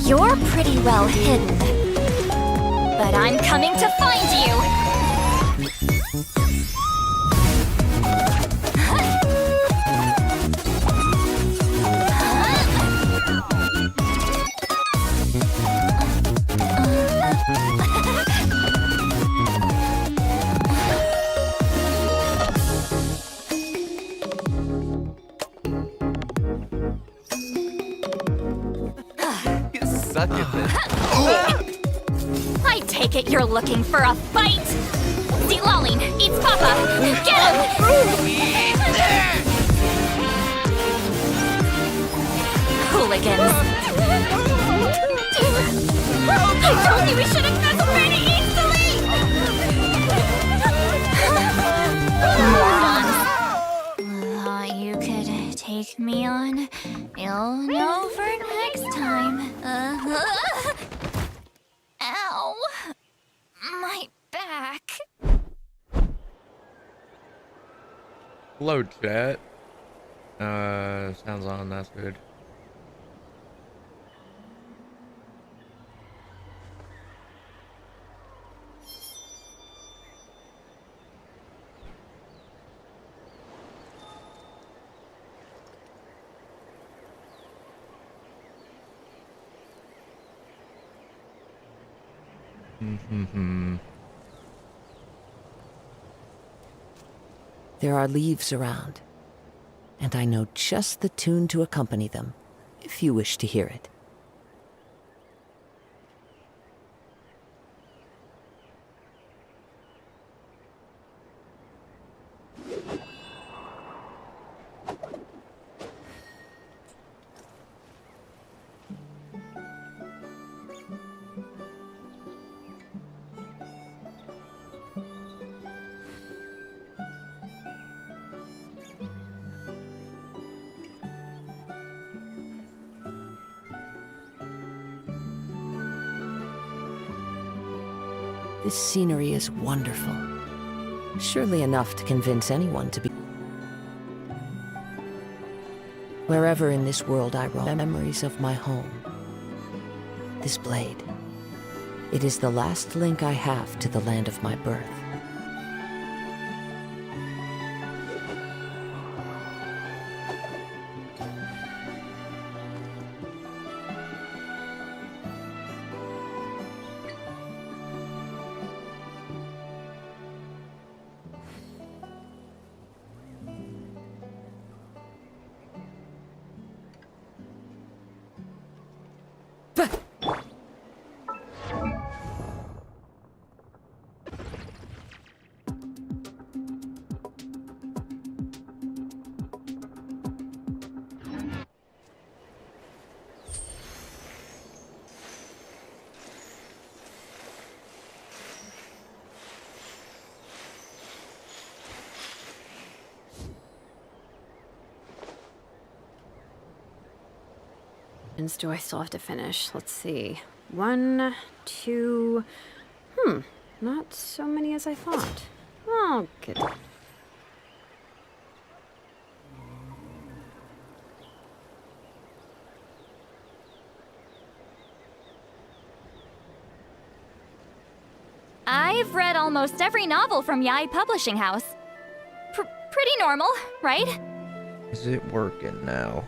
You're pretty well hidden. But I'm coming to find you! Suck at this. I take it you're looking for a fight? Citlali eats Papa! Get him! Hooligans! I told you we shouldn't mess with Granny easily! Morons. Thought you could take me on. You'll know for next time. Ow. My back. Hello, chat. Sounds on, that's good. There are leaves around, and I know just the tune to accompany them, if you wish to hear it. This scenery is wonderful. Surely enough to convince anyone to be... Wherever in this world I roam, memories of my home. This blade. It is the last link I have to the land of my birth. Do I still have to finish? Let's see. 1, 2... Not so many as I thought. Oh, good. I've read almost every novel from Yai Publishing House. Pretty normal, right? Is it working now?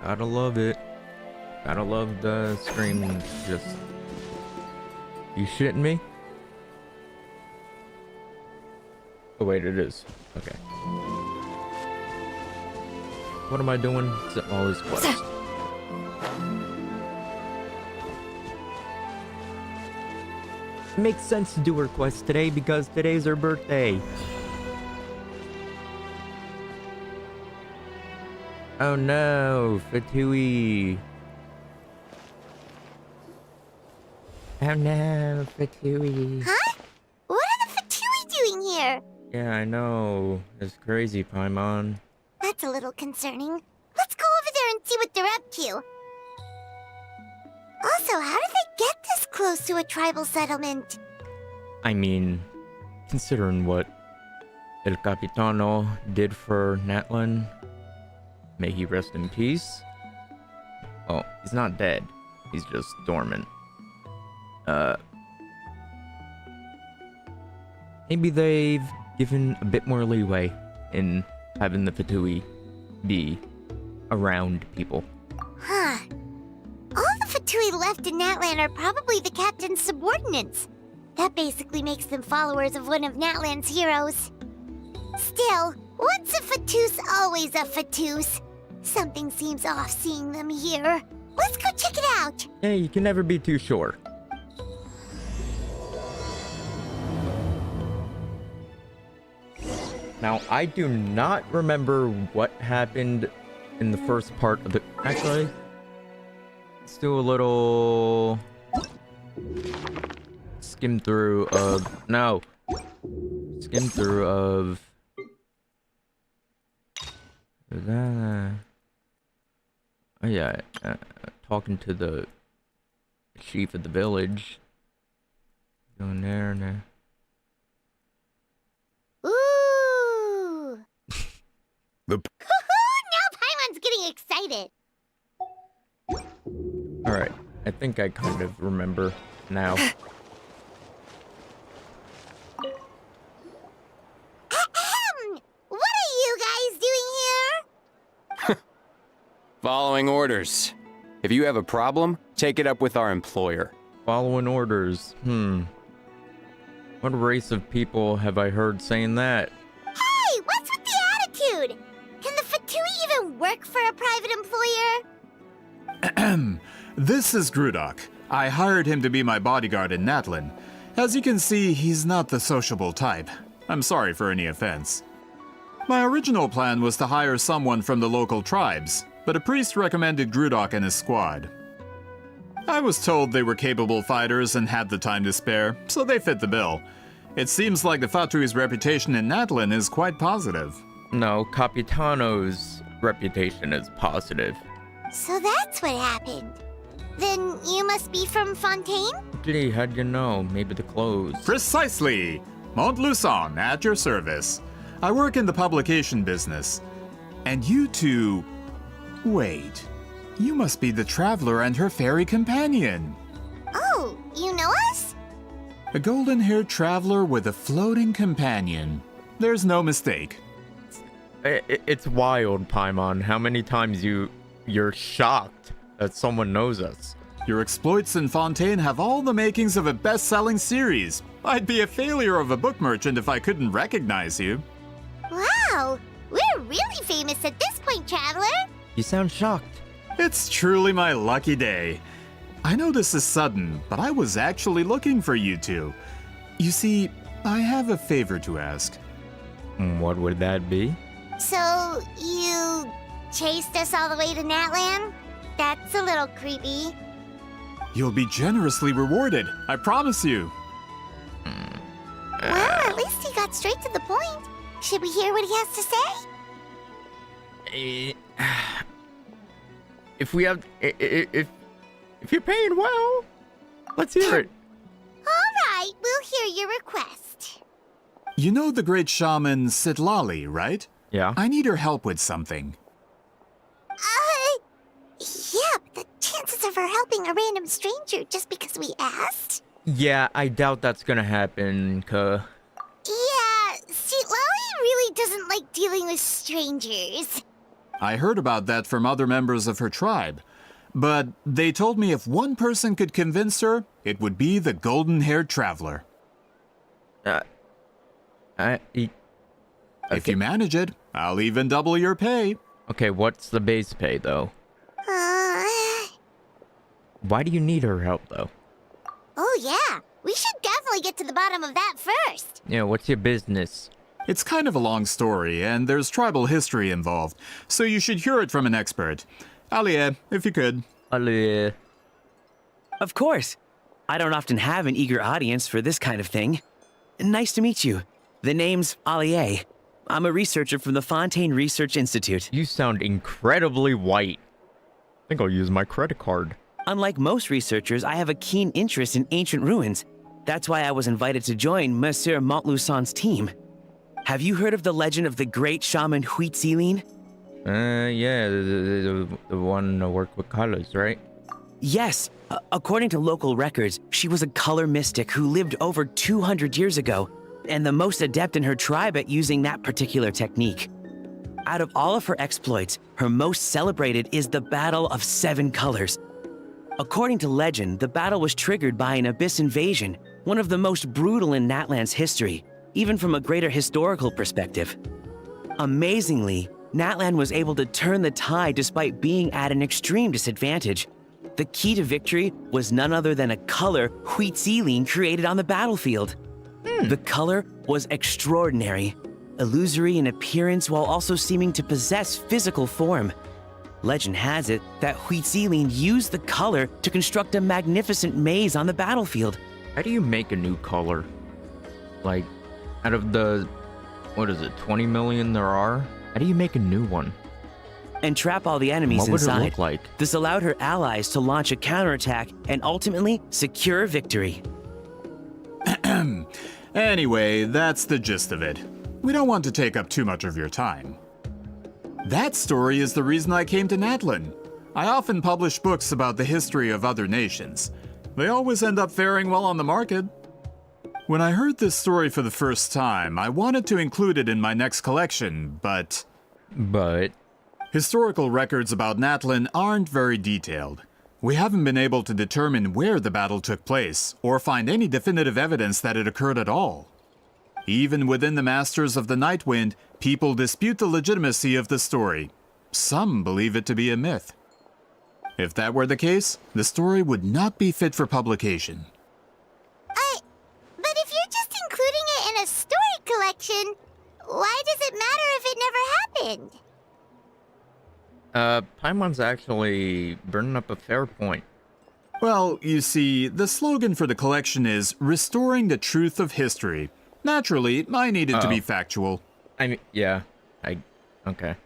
Gotta love it. Gotta love the screen just... You shitting me? Oh wait, it is. Okay. What am I doing? Always quest. It makes sense to do her quest today because today's her birthday. Oh no, Fatui. Oh no, Fatui. Huh? What are the Fatui doing here? Yeah, I know. It's crazy, Paimon. That's a little concerning. Let's go over there and see what they're up to. Also, how did they get this close to a tribal settlement? I mean, considering what El Capitano did for Natlan. May he rest in peace. Oh, he's not dead. He's just dormant. Maybe they've given a bit more leeway in having the Fatui be around people. Huh. All the Fatui left in Natlan are probably the captain's subordinates. That basically makes them followers of one of Natlan's heroes. Still, once a Fatus, always a Fatus. Something seems off seeing them here. Let's go check it out. Hey, you can never be too sure. Now, I do not remember what happened in the first part of the... Actually, let's do a little... skim through of... No. Skim through of... Oh yeah, talking to the chief of the village. Going there and there. Ooh! The Now Paimon's getting excited. Alright, I think I kind of remember now. Ahem! What are you guys doing here? following orders. If you have a problem, take it up with our employer. Following orders. What race of people have I heard saying that? Hey, what's with the attitude? Can the Fatui even work for a private employer? This is Grudok. I hired him to be my bodyguard in Natlan. As you can see, he's not the sociable type. I'm sorry for any offense. My original plan was to hire someone from the local tribes, but a priest recommended Grudok and his squad. I was told they were capable fighters and had the time to spare, so they fit the bill. It seems like the Fatui's reputation in Natlan is quite positive. No, Capitano's reputation is positive. So that's what happened. Then you must be from Fontaine? Gee, how'd you know? Maybe the clothes. Precisely! Montluçon, at your service. I work in the publication business. And you two... Wait. You must be the traveler and her fairy companion. Oh, you know us? A golden-haired traveler with a floating companion. There's no mistake. It's wild, Paimon, how many times you're shocked that someone knows us. Your exploits in Fontaine have all the makings of a best-selling series. I'd be a failure of a book merchant if I couldn't recognize you. Wow, we're really famous at this point, Traveler. You sound shocked. It's truly my lucky day. I know this is sudden, but I was actually looking for you two. You see, I have a favor to ask. What would that be? So, you chased us all the way to Natlan? That's a little creepy. You'll be generously rewarded, I promise you. Well, at least he got straight to the point. Should we hear what he has to say? If you're paying well, let's hear it. All right, we'll hear your request. You know the great shaman Citlali, right? Yeah. I need her help with something. Yeah, but the chances of her helping a random stranger just because we asked? Yeah, I doubt that's gonna happen, Yeah, Citlali really doesn't like dealing with strangers. I heard about that from other members of her tribe. But they told me if one person could convince her, it would be the golden-haired traveler. If you manage it, I'll even double your pay. Okay, what's the base pay, though? Why do you need her help, though? Oh yeah, we should definitely get to the bottom of that first. Yeah, what's your business? It's kind of a long story, and there's tribal history involved, so you should hear it from an expert. Alie, if you could. Alie. Of course. I don't often have an eager audience for this kind of thing. Nice to meet you. The name's Alie. I'm a researcher from the Fontaine Research Institute. You sound incredibly white. I think I'll use my credit card. Unlike most researchers, I have a keen interest in ancient ruins. That's why I was invited to join Monsieur Montluçon's team. Have you heard of the legend of the great shaman Citlali? Yeah, the one that worked with colors, right? Yes. According to local records, she was a color mystic who lived over 200 years ago, and the most adept in her tribe at using that particular technique. Out of all of her exploits, her most celebrated is the Battle of 7 Colors. According to legend, the battle was triggered by an abyss invasion, one of the most brutal in Natlan's history, even from a greater historical perspective. Amazingly, Natlan was able to turn the tide despite being at an extreme disadvantage. The key to victory was none other than a color Citlali created on the battlefield. The color was extraordinary, illusory in appearance while also seeming to possess physical form. Legend has it that Citlali used the color to construct a magnificent maze on the battlefield. How do you make a new color? Like, out of the, 20 million there are? How do you make a new one? And trap all the enemies What would inside. it look like? This allowed her allies to launch a counterattack and ultimately secure victory. Anyway, that's the gist of it. We don't want to take up too much of your time. That story is the reason I came to Natlan. I often publish books about the history of other nations. They always end up faring well on the market. When I heard this story for the first time, I wanted to include it in my next collection, but historical records about Natlan aren't very detailed. We haven't been able to determine where the battle took place, or find any definitive evidence that it occurred at all. Even within the Masters of the Nightwind, people dispute the legitimacy of the story. Some believe it to be a myth. If that were the case, the story would not be fit for publication. But if you're just including it in a story collection, why does it matter if it never happened? Paimon's actually bringing up a fair point. Well, you see, the slogan for the collection is Restoring the Truth of History. Naturally, I need it to be factual. I mean, yeah. Okay.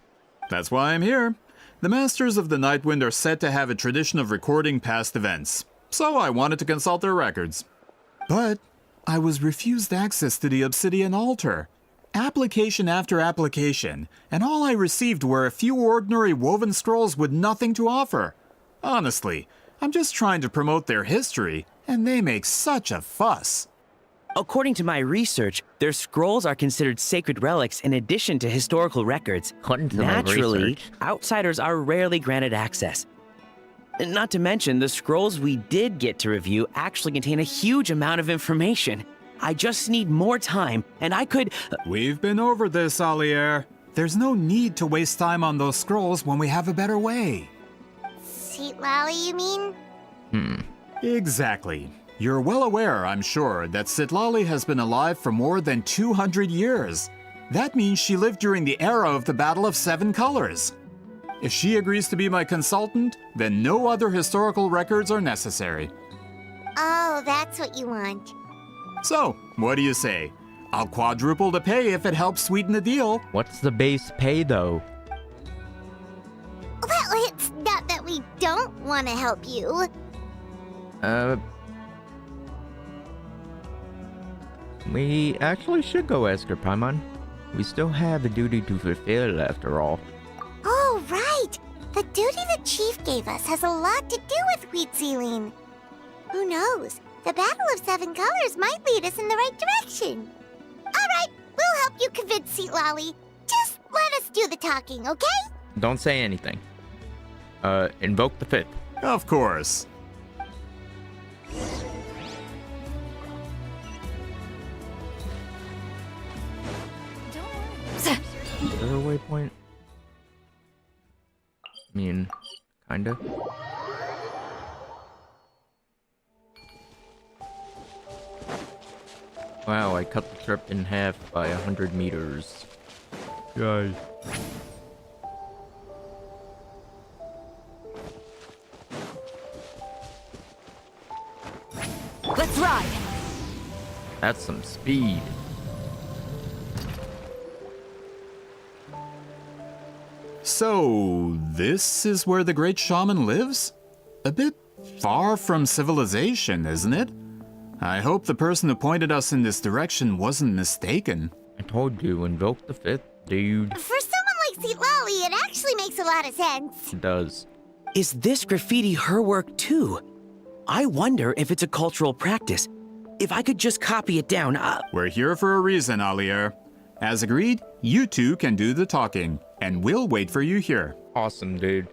That's why I'm here. The Masters of the Nightwind are said to have a tradition of recording past events, so I wanted to consult their records. But I was refused access to the Obsidian Altar. Application after application, and all I received were a few ordinary woven scrolls with nothing to offer. Honestly, I'm just trying to promote their history, and they make such a fuss. According to my research, their scrolls are considered sacred relics in addition to historical records. According to my Naturally, research. outsiders are rarely granted access. Not to mention, the scrolls we did get to review actually contain a huge amount of information. I just need more time, and I could... We've been over this, Alier. There's no need to waste time on those scrolls when we have a better way. Citlali, you mean? Exactly. You're well aware, I'm sure, that Citlali has been alive for more than 200 years. That means she lived during the era of the Battle of 7 Colors. If she agrees to be my consultant, then no other historical records are necessary. Oh, that's what you want. So, what do you say? I'll quadruple the pay if it helps sweeten the deal. What's the base pay, though? Well, it's not that we don't want to help you. We actually should go ask her, Paimon. We still have a duty to fulfill, after all. Oh, right! The duty the chief gave us has a lot to do with Citlali. Who knows? The Battle of 7 Colors might lead us in the right direction. All right, we'll help you convince Citlali. Just let us do the talking, okay? Don't say anything. Invoke the 5th. Of course. Is there a waypoint? I mean, kinda. Wow, I cut the trip in half by 100 meters. Guys. Let's ride! That's some speed. So, this is where the great shaman lives? A bit far from civilization, isn't it? I hope the person who pointed us in this direction wasn't mistaken. I told you, invoke the 5th, dude. For someone like Citlali, it actually makes a lot of sense. It does. Is this graffiti her work too? I wonder if it's a cultural practice. If I could just copy it down, We're here for a reason, Alier. As agreed, you two can do the talking, and we'll wait for you here. Awesome, dude.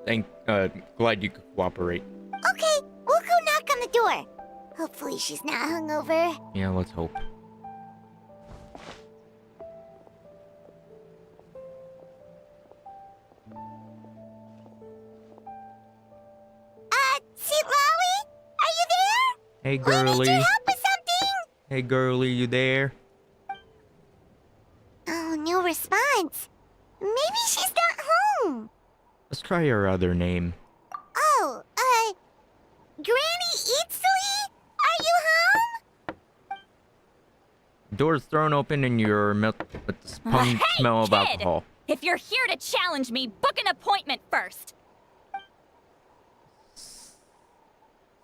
Glad you could cooperate. Okay, we'll go knock on the door. Hopefully she's not hungover. Yeah, let's hope. Citlali? Are you there? Hey, We need girly. your help with something? Hey, girly, you there? Oh, no response. Maybe she's not home. Let's try your other name. Oh, Granny Citlali? Are you home? Door's thrown open and you're met with the pungent Hey, smell of kid! alcohol. If you're here to challenge me, book an appointment first.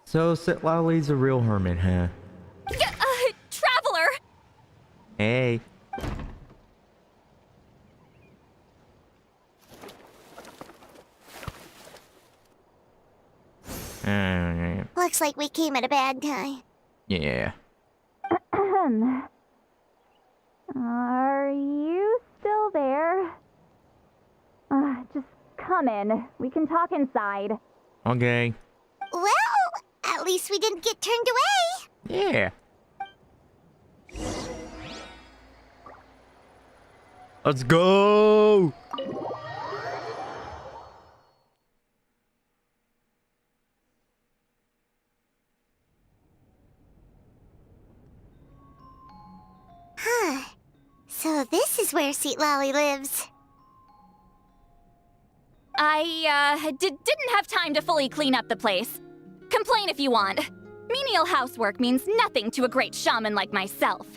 So, Citlali's a real hermit, huh? Traveler! Hey. Looks like we came at a bad time. Yeah. Are you still there? Just come in. We can talk inside. Okay. Well, at least we didn't get turned away. Yeah. Let's go! Huh. So this is where Citlali lives. I didn't have time to fully clean up the place. Complain if you want. Menial housework means nothing to a great shaman like myself.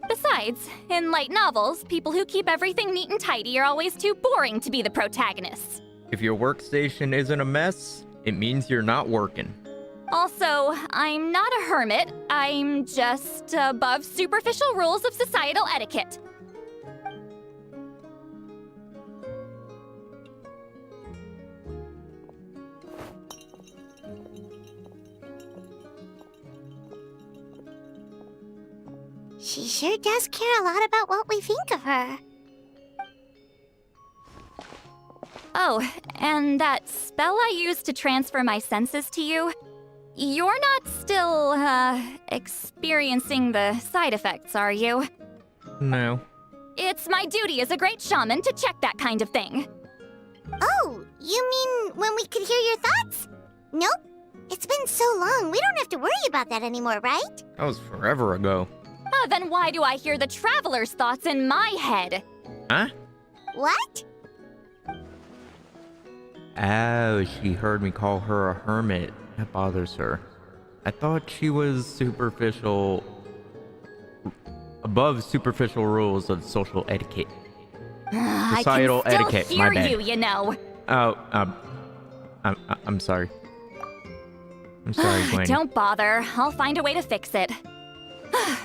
Besides, in light novels, people who keep everything neat and tidy are always too boring to be the protagonists. If your workstation isn't a mess, it means you're not working. Also, I'm not a hermit. I'm just above superficial rules of societal etiquette. She sure does care a lot about what we think of her. Oh, and that spell I used to transfer my senses to you, you're not still, experiencing the side effects, are you? No. It's my duty as a great shaman to check that kind of thing. Oh, you mean when we could hear your thoughts? Nope. It's been so long, we don't have to worry about that anymore, right? That was forever ago. Then why do I hear the traveler's thoughts in my head? Huh? What? Oh, she heard me call her a hermit. That bothers her. I thought she was superficial... above superficial rules of social etiquette. Societal I can still etiquette, hear my bad. you, you know. Oh, I'm sorry. I'm sorry, Gwen. Don't bother. I'll find a way to fix it.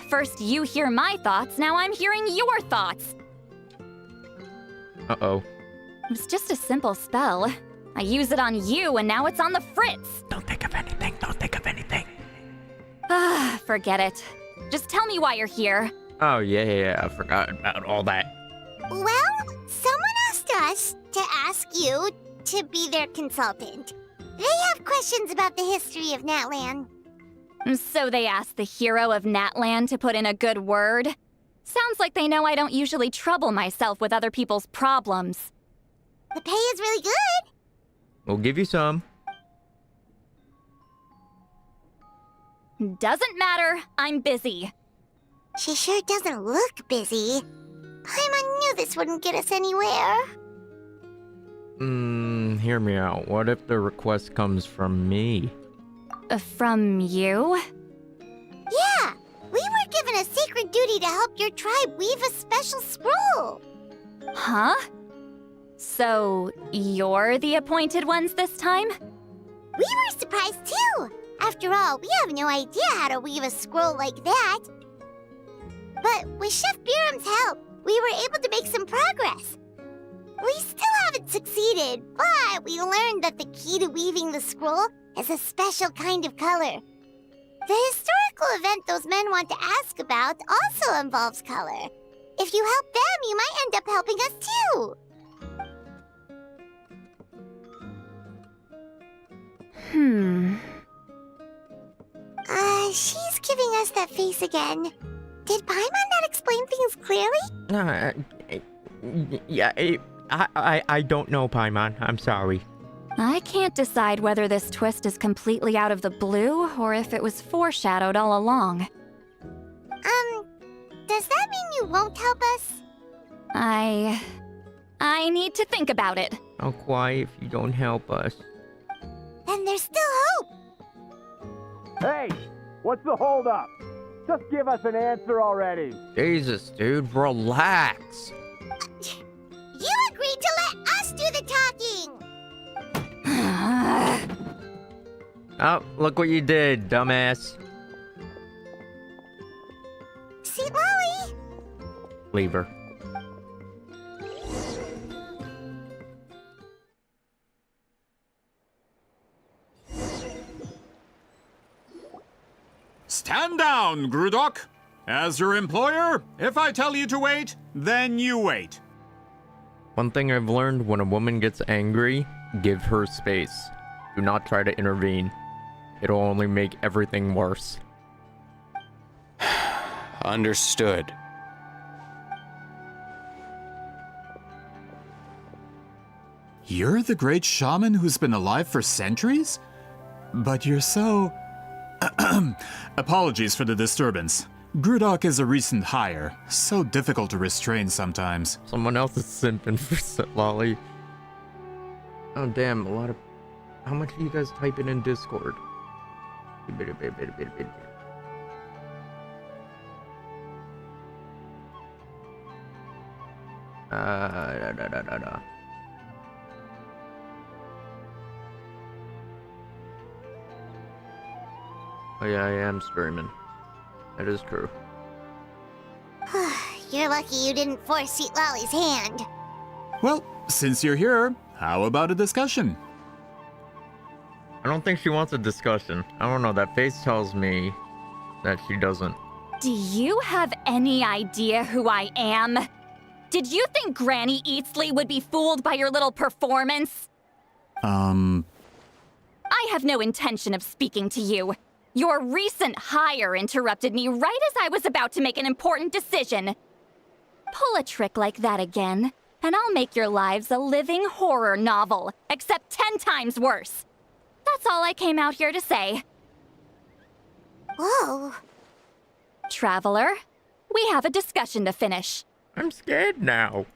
First you hear my thoughts, now I'm hearing your thoughts. Uh-oh. It was just a simple spell. I use it on you, and now it's on the fritz. Don't think of anything. Don't think of anything. Forget it. Just tell me why you're here. Oh, yeah. I forgot about all that. Well, someone asked us to ask you to be their consultant. They have questions about the history of Natlan. So they asked the hero of Natlan to put in a good word? Sounds like they know I don't usually trouble myself with other people's problems. The pay is really good. We'll give you some. Doesn't matter. I'm busy. She sure doesn't look busy. Paimon knew this wouldn't get us anywhere. Hear me out. What if the request comes from me? From you? Yeah, we were given a sacred duty to help your tribe weave a special scroll. Huh? So, you're the appointed ones this time? We were surprised too. After all, we have no idea how to weave a scroll like that. But with Chef Biram's help, we were able to make some progress. We still haven't succeeded, but we learned that the key to weaving the scroll is a special kind of color. The historical event those men want to ask about also involves color. If you help them, you might end up helping us too. She's giving us that face again. Did Paimon not explain things clearly? I don't know, Paimon. I'm sorry. I can't decide whether this twist is completely out of the blue or if it was foreshadowed all along. Does that mean you won't help us? I need to think about it. I'll quiet if you don't help us. Then there's still hope. Hey, what's the holdup? Just give us an answer already. Jesus, dude, relax. You agreed to let us do the talking. Oh, look what you did, dumbass. Citlali! Leave her. Stand down, Grudok. As your employer, if I tell you to wait, then you wait. One thing I've learned: when a woman gets angry, give her space. Do not try to intervene. It'll only make everything worse. Understood. You're the great shaman who's been alive for centuries? But you're so... Apologies for the disturbance. Grudok is a recent hire, so difficult to restrain sometimes. Someone else is simping for Citlali. Oh damn, a lot of... How much are you guys typing in Discord? Oh yeah, I am streaming. That is true. You're lucky you didn't force Citlali's hand. Well, since you're here, how about a discussion? I don't think she wants a discussion. I don't know, that face tells me that she doesn't. Do you have any idea who I am? Did you think Granny Eatsley would be fooled by your little performance? I have no intention of speaking to you. Your recent hire interrupted me right as I was about to make an important decision. Pull a trick like that again, and I'll make your lives a living horror novel, except 10 times worse. That's all I came out here to say. Whoa. Traveler, we have a discussion to finish. I'm scared now.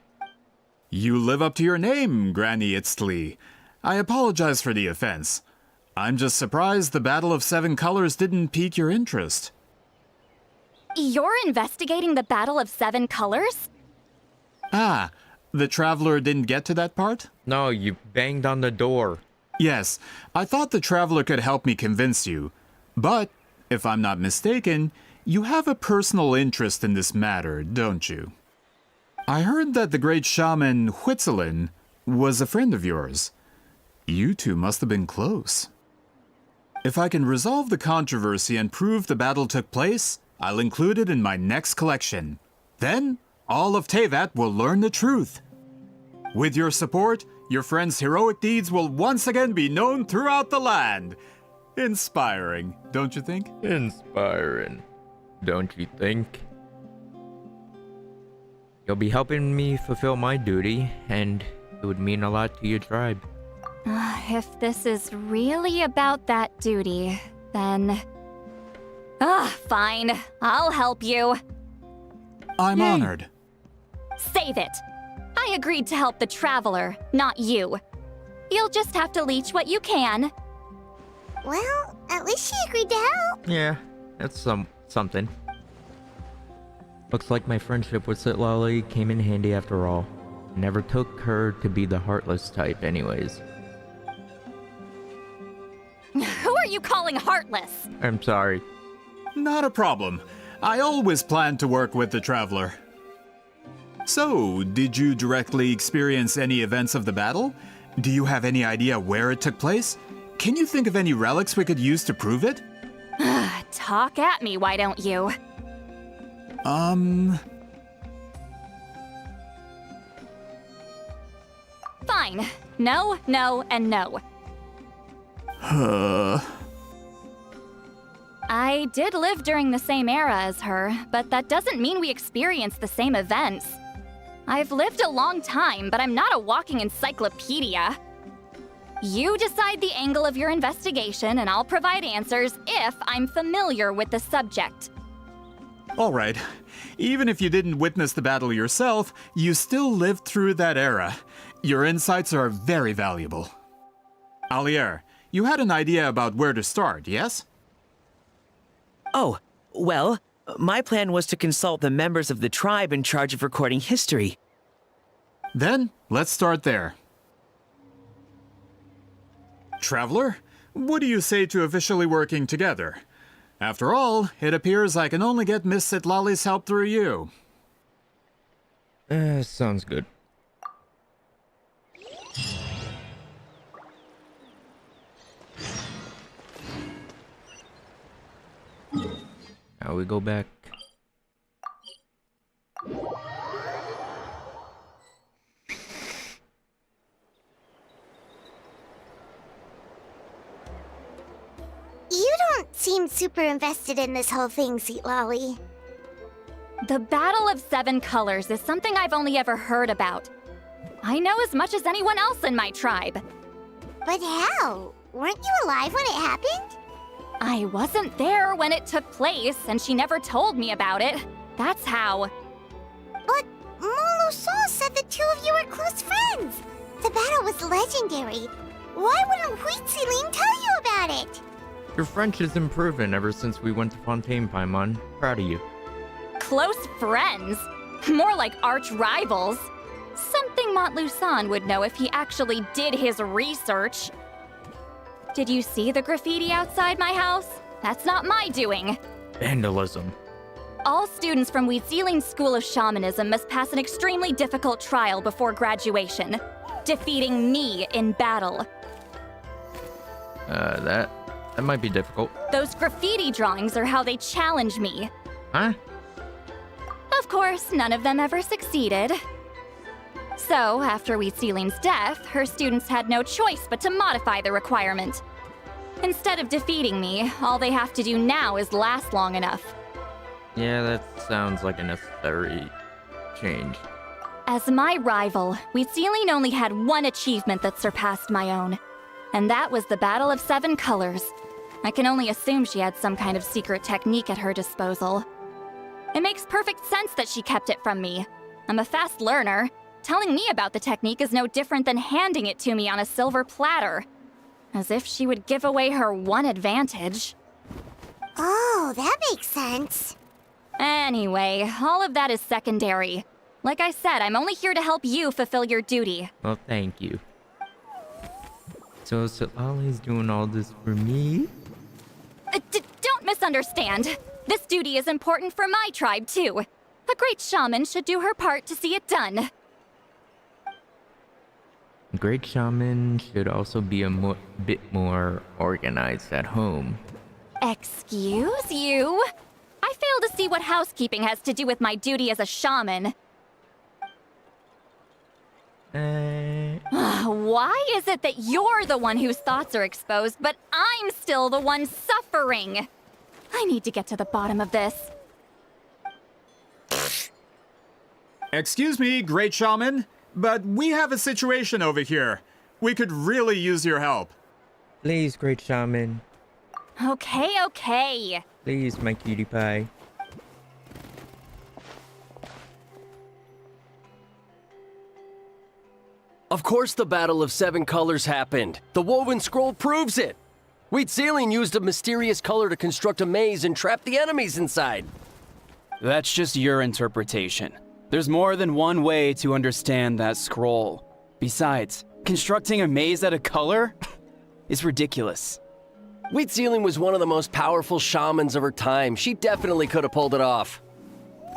You live up to your name, Granny Itztli. I apologize for the offense. I'm just surprised the Battle of Seven Colors didn't pique your interest. You're investigating the Battle of Seven Colors? Ah, the Traveler didn't get to that part? No, you banged on the door. Yes, I thought the Traveler could help me convince you. But, if I'm not mistaken, you have a personal interest in this matter, don't you? I heard that the great shaman Huitzilin was a friend of yours. You two must have been close. If I can resolve the controversy and prove the battle took place, I'll include it in my next collection. Then, all of Teyvat will learn the truth. With your support, your friend's heroic deeds will once again be known throughout the land. Inspiring, don't you think? Inspiring, don't you think? You'll be helping me fulfill my duty, and it would mean a lot to your tribe. If this is really about that duty, then... fine. I'll help you. I'm honored. Save it. I agreed to help the Traveler, not you. You'll just have to leech what you can. Well, at least she agreed to help. Yeah, that's something. Looks like my friendship with Citlali came in handy after all. Never took her to be the heartless type anyways. Who are you calling heartless? I'm sorry. Not a problem. I always planned to work with the Traveler. So, did you directly experience any events of the battle? Do you have any idea where it took place? Can you think of any relics we could use to prove it? Talk at me, why don't you? Fine. No, no, and no. I did live during the same era as her, but that doesn't mean we experienced the same events. I've lived a long time, but I'm not a walking encyclopedia. You decide the angle of your investigation, and I'll provide answers if I'm familiar with the subject. Alright. Even if you didn't witness the battle yourself, you still lived through that era. Your insights are very valuable. Alier, you had an idea about where to start, yes? Oh, well, my plan was to consult the members of the tribe in charge of recording history. Then, let's start there. Traveler, what do you say to officially working together? After all, it appears I can only get Miss Citlali's help through you. Sounds good. Now we go back. You don't seem super invested in this whole thing, Citlali. The Battle of Seven Colors is something I've only ever heard about. I know as much as anyone else in my tribe. But how? Weren't you alive when it happened? I wasn't there when it took place, and she never told me about it. That's how. But Molusol said the two of you were close friends. The battle was legendary. Why wouldn't Huitziling tell you about it? Your French has improved ever since we went to Fontaine, Paimon. Proud of you. Close friends? More like arch rivals. Something Montluçon would know if he actually did his research. Did you see the graffiti outside my house? That's not my doing. Vandalism. All students from Huitziling's School of Shamanism must pass an extremely difficult trial before graduation, defeating me in battle. That might be difficult. Those graffiti drawings are how they challenge me. Huh? Of course, none of them ever succeeded. So, after Huitziling's death, her students had no choice but to modify the requirement. Instead of defeating me, all they have to do now is last long enough. Yeah, that sounds like a necessary change. As my rival, Huitziling only had one achievement that surpassed my own. And that was the Battle of Seven Colors. I can only assume she had some kind of secret technique at her disposal. It makes perfect sense that she kept it from me. I'm a fast learner. Telling me about the technique is no different than handing it to me on a silver platter. As if she would give away her one advantage. Oh, that makes sense. Anyway, all of that is secondary. Like I said, I'm only here to help you fulfill your duty. Well, thank you. So Citlali's doing all this for me? Don't misunderstand. This duty is important for my tribe, too. A great shaman should do her part to see it done. Great shaman should also be a bit more organized at home. Excuse you? I fail to see what housekeeping has to do with my duty as a shaman. Why is it that you're the one whose thoughts are exposed, but I'm still the one suffering? I need to get to the bottom of this. Excuse me, Great Shaman, but we have a situation over here. We could really use your help. Please, Great Shaman. Okay. Please, my cutie pie. Of course the Battle of Seven Colors happened. The woven scroll proves it. Huitziling used a mysterious color to construct a maze and trap the enemies inside. That's just your interpretation. There's more than one way to understand that scroll. Besides, constructing a maze out of color is ridiculous. Wheat Sealing was one of the most powerful shamans of her time. She definitely could have pulled it off.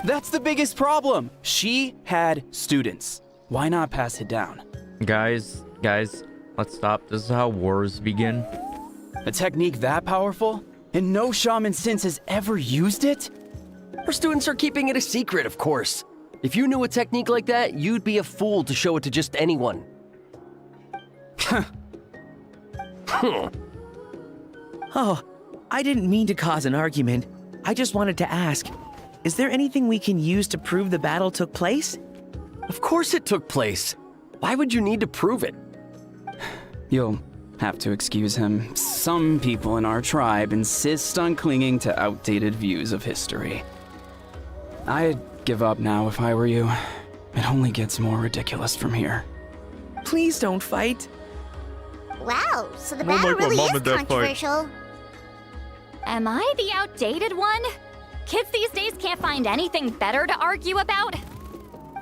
That's the biggest problem. She had students. Why not pass it down? Guys, let's stop. This is how wars begin. A technique that powerful? And no shaman since has ever used it? Her students are keeping it a secret, of course. If you knew a technique like that, you'd be a fool to show it to just anyone. Oh, I didn't mean to cause an argument. I just wanted to ask, is there anything we can use to prove the battle took place? Of course it took place. Why would you need to prove it? You'll have to excuse him. Some people in our tribe insist on clinging to outdated views of history. I'd give up now if I were you. It only gets more ridiculous from here. Please don't fight. Wow, so the battle really is controversial. Am I the outdated one? Kids these days can't find anything better to argue about?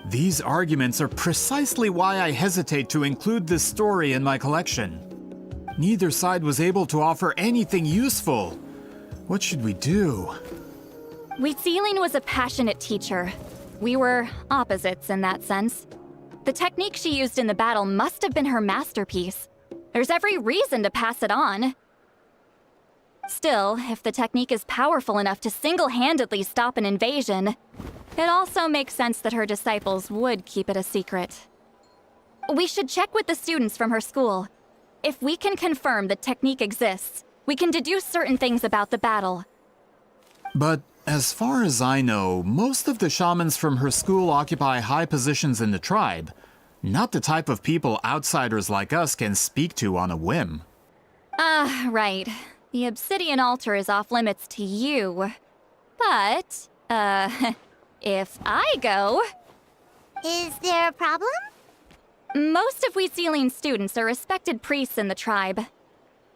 These arguments are precisely why I hesitate to include this story in my collection. Neither side was able to offer anything useful. What should we do? Wheat Sealing was a passionate teacher. We were opposites in that sense. The technique she used in the battle must have been her masterpiece. There's every reason to pass it on. Still, if the technique is powerful enough to single-handedly stop an invasion, it also makes sense that her disciples would keep it a secret. We should check with the students from her school. If we can confirm the technique exists, we can deduce certain things about the battle. But as far as I know, most of the shamans from her school occupy high positions in the tribe. Not the type of people outsiders like us can speak to on a whim. Right. The obsidian altar is off limits to you. But, if I go... Is there a problem? Most of Wheat Sealing's students are respected priests in the tribe.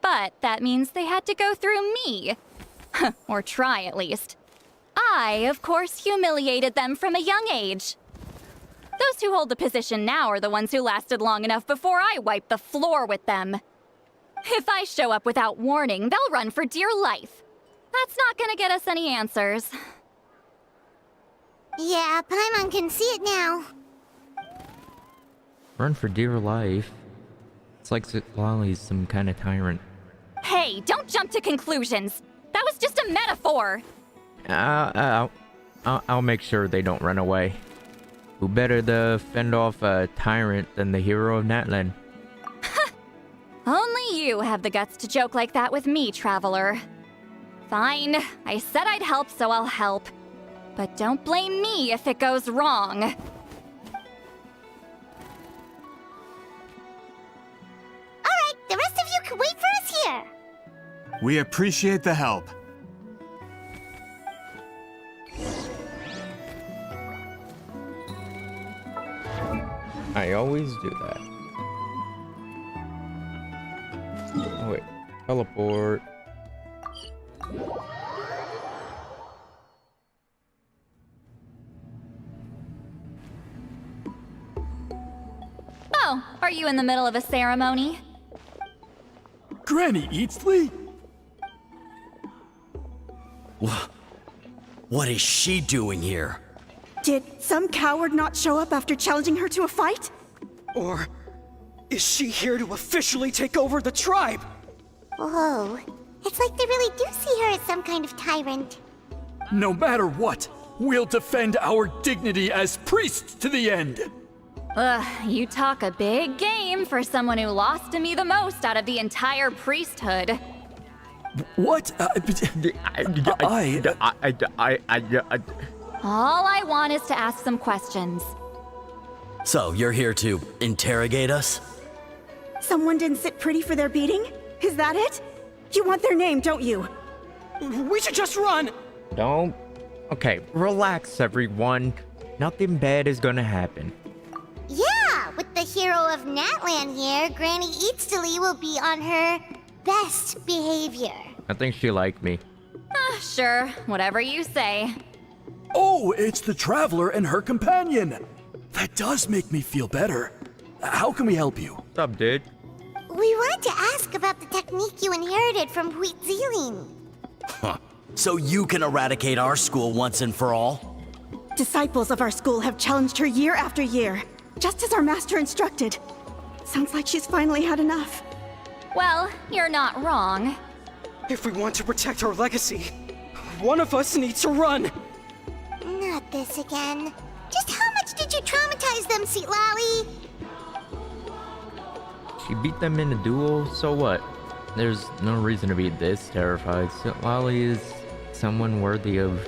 But that means they had to go through me. Or try, at least. I, of course, humiliated them from a young age. Those who hold the position now are the ones who lasted long enough before I wiped the floor with them. If I show up without warning, they'll run for dear life. That's not gonna get us any answers. Yeah, Paimon can see it now. Run for dear life. It's like Citlali's some kind of tyrant. Hey, don't jump to conclusions. That was just a metaphor. I'll make sure they don't run away. Who better to fend off a tyrant than the hero of Natlan? Only you have the guts to joke like that with me, Traveler. Fine, I said I'd help, so I'll help. But don't blame me if it goes wrong. Alright, the rest of you can wait for us here. We appreciate the help. I always do that. Oh wait, teleport. Oh, are you in the middle of a ceremony? Granny Eatsley? What is she doing here? Did some coward not show up after challenging her to a fight? Or is she here to officially take over the tribe? Whoa, it's like they really do see her as some kind of tyrant. No matter what, we'll defend our dignity as priests to the end. Ugh, you talk a big game for someone who lost to me the most out of the entire priesthood. What? All I want is to ask some questions. So, you're here to interrogate us? Someone didn't sit pretty for their beating? Is that it? You want their name, don't you? We should just run! Don't. Okay, relax, everyone. Nothing bad is gonna happen. Yeah, with the hero of Natlan here, Granny Eatsley will be on her best behavior. I think she liked me. Sure, whatever you say. Oh, it's the Traveler and her companion. That does make me feel better. How can we help you? What's up, dude? We wanted to ask about the technique you inherited from Huitziling. Huh. So you can eradicate our school once and for all? Disciples of our school have challenged her year after year, just as our master instructed. Sounds like she's finally had enough. Well, you're not wrong. If we want to protect our legacy, one of us needs to run. Not this again. Just how much did you traumatize them, Citlali? She beat them in a duel, so what? There's no reason to be this terrified. Citlali is someone worthy of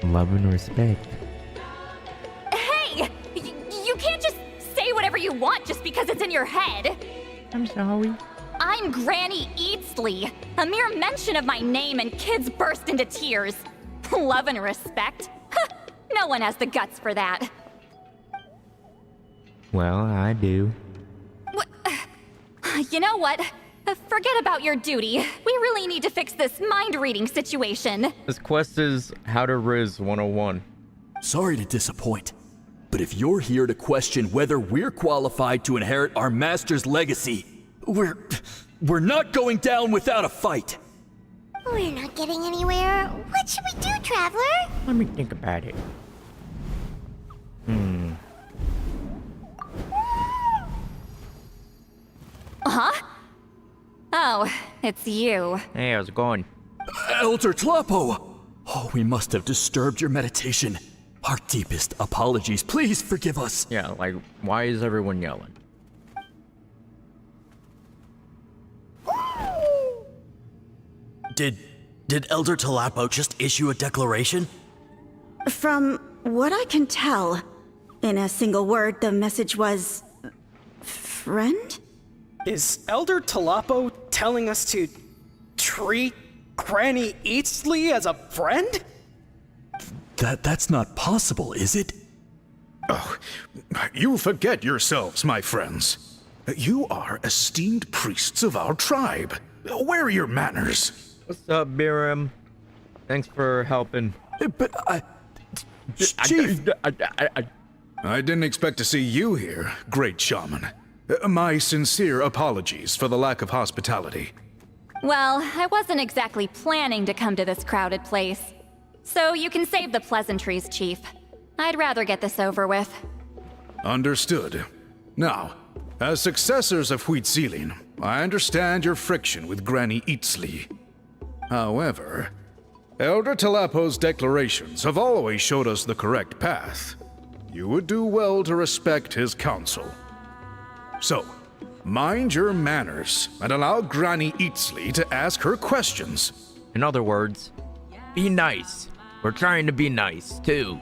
love and respect. Hey! You can't just say whatever you want just because it's in your head. I'm sorry. I'm Granny Eatsley. A mere mention of my name and kids burst into tears. Love and respect? Huh, no one has the guts for that. Well, I do. You know what? Forget about your duty. We really need to fix this mind-reading situation. This quest is How to Riz 101. Sorry to disappoint, but if you're here to question whether we're qualified to inherit our master's legacy, we're not going down without a fight. We're not getting anywhere. What should we do, Traveler? Let me think about it. Huh? Oh, it's you. Hey, how's it going? Elder Tlapo! Oh, we must have disturbed your meditation. Our deepest apologies. Please forgive us. Yeah, like, why is everyone yelling? Did Elder Tlapo just issue a declaration? From what I can tell, in a single word, the message was... friend? Is Elder Tlapo telling us to treat Granny Eatsley as a friend? That's not possible, is it? Oh, you forget yourselves, my friends. You are esteemed priests of our tribe. Where are your manners? What's up, Biram? Thanks for helping. But Chief! I didn't expect to see you here, great shaman. My sincere apologies for the lack of hospitality. Well, I wasn't exactly planning to come to this crowded place. So you can save the pleasantries, Chief. I'd rather get this over with. Understood. Now, as successors of Huitziling, I understand your friction with Granny Eatsley. However, Elder Tlapo's declarations have always showed us the correct path. You would do well to respect his counsel. So, mind your manners and allow Granny Eatsley to ask her questions. In other words, be nice. We're trying to be nice, too.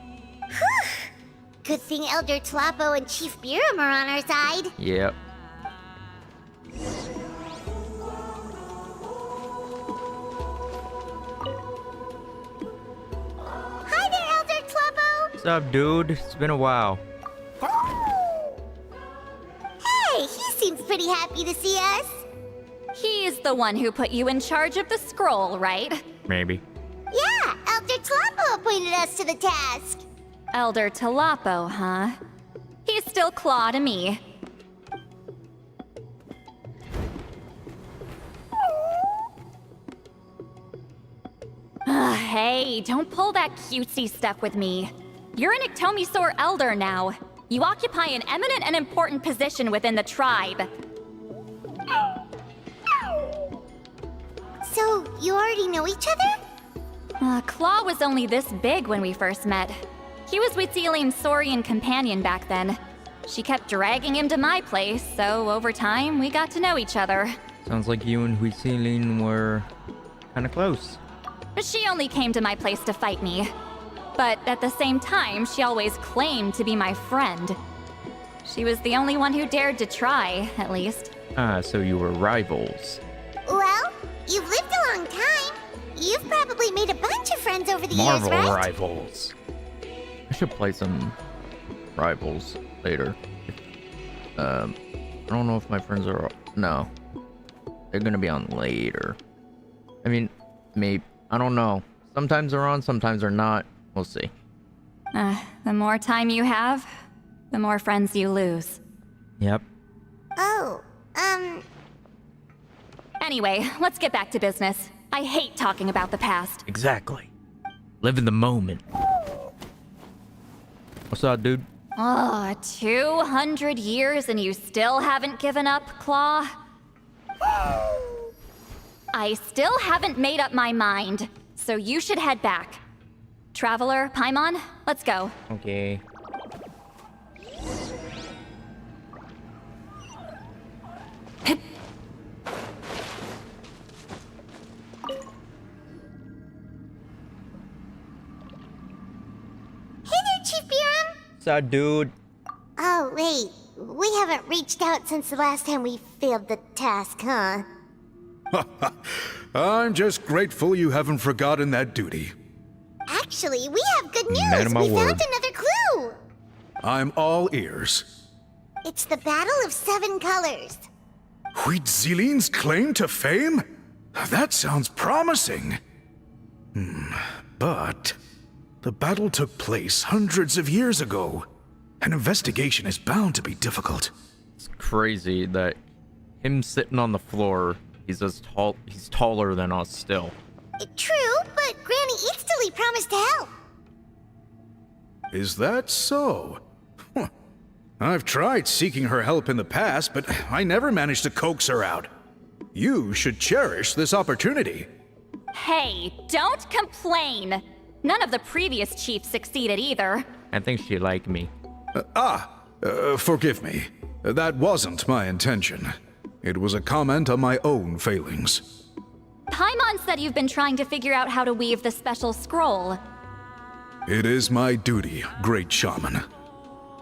Good thing Elder Tlapo and Chief Biram are on our side. Yep. Hi there, Elder Tlapo! What's up, dude? It's been a while. Hey, he seems pretty happy to see us. He's the one who put you in charge of the scroll, right? Maybe. Yeah, Elder Tlapo appointed us to the task. Elder Tlapo, huh? He's still Claw to me. Hey, don't pull that cutesy stuff with me. You're an Iktomi Elder now. You occupy an eminent and important position within the tribe. So, you already know each other? Claw was only this big when we first met. He was Huitziling's Saurian companion back then. She kept dragging him to my place, so over time, we got to know each other. Sounds like you and Huitzilin were kinda close. She only came to my place to fight me. But at the same time, she always claimed to be my friend. She was the only one who dared to try, at least. Ah, so you were rivals. Well, you've lived a long time. You've probably made a bunch of friends over the Marvel years, right? rivals. I should play some rivals later. I don't know if my friends are... No. They're gonna be on later. I mean, maybe... I don't know. Sometimes they're on, sometimes they're not. We'll see. The more time you have, the more friends you lose. Yep. Oh, Anyway, let's get back to business. I hate talking about the past. Exactly. Live in the moment. What's up, dude? Oh, 200 years and you still haven't given up, Claw? I still haven't made up my mind, so you should head back. Traveler, Paimon, let's go. Okay. Hey there, Chief Biram! What's up, dude? Oh, wait. We haven't reached out since the last time we failed the task, huh? I'm just grateful you haven't forgotten that duty. Actually, we have good news! Man of my We word. found another clue! I'm all ears. It's the Battle of Seven Colors. Huitzilin's claim to fame? That sounds promising. But the battle took place hundreds of years ago. An investigation is bound to be difficult. It's crazy that him sitting on the floor, he's taller than us still. True, but Granny Eatsterly promised to help. Is that so? Huh. I've tried seeking her help in the past, but I never managed to coax her out. You should cherish this opportunity. Hey, don't complain! None of the previous chiefs succeeded either. I think she liked me. Forgive me. That wasn't my intention. It was a comment on my own failings. Paimon said you've been trying to figure out how to weave the special scroll. It is my duty, great shaman.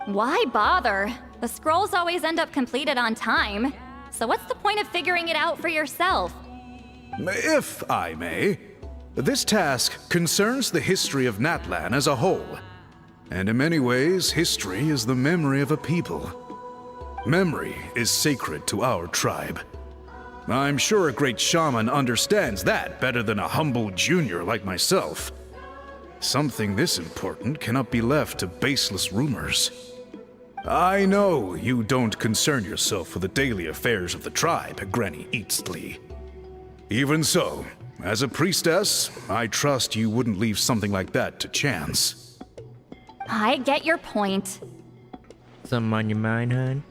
Why bother? The scrolls always end up completed on time. So what's the point of figuring it out for yourself? If I may, this task concerns the history of Natlan as a whole. And in many ways, history is the memory of a people. Memory is sacred to our tribe. I'm sure a great shaman understands that better than a humble junior like myself. Something this important cannot be left to baseless rumors. I know you don't concern yourself with the daily affairs of the tribe, Granny Eatsterly. Even so, as a priestess, I trust you wouldn't leave something like that to chance. I get your point. Something on your mind, hon?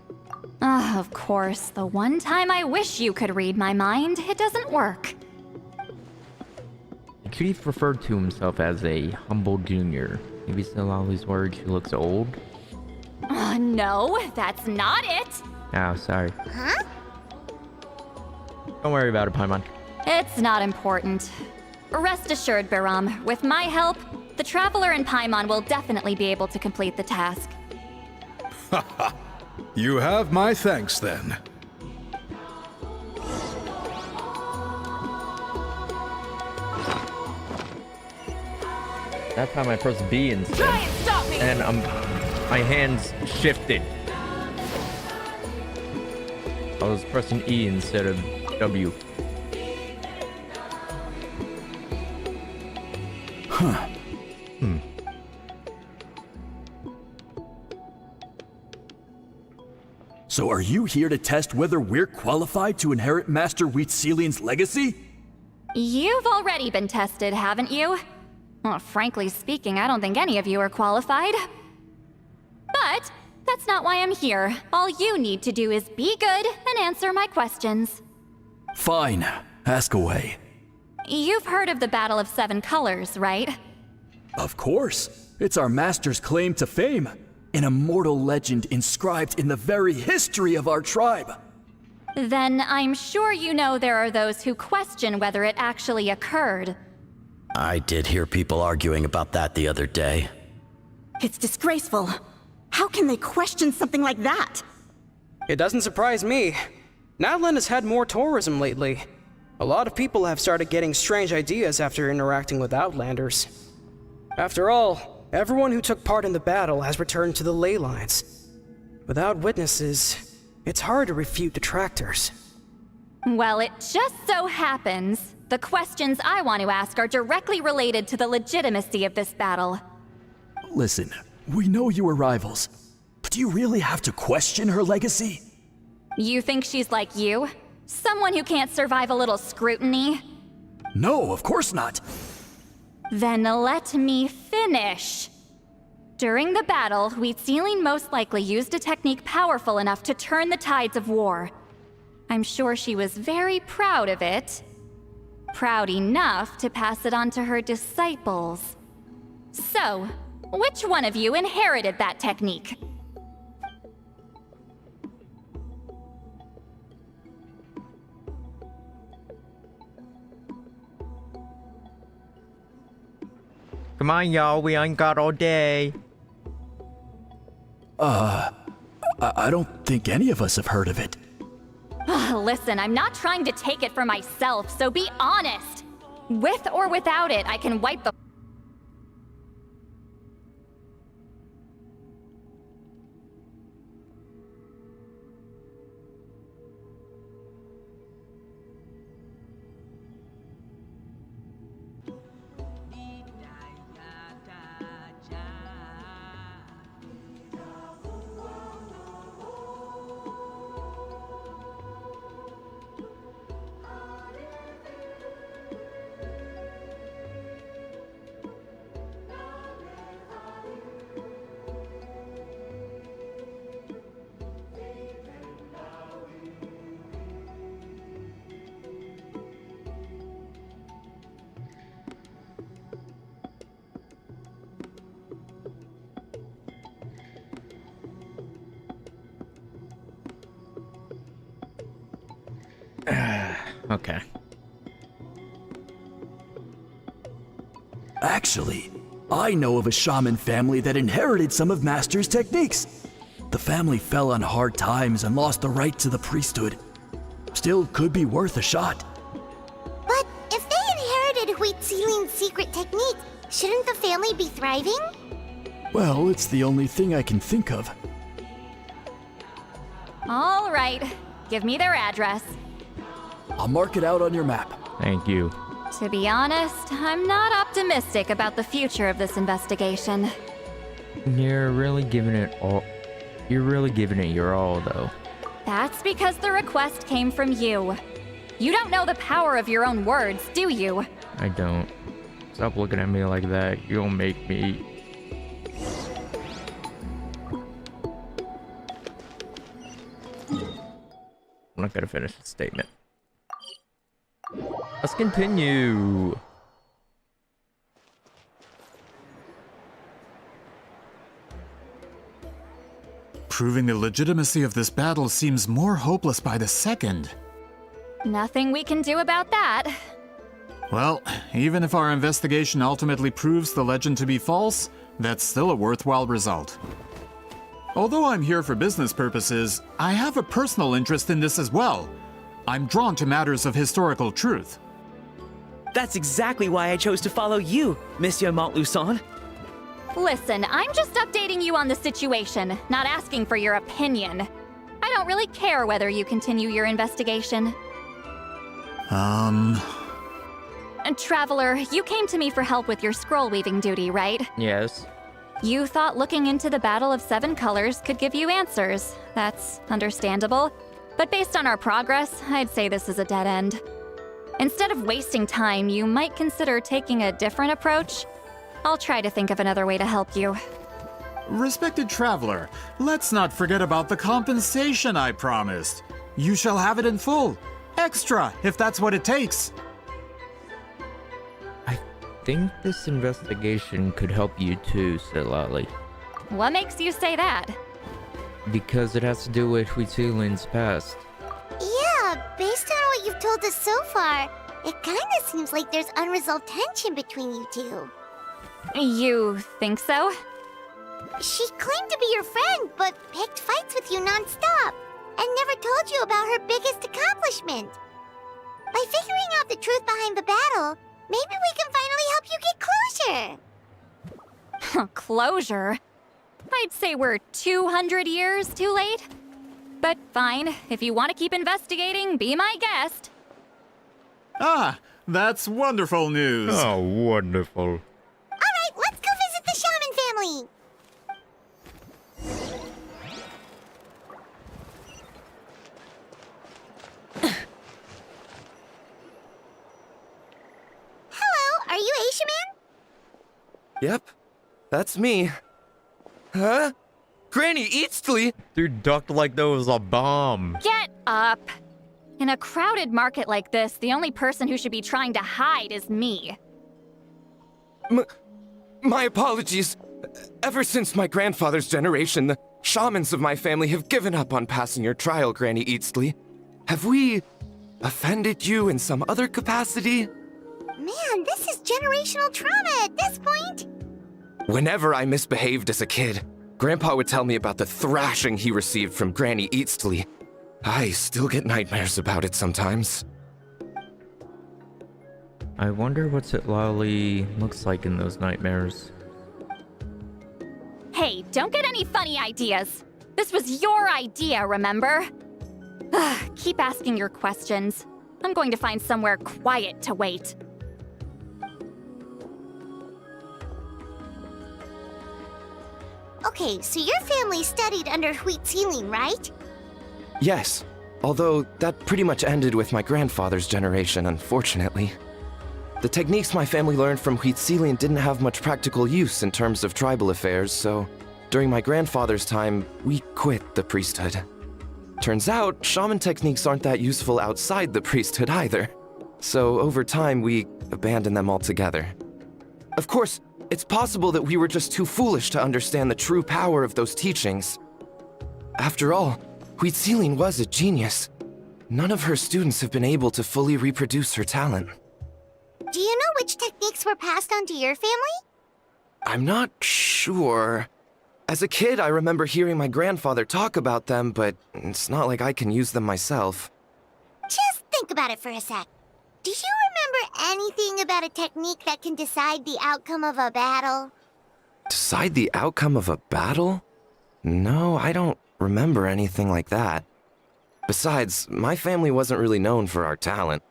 Of course, the one time I wish you could read my mind, it doesn't work. Chief referred to himself as a humble junior. Maybe still all these words, he looks old. No, that's not it. Oh, sorry. Huh? Don't worry about it, Paimon. It's not important. Rest assured, Biram, with my help, the Traveler and Paimon will definitely be able to complete the task. You have my thanks then. That time I pressed B instead. Try and stop me! And my hands shifted. I was pressing E instead of W. Huh. So are you here to test whether we're qualified to inherit Master Huitzilin's legacy? You've already been tested, haven't you? Well, frankly speaking, I don't think any of you are qualified. But that's not why I'm here. All you need to do is be good and answer my questions. Fine. Ask away. You've heard of the Battle of Seven Colors, right? Of course. It's our master's claim to fame. An immortal legend inscribed in the very history of our tribe. Then I'm sure you know there are those who question whether it actually occurred. I did hear people arguing about that the other day. It's disgraceful. How can they question something like that? It doesn't surprise me. Natlan has had more tourism lately. A lot of people have started getting strange ideas after interacting with Outlanders. After all, everyone who took part in the battle has returned to the ley lines. Without witnesses, it's hard to refute detractors. Well, it just so happens the questions I want to ask are directly related to the legitimacy of this battle. Listen, we know you were rivals, but do you really have to question her legacy? You think she's like you? Someone who can't survive a little scrutiny? No, of course not. Then let me finish. During the battle, Citlali most likely used a technique powerful enough to turn the tides of war. I'm sure she was very proud of it. Proud enough to pass it on to her disciples. So, which one of you inherited that technique? Come on, y'all, we ain't got all day. I don't think any of us have heard of it. Listen, I'm not trying to take it for myself, so be honest. With or without it, I can wipe the... Okay. Actually, I know of a shaman family that inherited some of Master's techniques. The family fell on hard times and lost the right to the priesthood. Still could be worth a shot. But if they inherited Citlali's secret technique, shouldn't the family be thriving? Well, it's the only thing I can think of. All right, give me their address. I'll mark it out on your map. Thank you. To be honest, I'm not optimistic about the future of this investigation. You're really giving it all. You're really giving it your all, though. That's because the request came from you. You don't know the power of your own words, do you? I don't. Stop looking at me like that. You'll make me. I'm not gonna finish the statement. Let's continue. Proving the legitimacy of this battle seems more hopeless by the second. Nothing we can do about that. Well, even if our investigation ultimately proves the legend to be false, that's still a worthwhile result. Although I'm here for business purposes, I have a personal interest in this as well. I'm drawn to matters of historical truth. That's exactly why I chose to follow you, Monsieur Montluçon. Listen, I'm just updating you on the situation, not asking for your opinion. I don't really care whether you continue your investigation. And Traveler, you came to me for help with your scroll weaving duty, right? Yes. You thought looking into the Battle of Seven Colors could give you answers. That's understandable. But based on our progress, I'd say this is a dead end. Instead of wasting time, you might consider taking a different approach. I'll try to think of another way to help you. Respected Traveler, let's not forget about the compensation I promised. You shall have it in full. Extra, if that's what it takes. I think this investigation could help you too, Citlali. What makes you say that? Because it has to do with Citlali's past. Yeah, based on what you've told us so far, it kinda seems like there's unresolved tension between you two. You think so? She claimed to be your friend, but picked fights with you non-stop, and never told you about her biggest accomplishment. By figuring out the truth behind the battle, maybe we can finally help you get closure. Closure? I'd say we're 200 years too late. But fine, if you want to keep investigating, be my guest. Ah, that's wonderful news. Oh, wonderful. Alright, let's go visit the shaman family. Yep, that's me. Huh? Granny Eastly? Dude ducked like there was a bomb. Get up! In a crowded market like this, the only person who should be trying to hide is me. My apologies. Ever since my grandfather's generation, the shamans of my family have given up on passing your trial, Granny Eastly. Have we offended you in some other capacity? Man, this is generational trauma at this point. Whenever I misbehaved as a kid, Grandpa would tell me about the thrashing he received from Granny Eastly. I still get nightmares about it sometimes. I wonder what Citlali looks like in those nightmares. Hey, don't get any funny ideas. This was your idea, remember? Keep asking your questions. I'm going to find somewhere quiet to wait. Okay, so your family studied under Citlali, right? Yes, although that pretty much ended with my grandfather's generation, unfortunately. The techniques my family learned from Citlali didn't have much practical use in terms of tribal affairs, so during my grandfather's time, we quit the priesthood. Turns out, shaman techniques aren't that useful outside the priesthood either. So over time, we abandoned them altogether. Of course, it's possible that we were just too foolish to understand the true power of those teachings. After all, Citlali was a genius. None of her students have been able to fully reproduce her talent. Do you know which techniques were passed on to your family? I'm not sure. As a kid, I remember hearing my grandfather talk about them, but it's not like I can use them myself. Just think about it for a sec. Do you remember anything about a technique that can decide the outcome of a battle? Decide the outcome of a battle? No, I don't remember anything like that. Besides, my family wasn't really known for our talent.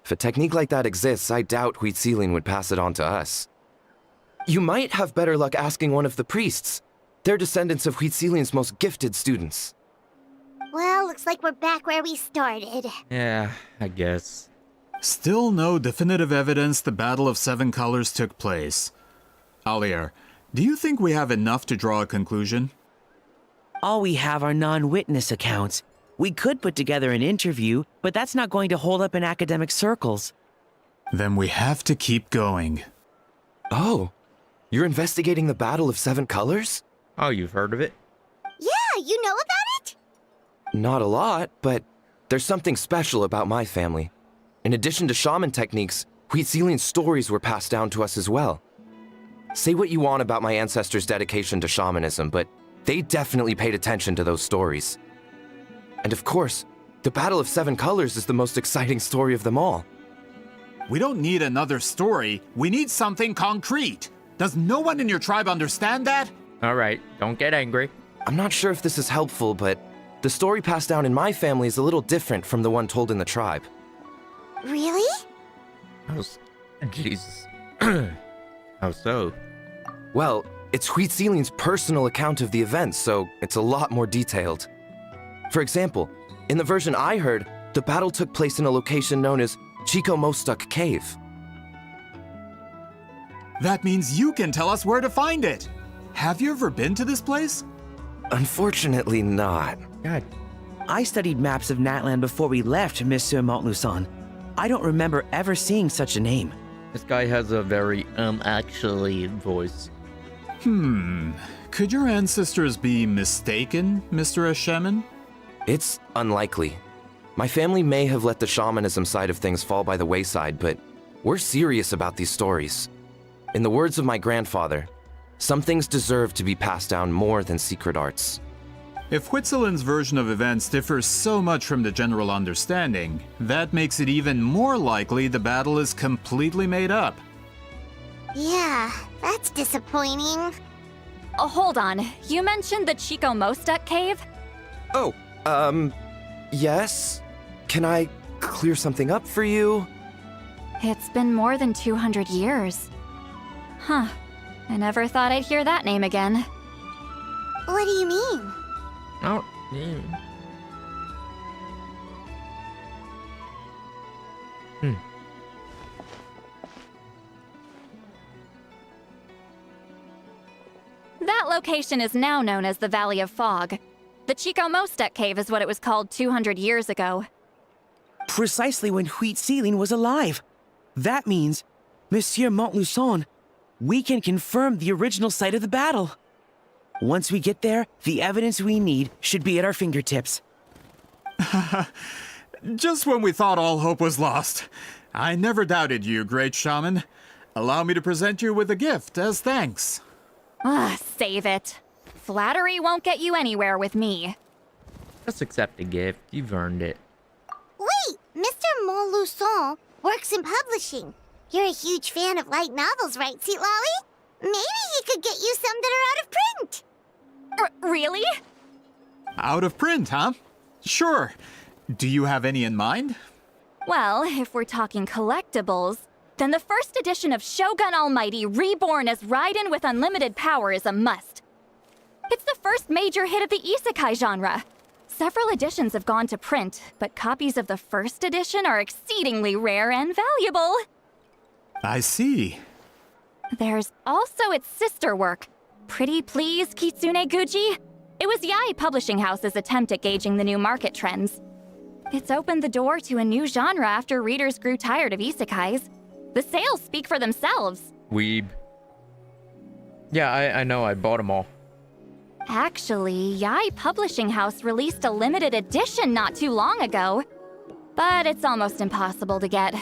If a technique like that exists, I doubt Citlali would pass it on to us. You might have better luck asking one of the priests. They're descendants of Citlali's most gifted students. Well, looks like we're back where we started. Yeah, I guess. Still no definitive evidence the Battle of Seven Colors took place. Alier, do you think we have enough to draw a conclusion? All we have are non-witness accounts. We could put together an interview, but that's not going to hold up in academic circles. Then we have to keep going. Oh, you're investigating the Battle of Seven Colors? Oh, you've heard of it? Yeah, you know about it? Not a lot, but there's something special about my family. In addition to shaman techniques, Citlali's stories were passed down to us as well. Say what you want about my ancestors' dedication to shamanism, but they definitely paid attention to those stories. And of course, the Battle of Seven Colors is the most exciting story of them all. We don't need another story. We need something concrete. Does no one in your tribe understand that? Alright, don't get angry. I'm not sure if this is helpful, but the story passed down in my family is a little different from the one told in the tribe. Really? Jesus. How so? Well, it's Citlali's personal account of the events, so it's a lot more detailed. For example, in the version I heard, the battle took place in a location known as Chico Mostuk Cave. That means you can tell us where to find it. Have you ever been to this place? Unfortunately not. God. I studied maps of Natlan before we left, Monsieur Montluçon. I don't remember ever seeing such a name. This guy has a very, actually voice. Could your ancestors be mistaken, Mr. Ashemin? It's unlikely. My family may have let the shamanism side of things fall by the wayside, but we're serious about these stories. In the words of my grandfather, some things deserve to be passed down more than secret arts. If Citlali's version of events differs so much from the general understanding, that makes it even more likely the battle is completely made up. Yeah, that's disappointing. Oh, hold on. You mentioned the Chico Mostuk cave? Oh, yes? Can I clear something up for you? It's been more than 200 years. Huh. I never thought I'd hear that name again. What do you mean? Oh, That location is now known as the Valley of Fog. The Chico Mostek Cave is what it was called 200 years ago. Precisely when Huit Sealing was alive. That means, Monsieur Montluçon, we can confirm the original site of the battle. Once we get there, the evidence we need should be at our fingertips. Just when we thought all hope was lost. I never doubted you, great shaman. Allow me to present you with a gift as thanks. Save it. Flattery won't get you anywhere with me. Just accept the gift. You've earned it. Wait, Mr. Montluçon works in publishing. You're a huge fan of light novels, right, Citlali? Maybe he could get you some that are out of print. Really? Out of print, huh? Sure. Do you have any in mind? Well, if we're talking collectibles, then the first edition of Shogun Almighty reborn as Raiden with unlimited power is a must. It's the first major hit of the isekai genre. Several editions have gone to print, but copies of the first edition are exceedingly rare and valuable. I see. There's also its sister work, Pretty Please Kitsune Guji. It was Yae Publishing House's attempt at gauging the new market trends. It's opened the door to a new genre after readers grew tired of isekais. The sales speak for themselves. Weeb. Yeah, I know. I bought them all. Actually, Yae Publishing House released a limited edition not too long ago. But it's almost impossible to get.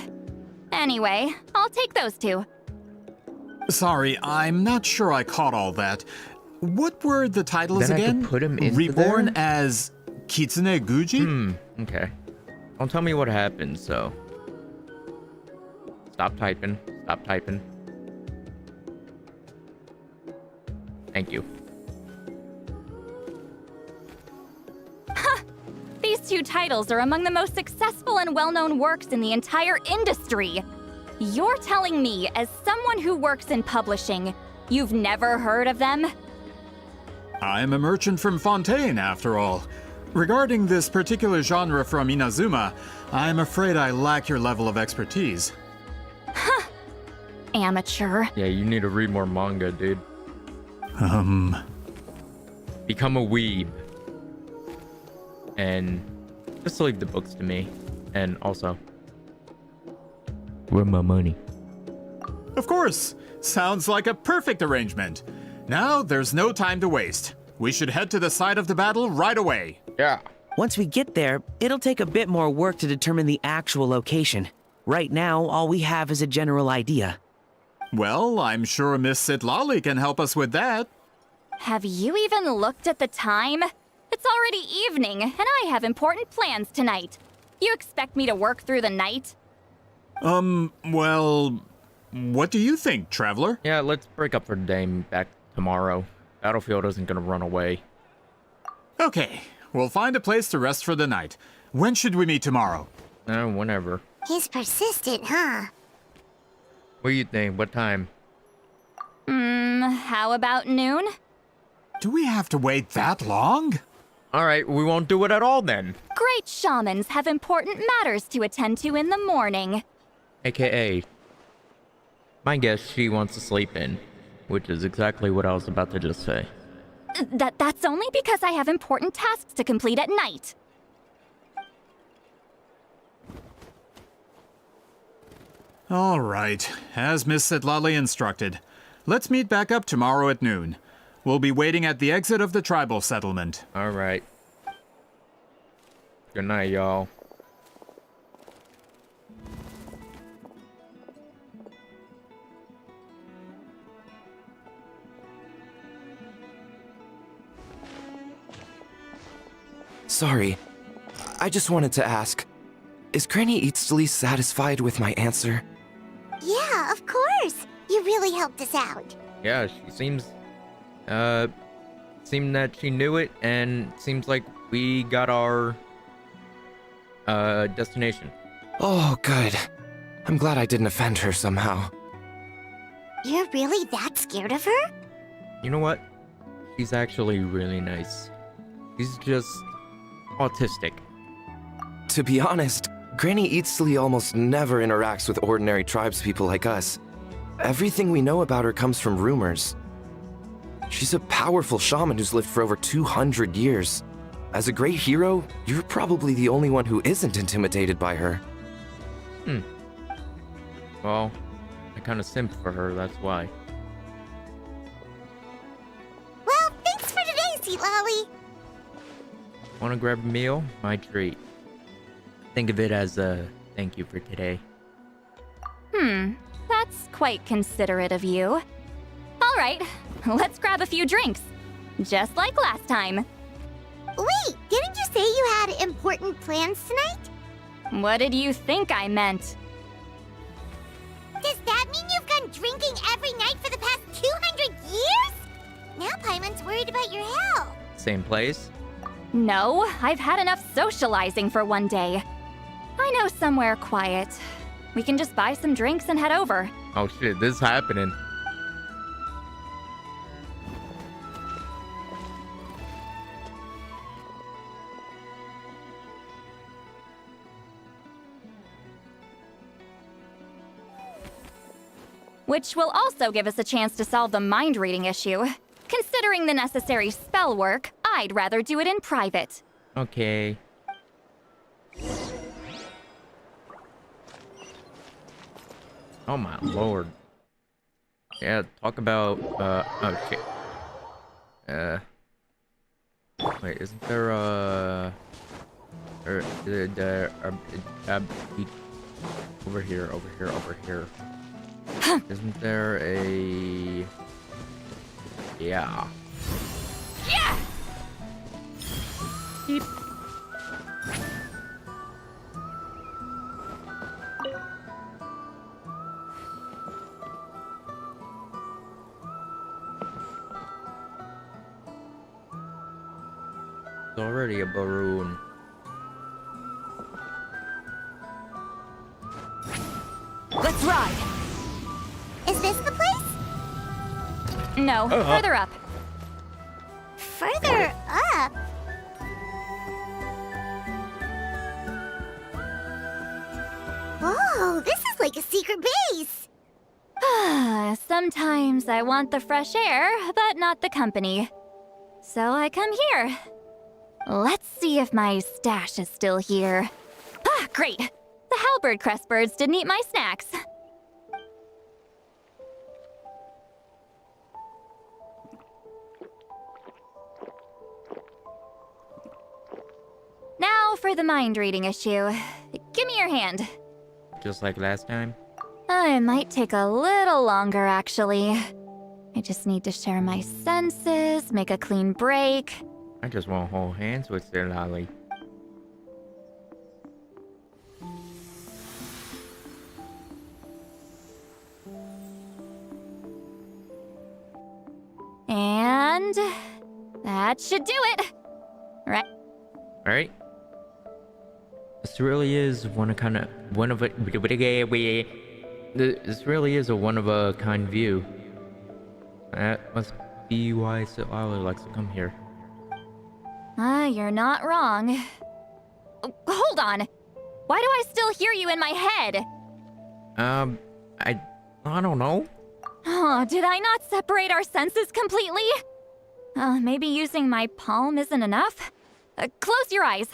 Anyway, I'll take those two. Sorry, I'm not sure I caught all that. What were the titles Then again? I could put 'em into Reborn there? as Kitsune Guji? Okay. Don't tell me what happened, so... Stop typing. Stop typing. Thank you. These two titles are among the most successful and well-known works in the entire industry. You're telling me, as someone who works in publishing, you've never heard of them? I'm a merchant from Fontaine, after all. Regarding this particular genre from Inazuma, I'm afraid I lack your level of expertise. Amateur. Yeah, you need to read more manga, dude. Become a weeb. And just leave the books to me. And also, where's my money? Of course! Sounds like a perfect arrangement. Now, there's no time to waste. We should head to the site of the battle right away. Yeah. Once we get there, it'll take a bit more work to determine the actual location. Right now, all we have is a general idea. Well, I'm sure Miss Citlali can help us with that. Have you even looked at the time? It's already evening, and I have important plans tonight. You expect me to work through the night? Well, what do you think, Traveler? Yeah, let's break up for the day and back tomorrow. Battlefield isn't gonna run away. Okay, we'll find a place to rest for the night. When should we meet tomorrow? Whenever. He's persistent, huh? What do you think? What time? How about noon? Do we have to wait that long? Alright, we won't do it at all then. Great shamans have important matters to attend to in the morning. AKA, my guess she wants to sleep in, which is exactly what I was about to just say. That's only because I have important tasks to complete at night. All right, as Miss Citlali instructed. Let's meet back up tomorrow at noon. We'll be waiting at the exit of the tribal settlement. Alright. Good night, y'all. Sorry. I just wanted to ask, is Granny Eatsley satisfied with my answer? Yeah, of course. You really helped us out. Yeah, she seemed that she knew it, and seems like we got our, destination. Oh, good. I'm glad I didn't offend her somehow. You're really that scared of her? You know what? She's actually really nice. She's just autistic. To be honest, Granny Eatsley almost never interacts with ordinary tribespeople like us. Everything we know about her comes from rumors. She's a powerful shaman who's lived for over 200 years. As a great hero, you're probably the only one who isn't intimidated by her. Well, I kind of simped for her, that's why. Well, thanks for today, Citlali. Want to grab a meal? My treat. Think of it as a thank you for today. That's quite considerate of you. All right, let's grab a few drinks. Just like last time. Wait, didn't you say you had important plans tonight? What did you think I meant? Does that mean you've gone drinking every night for the past 200 years? Now Paimon's worried about your health. Same place? No, I've had enough socializing for one day. I know somewhere quiet. We can just buy some drinks and head over. Oh shit, this is happening. Which will also give us a chance to solve the mind reading issue. Considering the necessary spell work, I'd rather do it in private. Okay. Oh my lord. Yeah, talk about, oh shit. Wait, isn't there, over here. Isn't there a... Yeah. Yeah! Beep. It's already a baroon. Let's ride! Is this the place? No, further up. Further up? Whoa, this is like a secret base! Sometimes I want the fresh air, but not the company. So I come here. Let's see if my stash is still here. Ah, great! The halberd crest birds didn't eat my snacks. Now for the mind reading issue. Give me your hand. Just like last time? It might take a little longer, actually. I just need to share my senses, make a clean break. I just want to hold hands with Citlali. And that should do it. Right. Alright. This really is this really is a one-of-a-kind view. That must be why Citlali likes to come here. You're not wrong. Hold on. Why do I still hear you in my head? I don't know. Oh, did I not separate our senses completely? Maybe using my palm isn't enough? Close your eyes.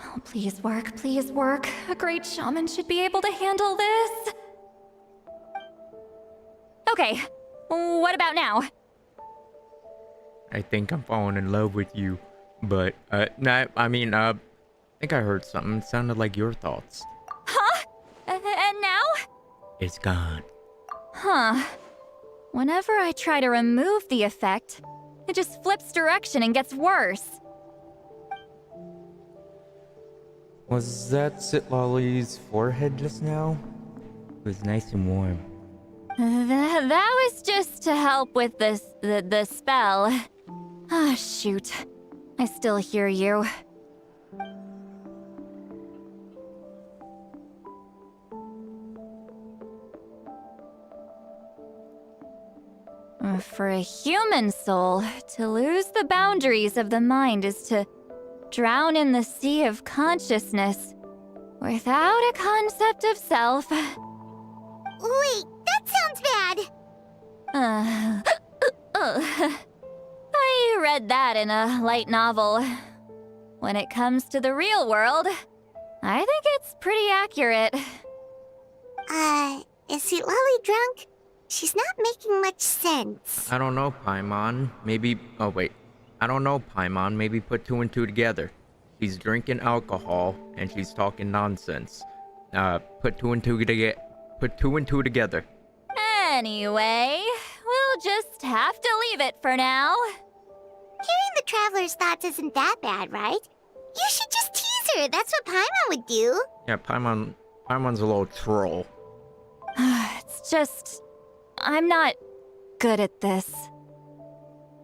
Oh, please work, please work. A great shaman should be able to handle this. Okay, what about now? I think I'm falling in love with you. But, nah, I think I heard something. It sounded like your thoughts. Huh? And now? It's gone. Huh. Whenever I try to remove the effect, it just flips direction and gets worse. Was that Citlali's forehead just now? It was nice and warm. That was just to help with the spell. Ah, shoot. I still hear you. For a human soul, to lose the boundaries of the mind is to drown in the sea of consciousness without a concept of self. I read that in a light novel. When it comes to the real world, I think it's pretty accurate. Is Citlali drunk? She's not making much sense. I don't know, Paimon. Maybe... Oh, wait. I don't know, Paimon. Maybe put two and two together. She's drinking alcohol, and she's talking nonsense. Put two and two together. Anyway, we'll just have to leave it for now. Hearing the Traveler's thoughts isn't that bad, right? You should just tease her. That's what Paimon would do. Yeah, Paimon's a little troll. It's just... I'm not good at this.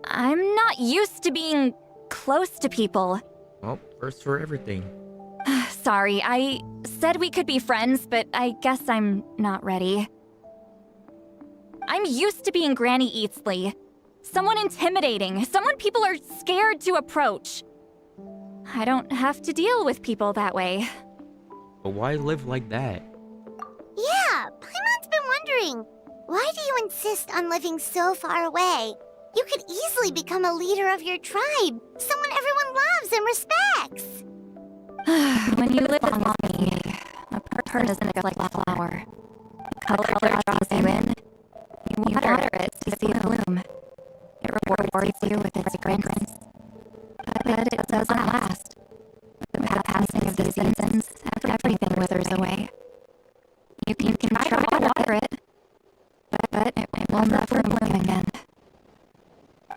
I'm not used to being close to people. Well, first for everything. Sorry, I said we could be friends, but I guess I'm not ready. I'm used to being Granny Eatsley. Someone intimidating, someone people are scared to approach. I don't have to deal with people that way. But why live like that? Yeah, Paimon's been wondering. Why do you insist on living so far away? You could easily become a leader of your tribe, someone everyone loves and respects. When you live with me, a person isn't like a flower. Color draws you in. You water it to see it bloom. It rewards you with its fragrance. But it doesn't last. With the passing of the seasons, everything withers away. You can try to water it, but it will never bloom again.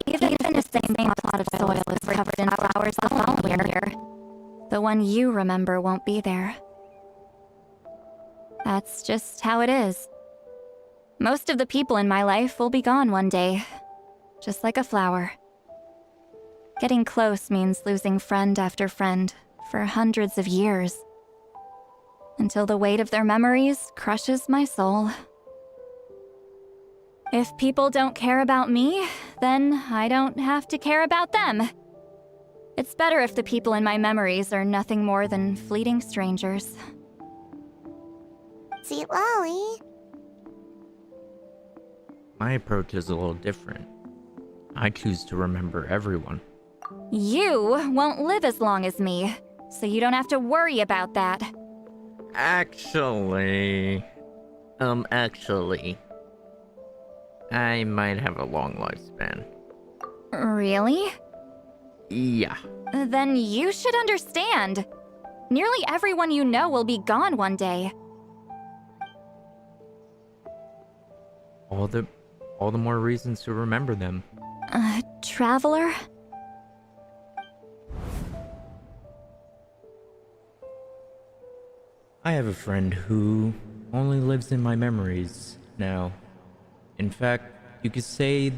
Even the same plot of soil is covered in flowers the following year. The one you remember won't be there. That's just how it is. Most of the people in my life will be gone one day, just like a flower. Getting close means losing friend after friend for hundreds of years, until the weight of their memories crushes my soul. If people don't care about me, then I don't have to care about them. It's better if the people in my memories are nothing more than fleeting strangers. Citlali. My approach is a little different. I choose to remember everyone. You won't live as long as me, so you don't have to worry about that. Actually, I might have a long lifespan. Really? Yeah. Then you should understand. Nearly everyone you know will be gone one day. All the more reasons to remember them. Traveler? I have a friend who only lives in my memories now. In fact, you could say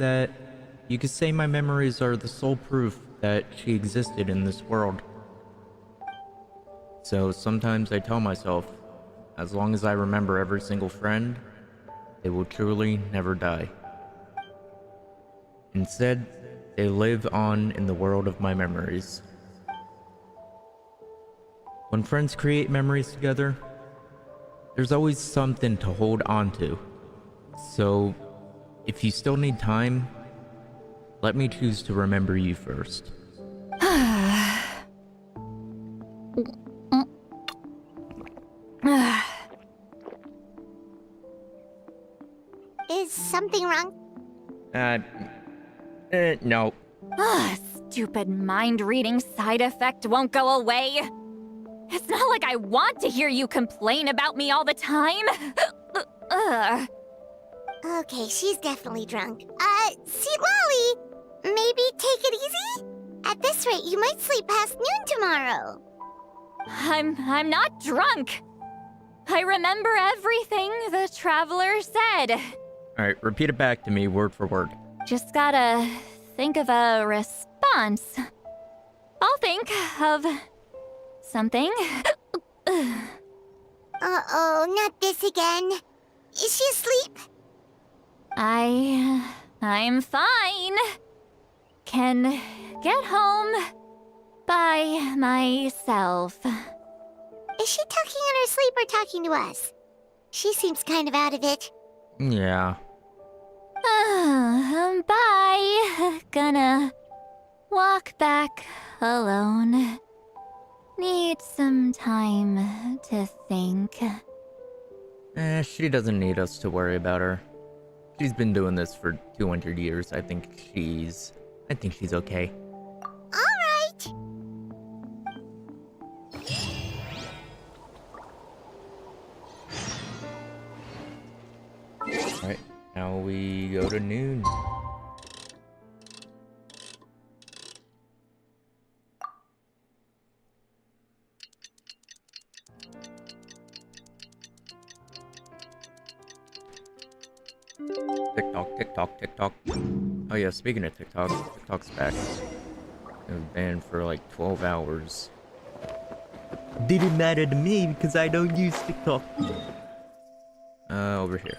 my memories are the sole proof that she existed in this world. So sometimes I tell myself, as long as I remember every single friend, they will truly never die. Instead, they live on in the world of my memories. When friends create memories together, there's always something to hold on to. So, if you still need time, let me choose to remember you first. Is something wrong? No. Stupid mind-reading side effect won't go away. It's not like I want to hear you complain about me all the time. Okay, she's definitely drunk. Citlali, maybe take it easy? At this rate, you might sleep past noon tomorrow. I'm not drunk. I remember everything the Traveler said. Alright, repeat it back to me word for word. Just gotta think of a response. I'll think of something. Uh-oh, not this again. Is she asleep? I'm fine. Can get home by myself. Is she talking in her sleep or talking to us? She seems kind of out of it. Yeah. Bye. Gonna walk back alone. Need some time to think. She doesn't need us to worry about her. She's been doing this for 200 years. I think she's okay. Alright. Alright, now we go to noon. TikTok. Oh yeah, speaking of TikTok, TikTok's back. It was banned for like 12 hours. Didn't matter to me because I don't use TikTok. Over here.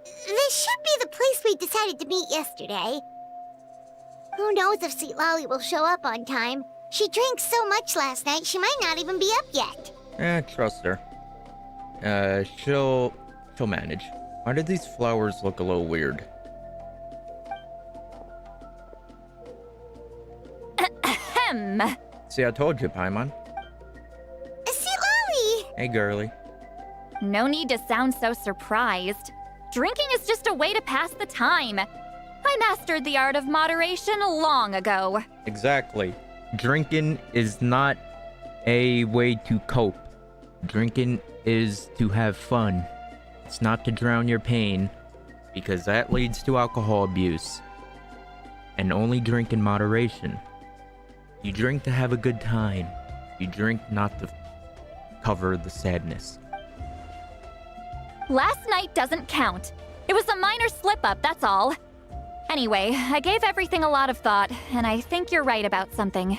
This should be the place we decided to meet yesterday. Who knows if Citlali will show up on time? She drank so much last night, she might not even be up yet. Trust her. She'll manage. Why do these flowers look a little weird? Ahem. See, I told you, Paimon. Citlali! Hey, girly. No need to sound so surprised. Drinking is just a way to pass the time. I mastered the art of moderation long ago. Exactly. Drinking is not a way to cope. Drinking is to have fun. It's not to drown your pain, because that leads to alcohol abuse. And only drink in moderation. You drink to have a good time. You drink not to cover the sadness. Last night doesn't count. It was a minor slip-up, that's all. Anyway, I gave everything a lot of thought, and I think you're right about something.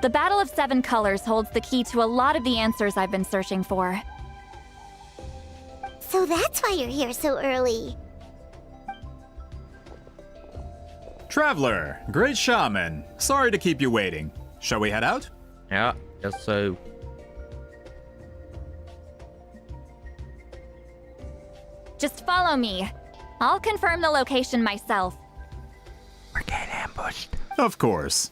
The Battle of Seven Colors holds the key to a lot of the answers I've been searching for. So that's why you're here so early. Traveler, great shaman. Sorry to keep you waiting. Shall we head out? Yeah, guess so. Just follow me. I'll confirm the location myself. We're getting ambushed. Of course.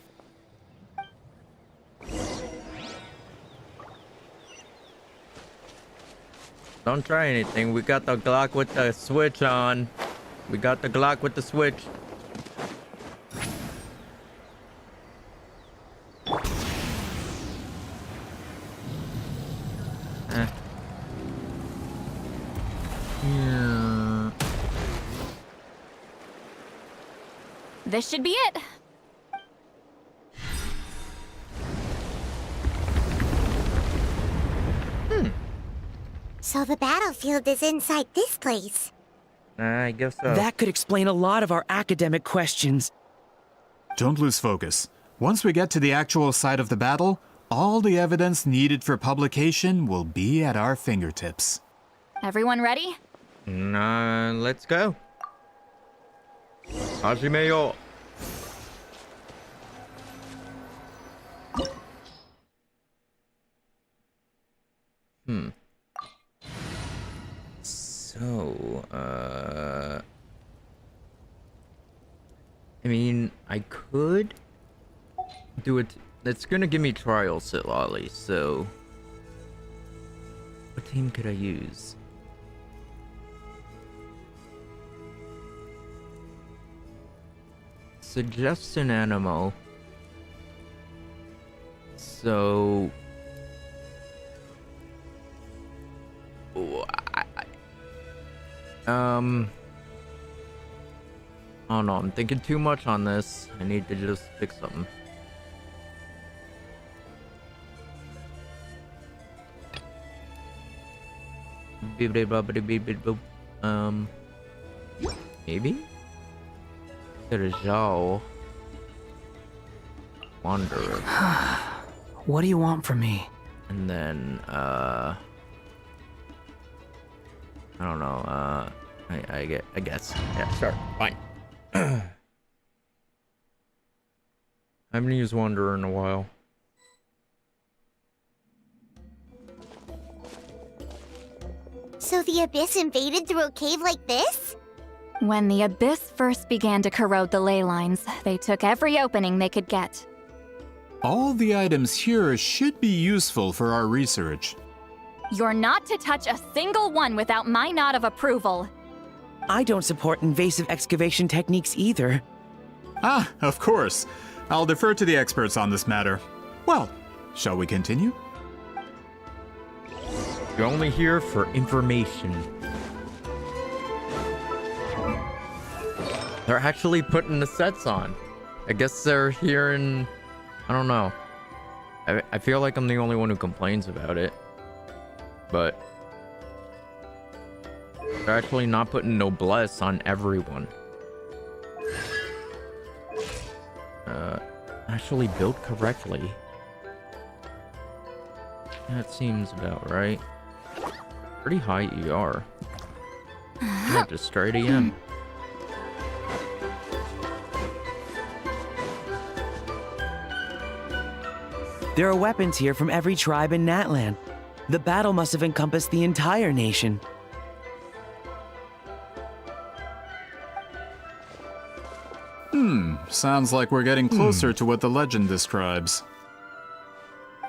Don't try anything. We got the Glock with the switch on. We got the Glock with the switch. This should be it. So the battlefield is inside this place. I guess so. That could explain a lot of our academic questions. Don't lose focus. Once we get to the actual site of the battle, all the evidence needed for publication will be at our fingertips. Everyone ready? Let's go. Hajime yo. So, I mean, I could do it. It's gonna give me trial Citlali, so what team could I use? Suggest an animal. So oh no, I'm thinking too much on this. I need to just pick something. Maybe? Zhao. Wanderer. What do you want from me? And then, I don't know, I guess. Yeah, sure, fine. I haven't used Wanderer in a while. So the Abyss invaded through a cave like this? When the Abyss first began to corrode the ley lines, they took every opening they could get. All the items here should be useful for our research. You're not to touch a single one without my nod of approval. I don't support invasive excavation techniques either. Ah, of course. I'll defer to the experts on this matter. Well, shall we continue? You're only here for information. They're actually putting the sets on. I guess they're here in... I don't know. I feel like I'm the only one who complains about it. But... they're actually not putting noblesse on everyone. Actually built correctly. That seems about right. Pretty high ER. Yeah, just straight EM. There are weapons here from every tribe in Natlan. The battle must have encompassed the entire nation. Sounds like we're getting closer to what the legend describes.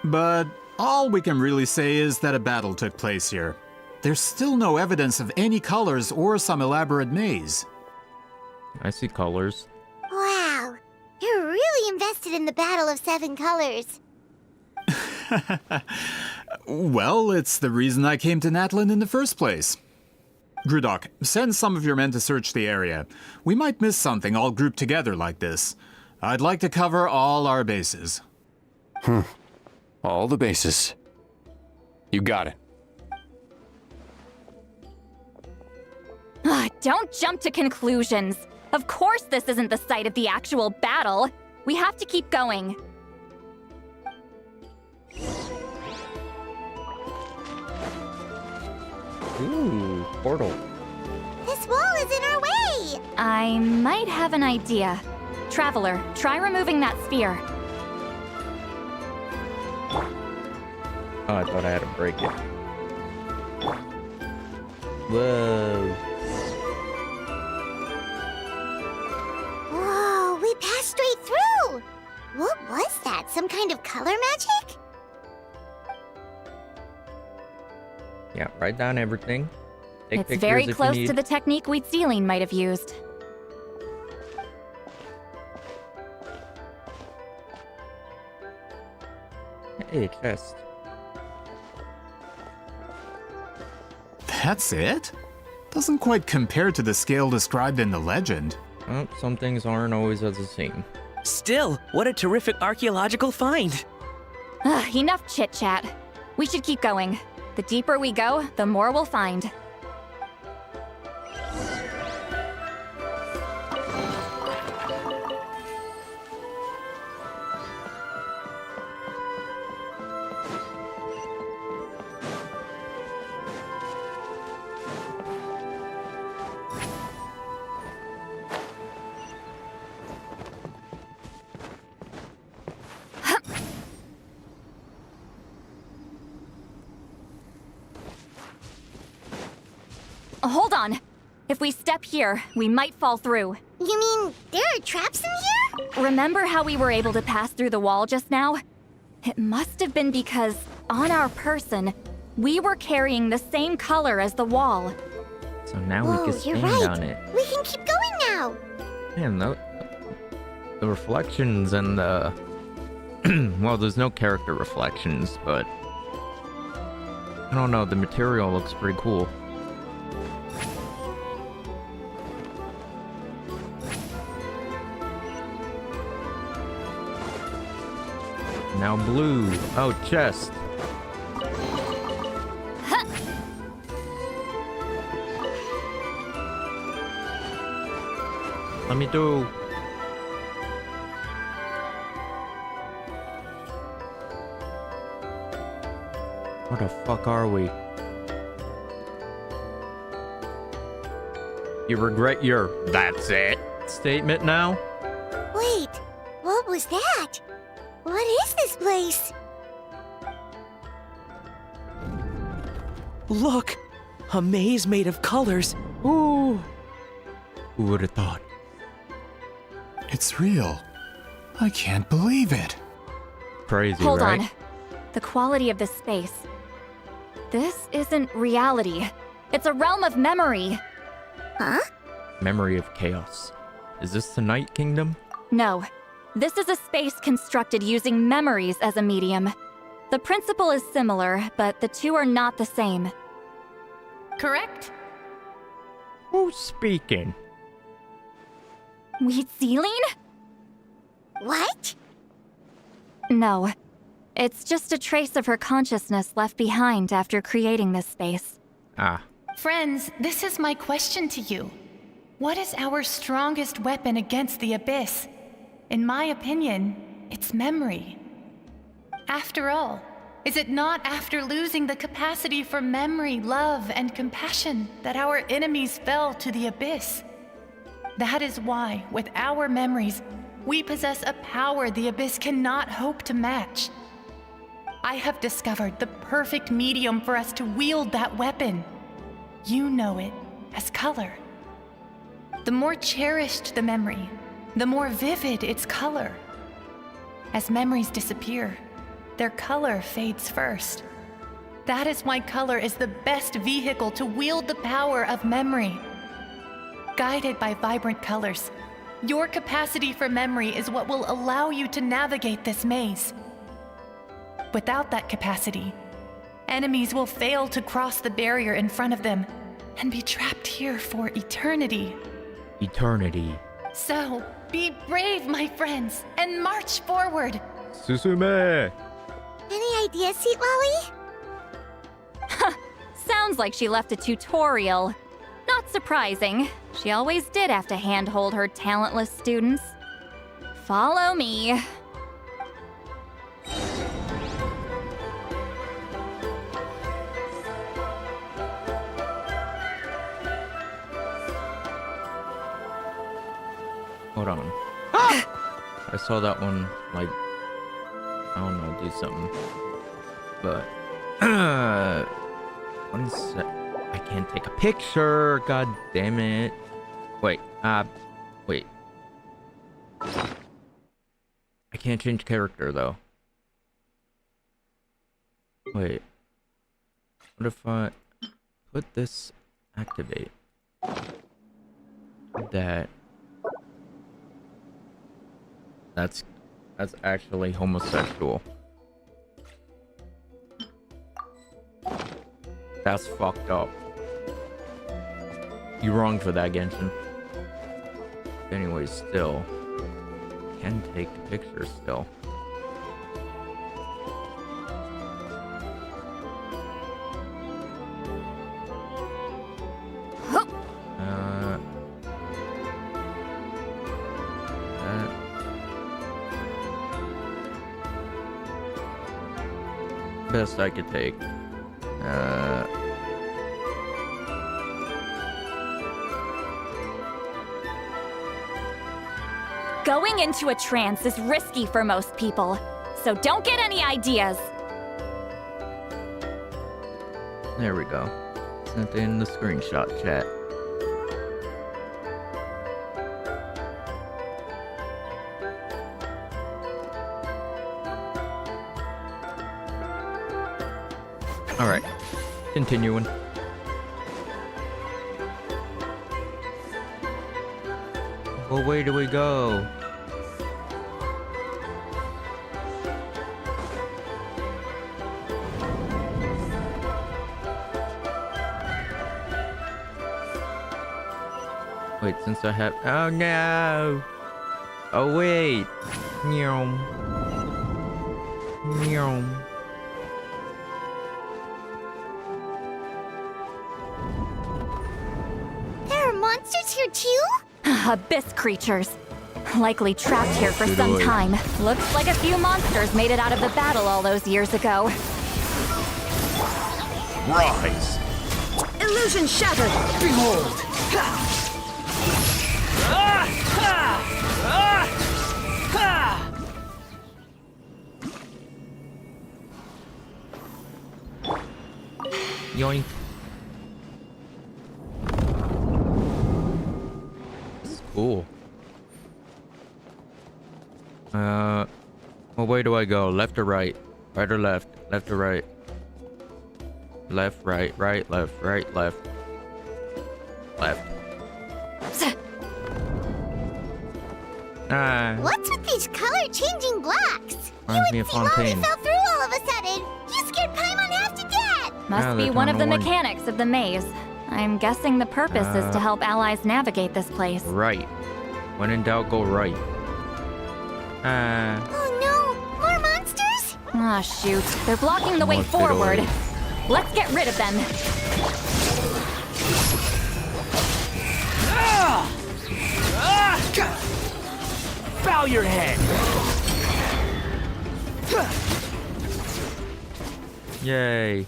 But all we can really say is that a battle took place here. There's still no evidence of any colors or some elaborate maze. I see colors. Wow, you're really invested in the Battle of Seven Colors. Well, it's the reason I came to Natlan in the first place. Grudok, send some of your men to search the area. We might miss something all grouped together like this. I'd like to cover all our bases. All the bases. You got it. Don't jump to conclusions. Of course this isn't the site of the actual battle. We have to keep going. Ooh, portal. This wall is in our way! I might have an idea. Traveler, try removing that sphere. Oh, I thought I had to break it. Whoa. Whoa, we passed straight through! What was that? Some kind of color magic? Yeah, write down everything. Take It's pictures very if you close need. to the technique Citlali might have used. Hey, chest. That's it? Doesn't quite compare to the scale described in the legend. Oh, some things aren't always as they seem. Still, what a terrific archaeological find! Enough chit-chat. We should keep going. The deeper we go, the more we'll find. Hold on. If we step here, we might fall through. You mean there are traps in here? Remember how we were able to pass through the wall just now? It must have been because, on our person, we were carrying the same color as the wall. So now Whoa, we can you're stand right. on it. We can keep going now. Man, the reflections and the... well, there's no character reflections, but... I don't know, the material looks pretty cool. Now blue. Oh, chest. Let me do. Where the fuck are we? You regret your "that's it" statement now? Wait, what was that? What is this place? Look! A maze made of colors. Ooh. Who would have thought? It's real. I can't believe it. Crazy, Hold right? on. The quality of this space. This isn't reality. It's a realm of memory. Huh? Memory of chaos. Is this the Night Kingdom? No. This is a space constructed using memories as a medium. The principle is similar, but the two are not the same. Correct? Who's speaking? Citlali? What? No. It's just a trace of her consciousness left behind after creating this space. Ah. Friends, this is my question to you. What is our strongest weapon against the Abyss? In my opinion, it's memory. After all, is it not after losing the capacity for memory, love, and compassion that our enemies fell to the Abyss? That is why, with our memories, we possess a power the Abyss cannot hope to match. I have discovered the perfect medium for us to wield that weapon. You know it as color. The more cherished the memory, the more vivid its color. As memories disappear, their color fades first. That is why color is the best vehicle to wield the power of memory. Guided by vibrant colors, your capacity for memory is what will allow you to navigate this maze. Without that capacity, enemies will fail to cross the barrier in front of them and be trapped here for eternity. Eternity. So, be brave, my friends, and march forward. Susume! Any ideas, Citlali? Sounds like she left a tutorial. Not surprising. She always did have to handhold her talentless students. Follow me. Hold on. I saw that one, like, I don't know, do something. But, one sec. I can't take a picture. God damn it. Wait, wait. I can't change character, though. Wait. What if I put this activate? That's actually homosexual. That's fucked up. You're wrong for that, Genshin. Anyways, still. Can take pictures still. Best I could take. Going into a trance is risky for most people, so don't get any ideas. There we go. Sent in the screenshot chat. Alright, continuing. Well, where do we go? Wait, since I have... Oh no! Oh wait! Meow. Meow. There are monsters here too? Abyss creatures. Likely trapped here for some time. Looks like a few monsters made it out of the battle all those years ago. Rise! Illusion shattered! Behold! Yoink. way do I go? Left or right? Right or left? Left or right? Left, right, right, left, right, left. Left. What's with these color-changing blocks? Reminds me of Fontaine. Citlali fell through all of a sudden. You scared Paimon half to death. Must be one of the mechanics of the maze. I'm guessing the purpose is to help allies navigate this place. Right. When in doubt, go right. Oh no! More monsters? Ah, shoot. They're blocking the way forward. Let's get rid of them. Bow your head! Yay.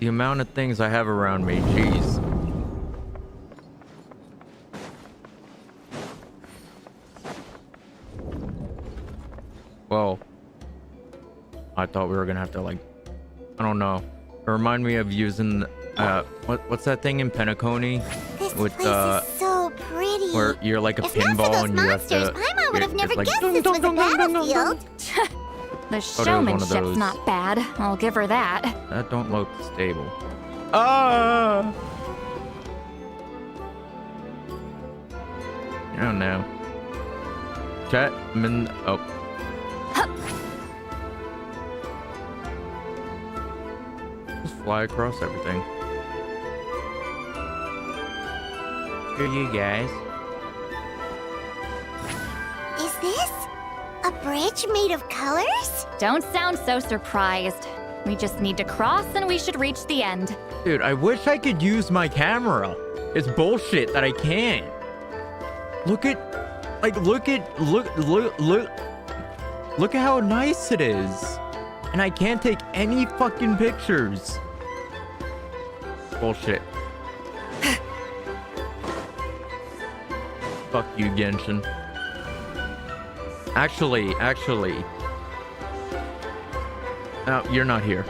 The amount of things I have around me, jeez. Well, I thought we were gonna have to, like, I don't know. It reminded me of using what's that thing in Penacony? This with place is so pretty. where you're like a If not for pinball those and you have to. monsters, Paimon would have it's never like, guessed this was a battlefield. The one of showmanship's those. not bad. I'll give her that. That don't look stable. Ah! I don't know. Chat, I'm in. Oh. Just fly across everything. Screw you guys. Is this a bridge made of colors? Don't sound so surprised. We just need to cross and we should reach the end. Dude, I wish I could use my camera. It's bullshit that I can't. Look at how nice it is. And I can't take any fucking pictures. Bullshit. Fuck you, Genshin. Actually. No, you're not here.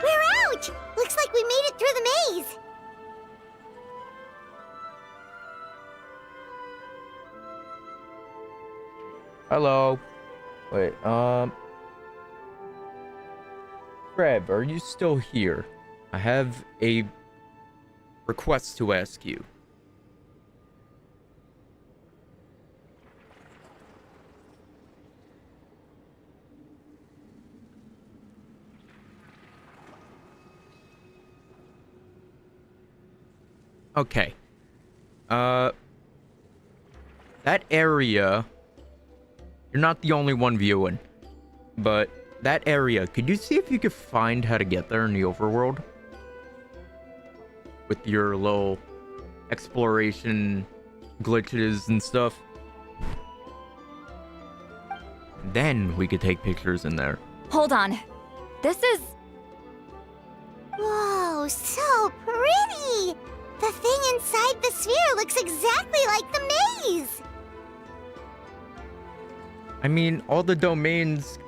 We're out! Looks like we made it through the maze. Hello. Wait, Trev, are you still here? I have a request to ask you. Okay. That area, you're not the only one viewing, but that area, could you see if you could find how to get there in the overworld? With your little exploration glitches and stuff. Then we could take pictures in there. Hold on. This is... Whoa, so pretty! The thing inside the sphere looks exactly like the maze! I mean, all the domains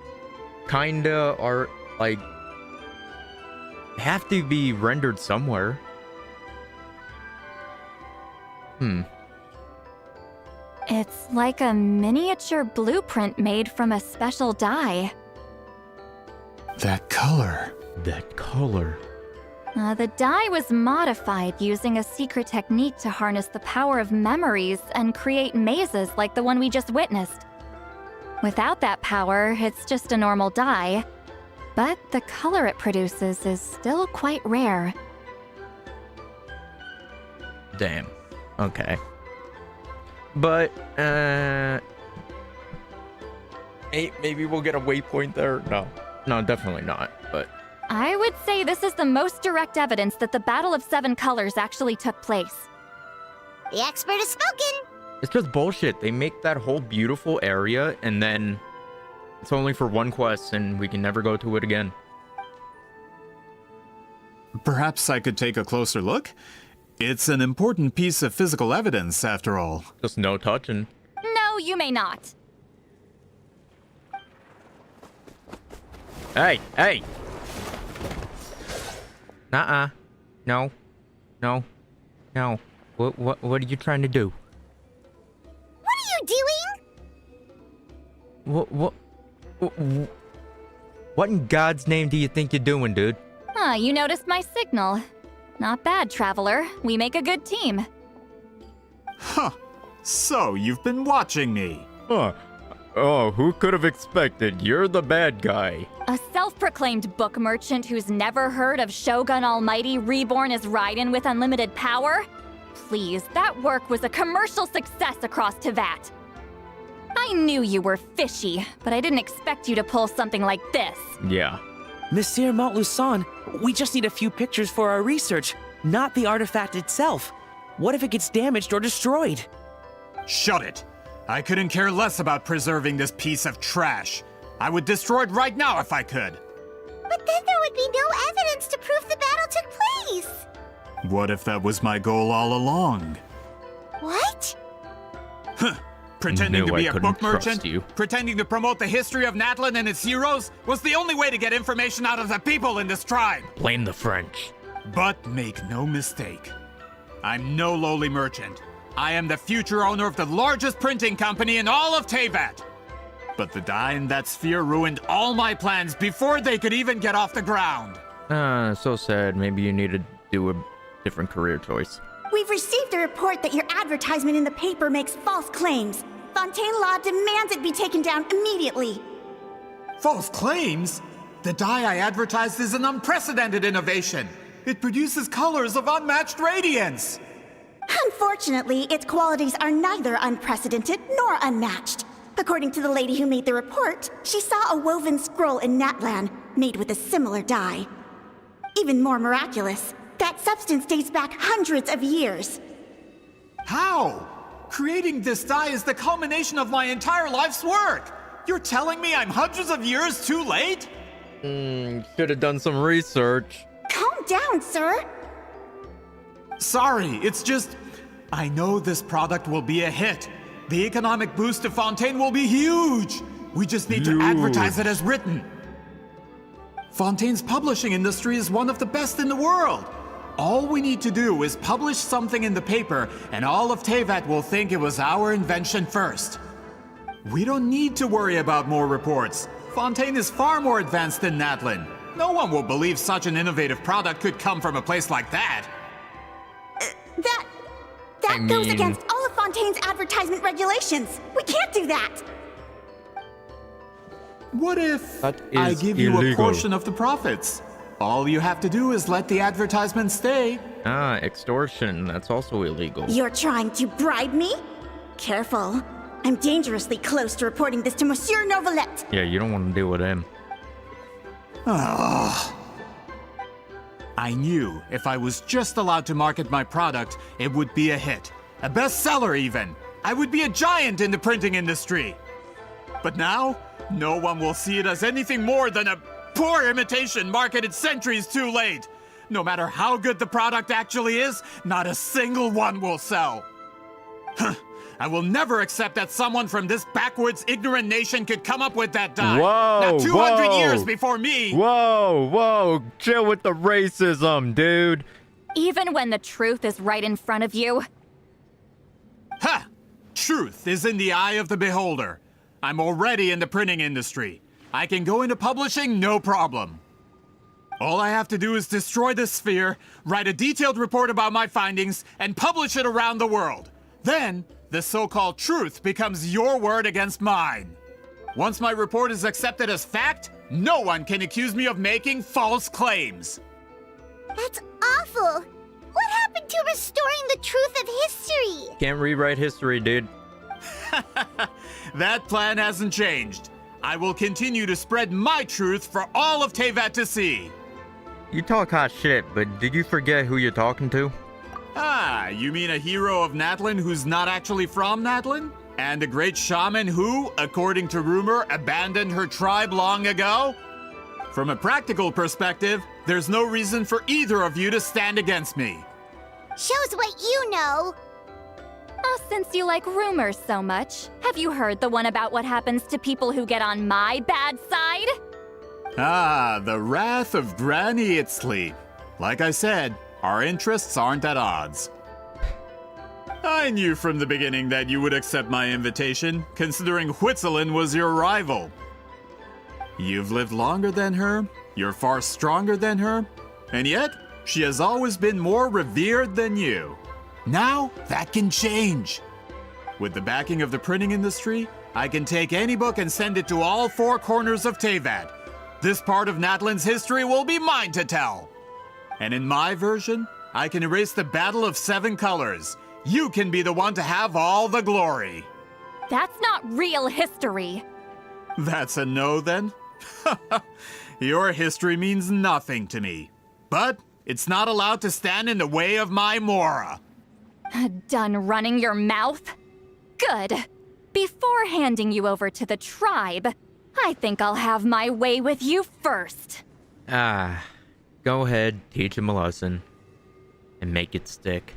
kinda are, like, have to be rendered somewhere. It's like a miniature blueprint made from a special dye. That color. That color. The dye was modified using a secret technique to harness the power of memories and create mazes like the one we just witnessed. Without that power, it's just a normal dye, but the color it produces is still quite rare. Damn. Okay. But, maybe we'll get a waypoint there? No, definitely not, but... I would say this is the most direct evidence that the Battle of Seven Colors actually took place. The expert has spoken! It's just bullshit. They make that whole beautiful area, and then it's only for one quest, and we can never go to it again. Perhaps I could take a closer look? It's an important piece of physical evidence, after all. Just no touching. No, you may not. Hey! Nuh-uh. No. Now, what are you trying to do? What are you doing? What in God's name do you think you're doing, dude? Ah, you noticed my signal. Not bad, Traveler. We make a good team. Huh. So, you've been watching me. Huh. Oh, who could have expected? You're the bad guy. A self-proclaimed book merchant who's never heard of Shogun Almighty reborn as Raiden with unlimited power? Please, that work was a commercial success across Teyvat. I knew you were fishy, but I didn't expect you to pull something like this. Yeah. Monsieur Montluçon, we just need a few pictures for our research, not the artifact itself. What if it gets damaged or destroyed? Shut it! I couldn't care less about preserving this piece of trash. I would destroy it right now if I could. But then there would be no evidence to prove the battle took place. What if that was my goal all along? What? Huh. Pretending to Knew be I a couldn't book merchant, trust you. pretending to promote the history of Natlan and its heroes was the only way to get information out of the people in this tribe. Blame the French. But make no mistake, I'm no lowly merchant. I am the future owner of the largest printing company in all of Teyvat. But the dye in that sphere ruined all my plans before they could even get off the ground. So sad. Maybe you need to do a different career choice. We've received a report that your advertisement in the paper makes false claims. Fontaine Law demands it be taken down immediately. False claims? The dye I advertised is an unprecedented innovation. It produces colors of unmatched radiance. Unfortunately, its qualities are neither unprecedented nor unmatched. According to the lady who made the report, she saw a woven scroll in Natlan made with a similar dye. Even more miraculous, that substance dates back hundreds of years. How? Creating this dye is the culmination of my entire life's work. You're telling me I'm hundreds of years too late? Should have done some research. Calm down, sir. Sorry, it's just... I know this product will be a hit. The economic boost to Fontaine will be huge. We just need to advertise it as written. Fontaine's publishing industry is one of the best in the world. All we need to do is publish something in the paper, and all of Teyvat will think it was our invention first. We don't need to worry about more reports. Fontaine is far more advanced than Natlan. No one will believe such an innovative product could come from a place like that. That goes against all of Fontaine's advertisement regulations. We can't do that. What if I give you a portion of the profits? All you have to do is let the advertisement stay. Ah, extortion. That's also illegal. You're trying to bribe me? Careful. I'm dangerously close to reporting this to Monsieur Novelette. Yeah, you don't want to deal with him. I knew if I was just allowed to market my product, it would be a hit. A bestseller, even. I would be a giant in the printing industry. But now, no one will see it as anything more than a poor imitation marketed centuries too late. No matter how good the product actually is, not a single one will sell. I will never accept that someone from this backwoods, ignorant nation could come up with that dye. Whoa, Now 200 whoa. years before me. Whoa, chill with the racism, dude. Even when the truth is right in front of you. Ha! Truth is in the eye of the beholder. I'm already in the printing industry. I can go into publishing, no problem. All I have to do is destroy this sphere, write a detailed report about my findings, and publish it around the world. Then, the so-called truth becomes your word against mine. Once my report is accepted as fact, no one can accuse me of making false claims. That's awful. What happened to restoring the truth of history? Can't rewrite history, dude. That plan hasn't changed. I will continue to spread my truth for all of Teyvat to see. You talk hot shit, but did you forget who you're talking to? Ah, you mean a hero of Natlan who's not actually from Natlan? And a great shaman who, according to rumor, abandoned her tribe long ago? From a practical perspective, there's no reason for either of you to stand against me. Shows what you know. Oh, since you like rumors so much, have you heard the one about what happens to people who get on my bad side? Ah, the wrath of Granny Itzli. Like I said, our interests aren't at odds. I knew from the beginning that you would accept my invitation, considering Huitzilin was your rival. You've lived longer than her, you're far stronger than her, and yet, she has always been more revered than you. Now, that can change. With the backing of the printing industry, I can take any book and send it to all four corners of Teyvat. This part of Natlan's history will be mine to tell. And in my version, I can erase the Battle of Seven Colors. You can be the one to have all the glory. That's not real history. That's a no, then? Your history means nothing to me. But it's not allowed to stand in the way of my Mora. Done running your mouth? Good. Before handing you over to the tribe, I think I'll have my way with you first. Go ahead, teach him a lesson. And make it stick.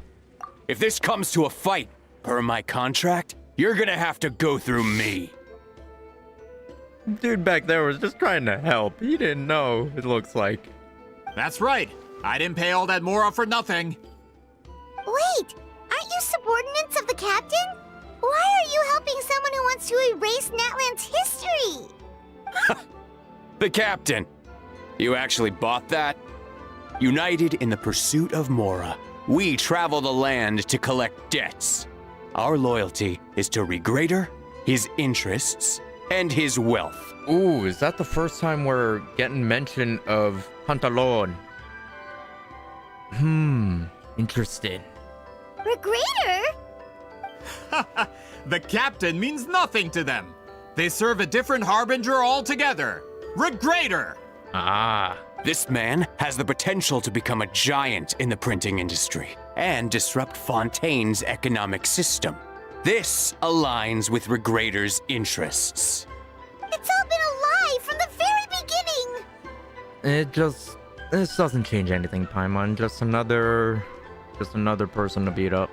If this comes to a fight, per my contract, you're gonna have to go through me. Dude back there was just trying to help. He didn't know, it looks like. That's right. I didn't pay all that Mora for nothing. Wait, aren't you subordinates of the captain? Why are you helping someone who wants to erase Natlan's history? The captain. You actually bought that? United in the pursuit of Mora, we travel the land to collect debts. Our loyalty is to Regrader, his interests, and his wealth. Ooh, is that the first time we're getting mention of Pantalon? Interesting. Regrader? The captain means nothing to them. They serve a different harbinger altogether. Regrader! This man has the potential to become a giant in the printing industry and disrupt Fontaine's economic system. This aligns with Regrader's interests. It's all been a lie from the very beginning! This doesn't change anything, Paimon. Just another person to beat up.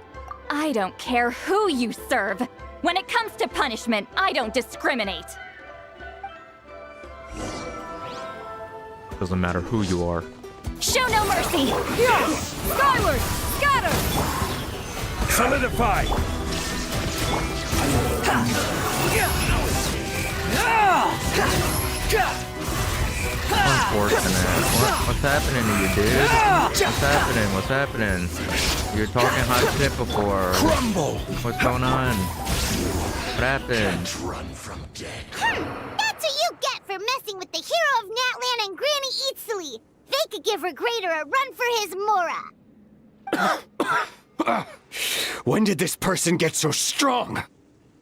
I don't care who you serve. When it comes to punishment, I don't discriminate. Doesn't matter who you are. Show no mercy! Skyward! Scatter! Solidify! Unfortunate. What's happening to you, dude? What's happening? You're talking hot shit before. Crumble! What's going on? What happened? Run from dead. That's what you get for messing with the hero of Natlan and Granny Citlali. They could give Regrader a run for his Mora. When did this person get so strong?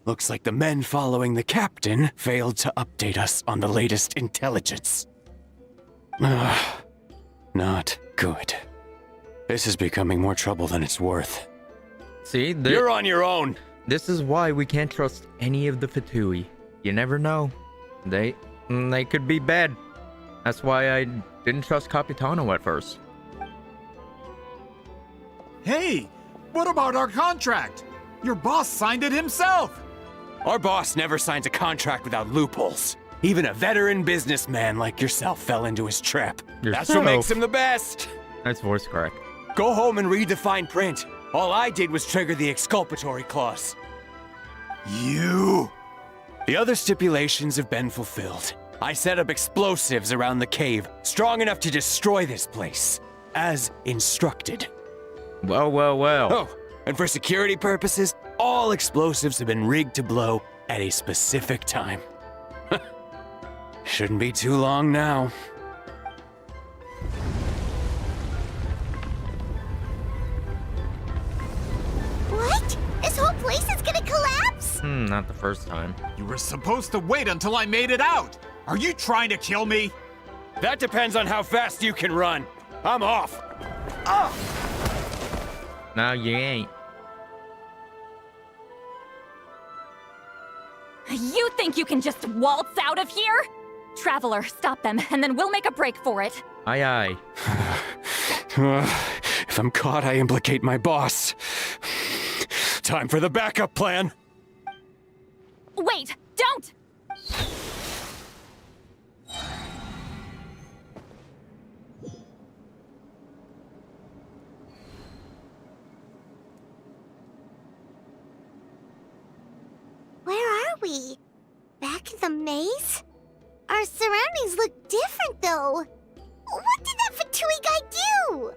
Looks like the men following the captain failed to update us on the latest intelligence. Not good. This is becoming more trouble than it's worth. See, you're on your own. This is why we can't trust any of the Fatui. You never know. They could be bad. That's why I didn't trust Capitano at first. Hey, what about our contract? Your boss signed it himself. Our boss never signs a contract without loopholes. Even a veteran businessman like yourself fell into his trap. That's what makes him the best. Nice voice crack. Go home and read the fine print. All I did was trigger the exculpatory clause. You? The other stipulations have been fulfilled. I set up explosives around the cave, strong enough to destroy this place, as instructed. Well. Oh, and for security purposes, all explosives have been rigged to blow at a specific time. Shouldn't be too long now. What? This whole place is gonna collapse? Not the first time. You were supposed to wait until I made it out. Are you trying to kill me? That depends on how fast you can run. I'm off. No, you ain't. You think you can just waltz out of here? Traveler, stop them, and then we'll make a break for it. Aye. If I'm caught, I implicate my boss. Time for the backup plan. Wait, don't! we? Back in the maze? Our surroundings look different, though. What did that Fatui guy do?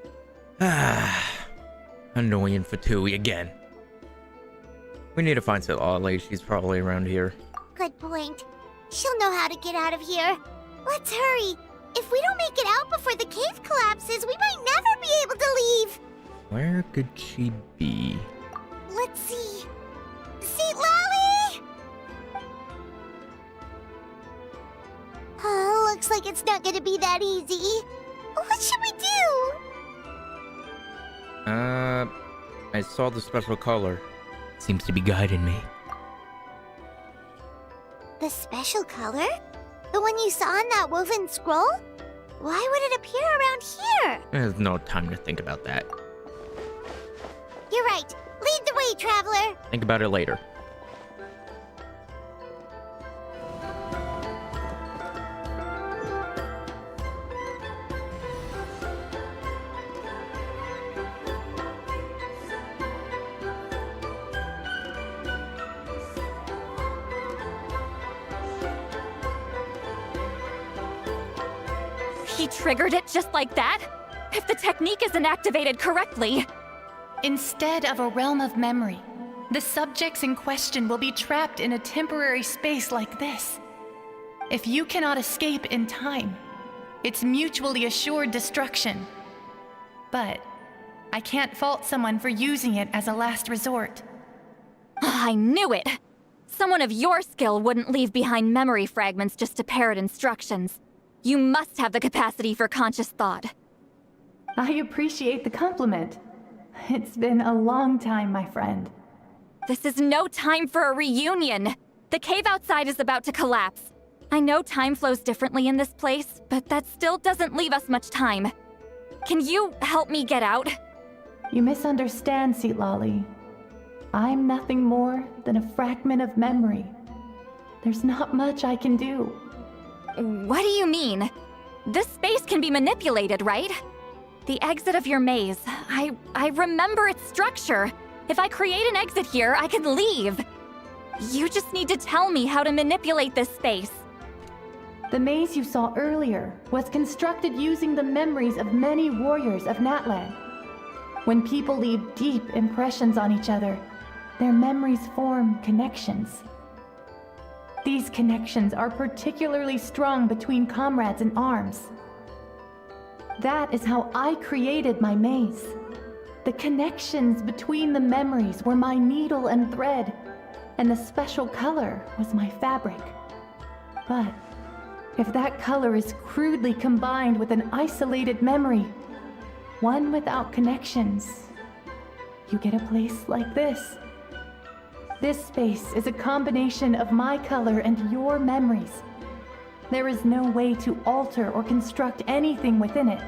Annoying Fatui again. We need to find Citlali. She's probably around here. Good point. She'll know how to get out of here. Let's hurry. If we don't make it out before the cave collapses, we might never be able to leave. Where could she be? Let's see. Citlali! Oh, looks like it's not gonna be that easy. What should we do? I saw the special color. Seems to be guiding me. The special color? The one you saw on that woven scroll? Why would it appear around here? There's no time to think about that. You're right. Lead the way, traveler. Think about it later. He triggered it just like that? If the technique isn't activated correctly... Instead of a realm of memory, the subjects in question will be trapped in a temporary space like this. If you cannot escape in time, it's mutually assured destruction. But I can't fault someone for using it as a last resort. I knew it! Someone of your skill wouldn't leave behind memory fragments just to parrot instructions. You must have the capacity for conscious thought. I appreciate the compliment. It's been a long time, my friend. This is no time for a reunion. The cave outside is about to collapse. I know time flows differently in this place, but that still doesn't leave us much time. Can you help me get out? You misunderstand, Citlali. I'm nothing more than a fragment of memory. There's not much I can do. What do you mean? This space can be manipulated, right? The exit of your maze. I remember its structure. If I create an exit here, I can leave. You just need to tell me how to manipulate this space. The maze you saw earlier was constructed using the memories of many warriors of Natlan. When people leave deep impressions on each other, their memories form connections. These connections are particularly strong between comrades in arms. That is how I created my maze. The connections between the memories were my needle and thread, and the special color was my fabric. But if that color is crudely combined with an isolated memory, one without connections, you get a place like this. This space is a combination of my color and your memories. There is no way to alter or construct anything within it,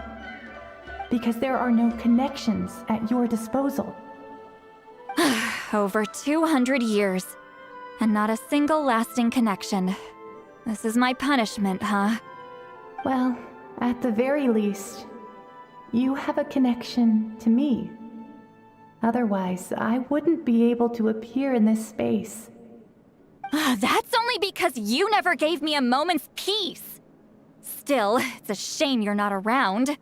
because there are no connections at your disposal. Over 200 years, and not a single lasting connection. This is my punishment, huh? Well, at the very least, you have a connection to me. Otherwise, I wouldn't be able to appear in this space. That's only because you never gave me a moment's peace. Still, it's a shame you're not around.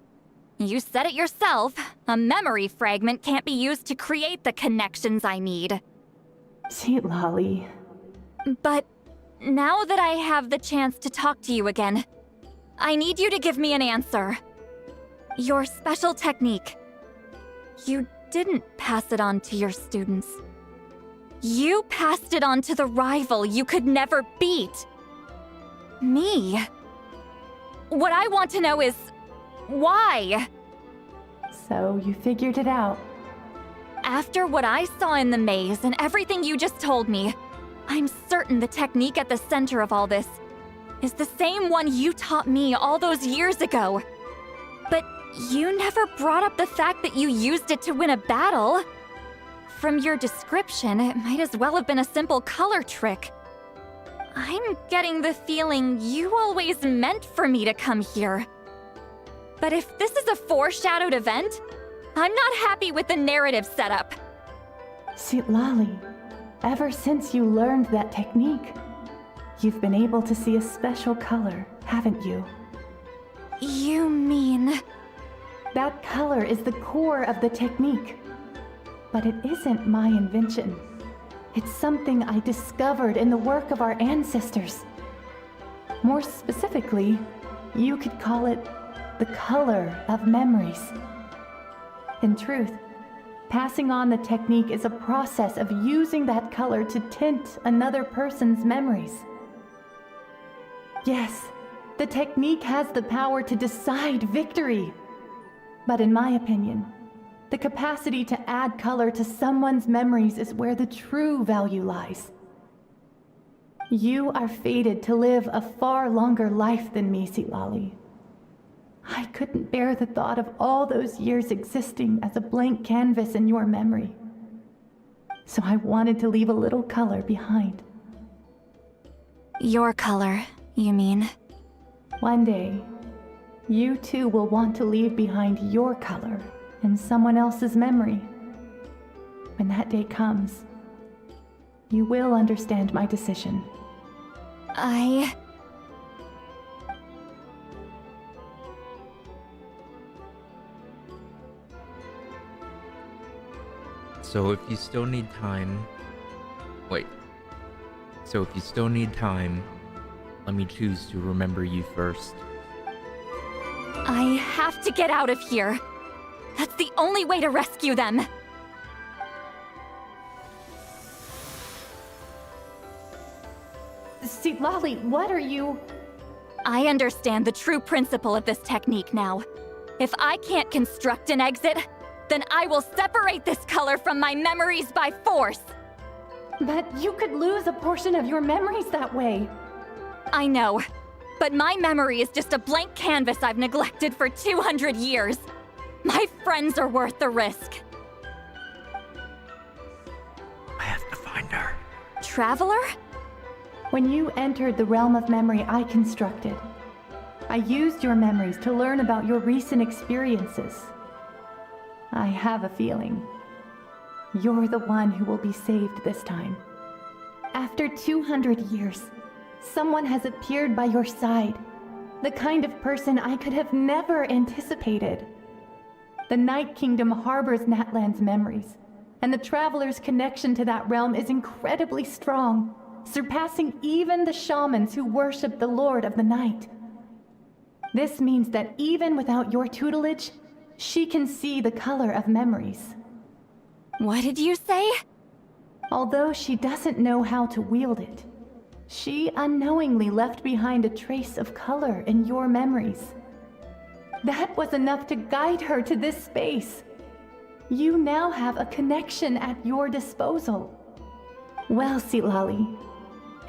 You said it yourself. A memory fragment can't be used to create the connections I need. Citlali. But now that I have the chance to talk to you again, I need you to give me an answer. Your special technique. You didn't pass it on to your students. You passed it on to the rival you could never beat. Me. What I want to know is, why? So you figured it out. After what I saw in the maze and everything you just told me, I'm certain the technique at the center of all this is the same one you taught me all those years ago. But you never brought up the fact that you used it to win a battle. From your description, it might as well have been a simple color trick. I'm getting the feeling you always meant for me to come here. But if this is a foreshadowed event, I'm not happy with the narrative setup. Citlali, ever since you learned that technique, you've been able to see a special color, haven't you? You mean... That color is the core of the technique. But it isn't my invention. It's something I discovered in the work of our ancestors. More specifically, you could call it the color of memories. In truth, passing on the technique is a process of using that color to tint another person's memories. Yes, the technique has the power to decide victory. But in my opinion, the capacity to add color to someone's memories is where the true value lies. You are fated to live a far longer life than me, Citlali. I couldn't bear the thought of all those years existing as a blank canvas in your memory. So I wanted to leave a little color behind. Your color, you mean? One day, you too will want to leave behind your color in someone else's memory. When that day comes, you will understand my decision. So if you still need time... Wait. So if you still need time, let me choose to remember you first. I have to get out of here. That's the only way to rescue them. Citlali, what are you... I understand the true principle of this technique now. If I can't construct an exit, then I will separate this color from my memories by force. But you could lose a portion of your memories that way. I know, but my memory is just a blank canvas I've neglected for 200 years. My friends are worth the risk. I have to find her. Traveler? When you entered the realm of memory I constructed, I used your memories to learn about your recent experiences. I have a feeling you're the one who will be saved this time. After 200 years, someone has appeared by your side, the kind of person I could have never anticipated. The Night Kingdom harbors Natlan's memories, and the Traveler's connection to that realm is incredibly strong, surpassing even the shamans who worship the Lord of the Night. This means that even without your tutelage, she can see the color of memories. What did you say? Although she doesn't know how to wield it, she unknowingly left behind a trace of color in your memories. That was enough to guide her to this space. You now have a connection at your disposal. Well, Citlali,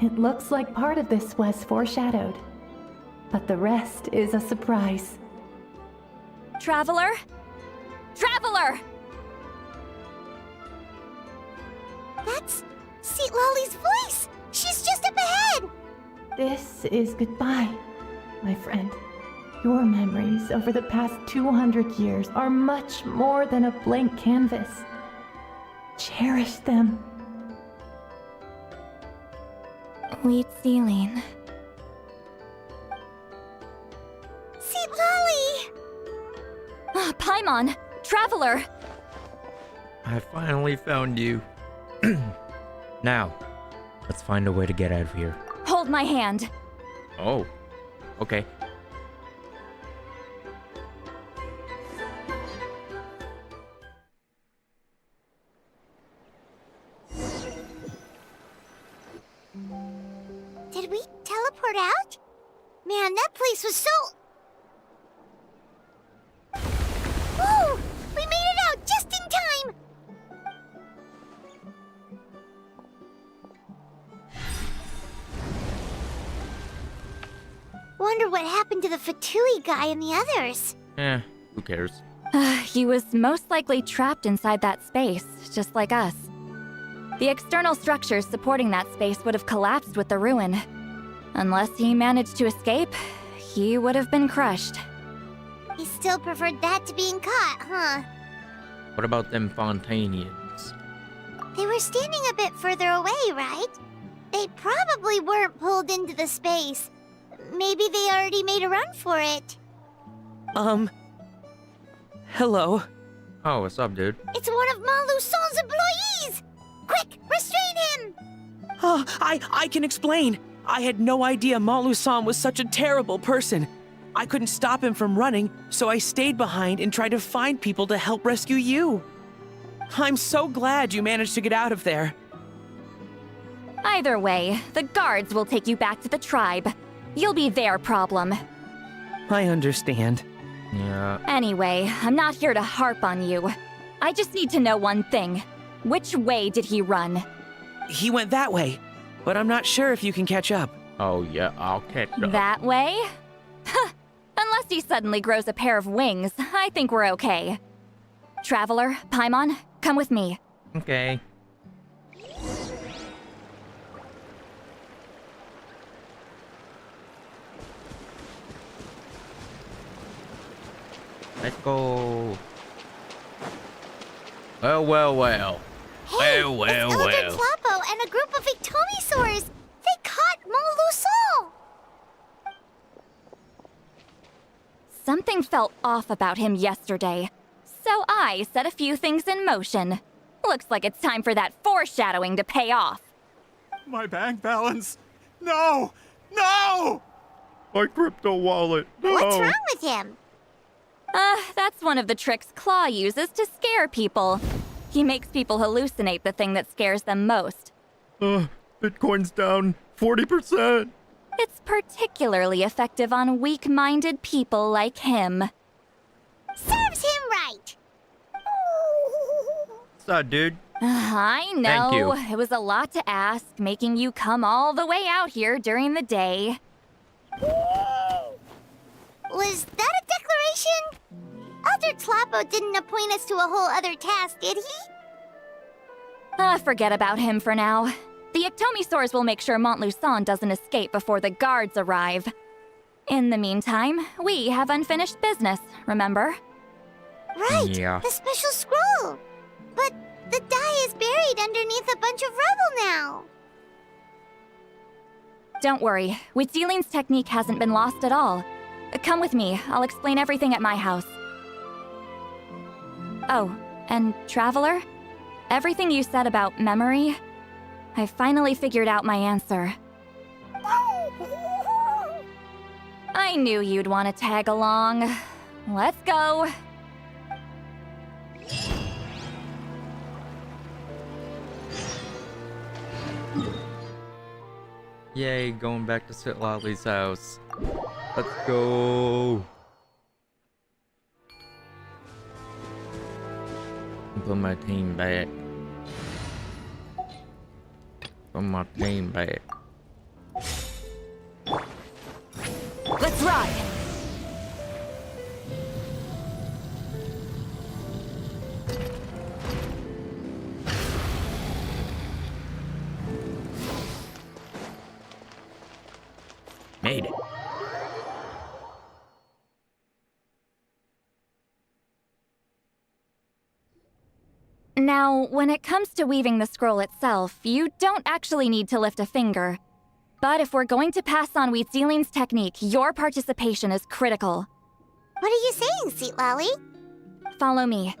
it looks like part of this was foreshadowed, but the rest is a surprise. Traveler? Traveler! That's Citlali's voice! She's just up ahead! This is goodbye, my friend. Your memories over the past 200 years are much more than a blank canvas. Cherish them. Citlali. Citlali! Paimon! Traveler! I finally found you. Now, let's find a way to get out of here. Hold my hand. Oh, okay. Did we teleport out? Man, that place was so... Woo! We made it out just in time! Wonder what happened to the Fatui guy and the others. Who cares? He was most likely trapped inside that space, just like us. The external structures supporting that space would have collapsed with the ruin. Unless he managed to escape, he would have been crushed. He still preferred that to being caught, huh? What about them Fontanians? They were standing a bit further away, right? They probably weren't pulled into the space. Maybe they already made a run for it. Hello. Oh, what's up, dude? It's one of Maluson's employees! Quick, restrain him! Oh, I can explain. I had no idea Malusan was such a terrible person. I couldn't stop him from running, so I stayed behind and tried to find people to help rescue you. I'm so glad you managed to get out of there. Either way, the guards will take you back to the tribe. You'll be their problem. I understand. Yeah. Anyway, I'm not here to harp on you. I just need to know one thing. Which way did he run? He went that way, but I'm not sure if you can catch up. Oh, yeah, I'll catch up. That way? Huh. Unless he suddenly grows a pair of wings, I think we're okay. Traveler, Paimon, come with me. Okay. Let's go. Well. Hey, well. it's Elder Tlapo and a group of Ictomisaurs! They caught Maluson! Something felt off about him yesterday, so I set a few things in motion. Looks like it's time for that foreshadowing to pay off. My bank balance! No! No! My crypto wallet. No. What's wrong with him? That's one of the tricks Claw uses to scare people. He makes people hallucinate the thing that scares them most. Bitcoin's down 40%. It's particularly effective on weak-minded people like him. Serves him right! What's up, dude? I know. Thank you. It was a lot to ask, making you come all the way out here during the day. Was that a declaration? Elder Tlapo didn't appoint us to a whole other task, did he? Forget about him for now. The Ictomisaurs will make sure Montluçon doesn't escape before the guards arrive. In the meantime, we have unfinished business, remember? Right, Yeah. the special scroll! But the die is buried underneath a bunch of rubble now. Don't worry, Witzeline's technique hasn't been lost at all. Come with me, I'll explain everything at my house. Oh, and Traveler? Everything you said about memory, I finally figured out my answer. I knew you'd want to tag along. Let's go. Yay, going back to Citlali's house. Let's go. Put my team back. Put my team back. Let's ride! Made it. Now, when it comes to weaving the scroll itself, you don't actually need to lift a finger. But if we're going to pass on Witzeline's technique, your participation is critical. What are you saying, Citlali? Follow me.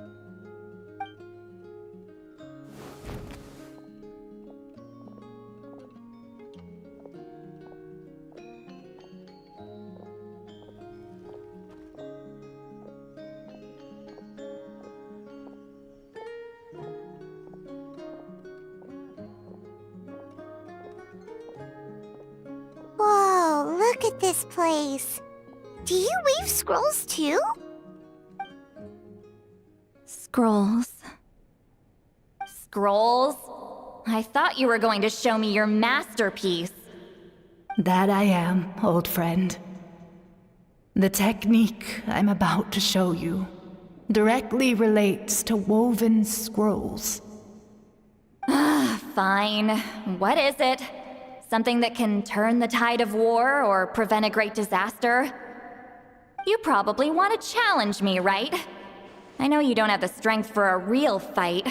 Whoa, look at this place. Do you weave scrolls too? Scrolls. Scrolls? I thought you were going to show me your masterpiece. That I am, old friend. The technique I'm about to show you directly relates to woven scrolls. Fine. What is it? Something that can turn the tide of war or prevent a great disaster? You probably want to challenge me, right? I know you don't have the strength for a real fight,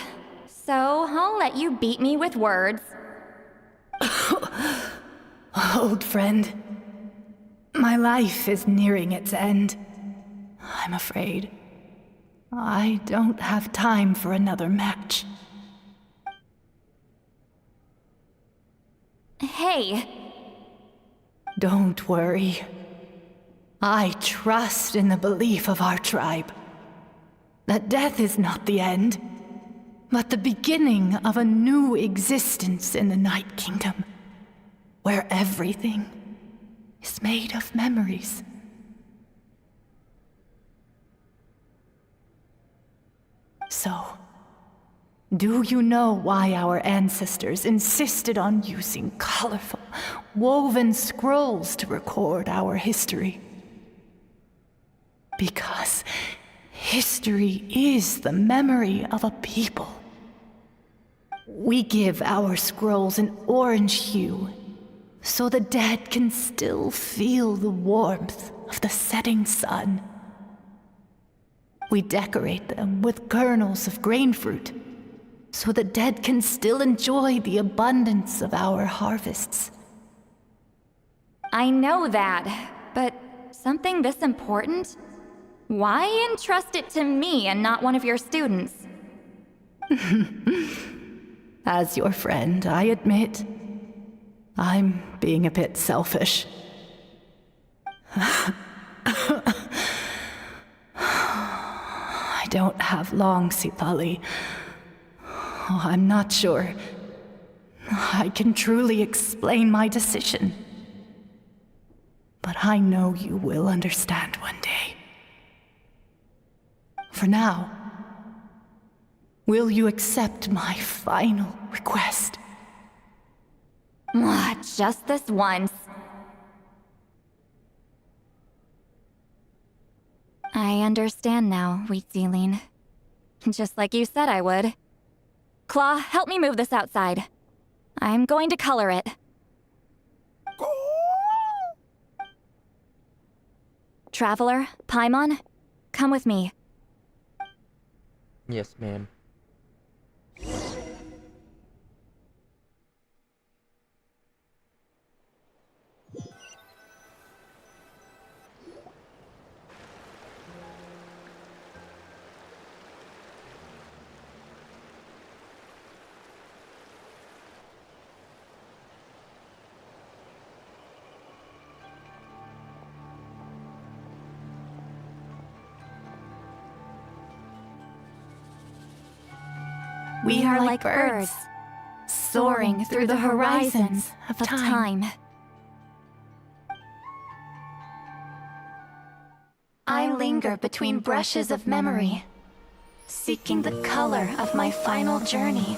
So I'll let you beat me with words. Old friend, my life is nearing its end. I'm afraid I don't have time for another match. Hey. Don't worry. I trust in the belief of our tribe that death is not the end, but the beginning of a new existence in the Night Kingdom, where everything is made of memories. So, do you know why our ancestors insisted on using colorful, woven scrolls to record our history? Because history is the memory of a people. We give our scrolls an orange hue, so the dead can still feel the warmth of the setting sun. We decorate them with kernels of grain fruit, so the dead can still enjoy the abundance of our harvests. I know that, but something this important? Why entrust it to me and not one of your students? As your friend, I admit, I'm being a bit selfish. I don't have long, Citlali. I'm not sure I can truly explain my decision. But I know you will understand one day. For now, will you accept my final request? Just this once. I understand now, Wheatsealing. Just like you said I would. Claw, help me move this outside. I'm going to color it. Traveler, Paimon, come with me. Yes, ma'am. We are like birds, soaring through the horizons of time. I linger between brushes of memory, seeking the color of my final journey.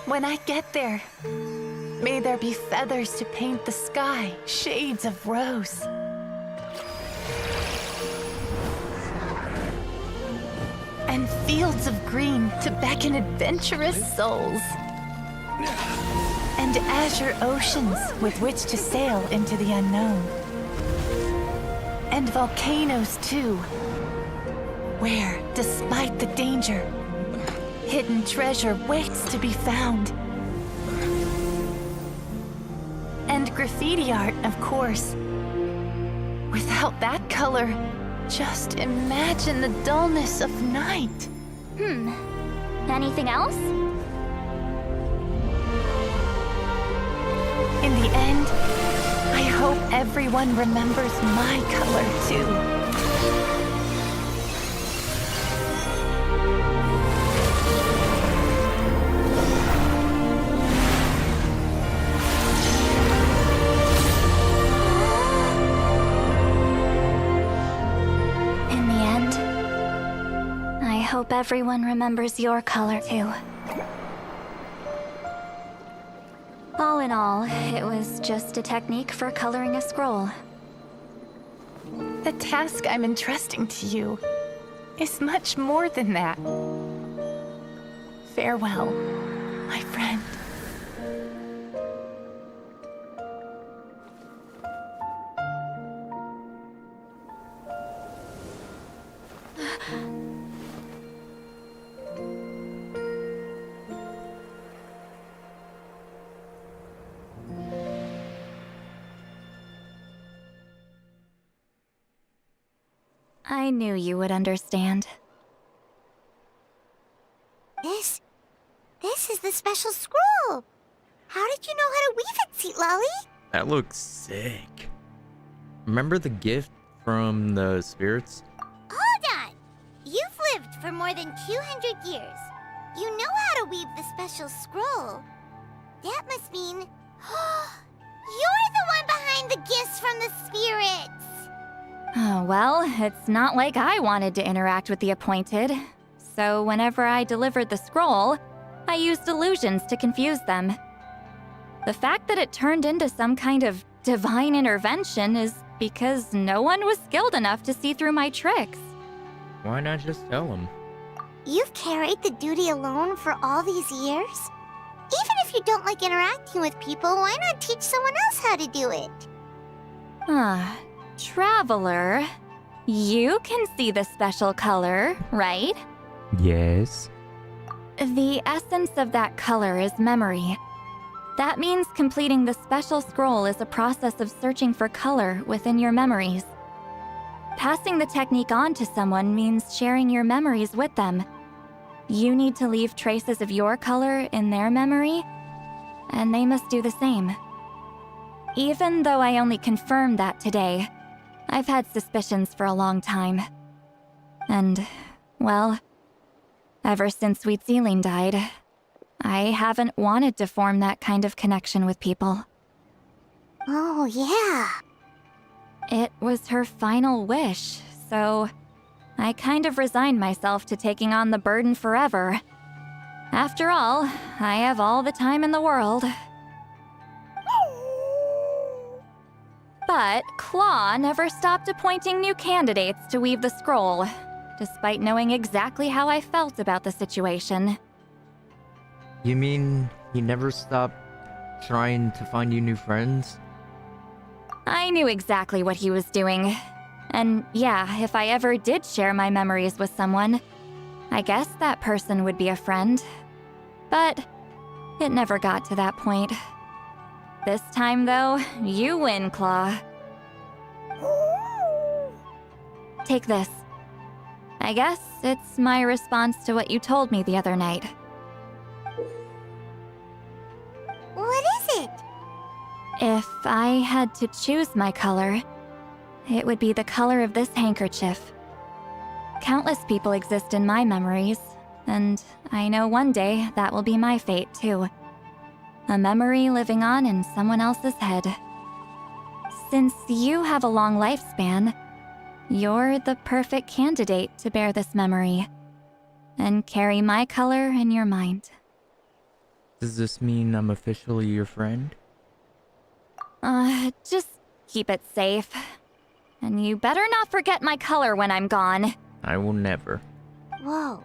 When I get there, may there be feathers to paint the sky, shades of rose. And fields of green to beckon adventurous souls. And azure oceans with which to sail into the unknown. And volcanoes too, where, despite the danger, hidden treasure waits to be found. And graffiti art, of course. Without that color, just imagine the dullness of night. Anything else? In the end, I hope everyone remembers my color too. I hope everyone remembers your color too. All in all, it was just a technique for coloring a scroll. The task I'm entrusting to you is much more than that. Farewell, my friend. I knew you would understand. This is the special scroll! How did you know how to weave it, Citlali? That looks sick. Remember the gift from the spirits? Hold on! You've lived for more than 200 years. You know how to weave the special scroll. That must mean... you're the one behind the gifts from the spirits! Oh, well, it's not like I wanted to interact with the appointed. So whenever I delivered the scroll, I used illusions to confuse them. The fact that it turned into some kind of divine intervention is because no one was skilled enough to see through my tricks. Why not just tell him? You've carried the duty alone for all these years? Even if you don't like interacting with people, why not teach someone else how to do it? Traveler, you can see the special color, right? Yes. The essence of that color is memory. That means completing the special scroll is a process of searching for color within your memories. Passing the technique on to someone means sharing your memories with them. You need to leave traces of your color in their memory, and they must do the same. Even though I only confirmed that today, I've had suspicions for a long time. And, well, ever since Sweet Celine died, I haven't wanted to form that kind of connection with people. Oh, yeah. It was her final wish, so I kind of resigned myself to taking on the burden forever. After all, I have all the time in the world. But Claw never stopped appointing new candidates to weave the scroll, despite knowing exactly how I felt about the situation. You mean he never stopped trying to find you new friends? I knew exactly what he was doing. And yeah, if I ever did share my memories with someone, I guess that person would be a friend. But it never got to that point. This time, though, you win, Claw. Take this. I guess it's my response to what you told me the other night. What is it? If I had to choose my color, it would be the color of this handkerchief. Countless people exist in my memories, and I know one day that will be my fate, too. A memory living on in someone else's head. Since you have a long lifespan, you're the perfect candidate to bear this memory and carry my color in your mind. Does this mean I'm officially your friend? Just keep it safe. And you better not forget my color when I'm gone. I will never. Whoa.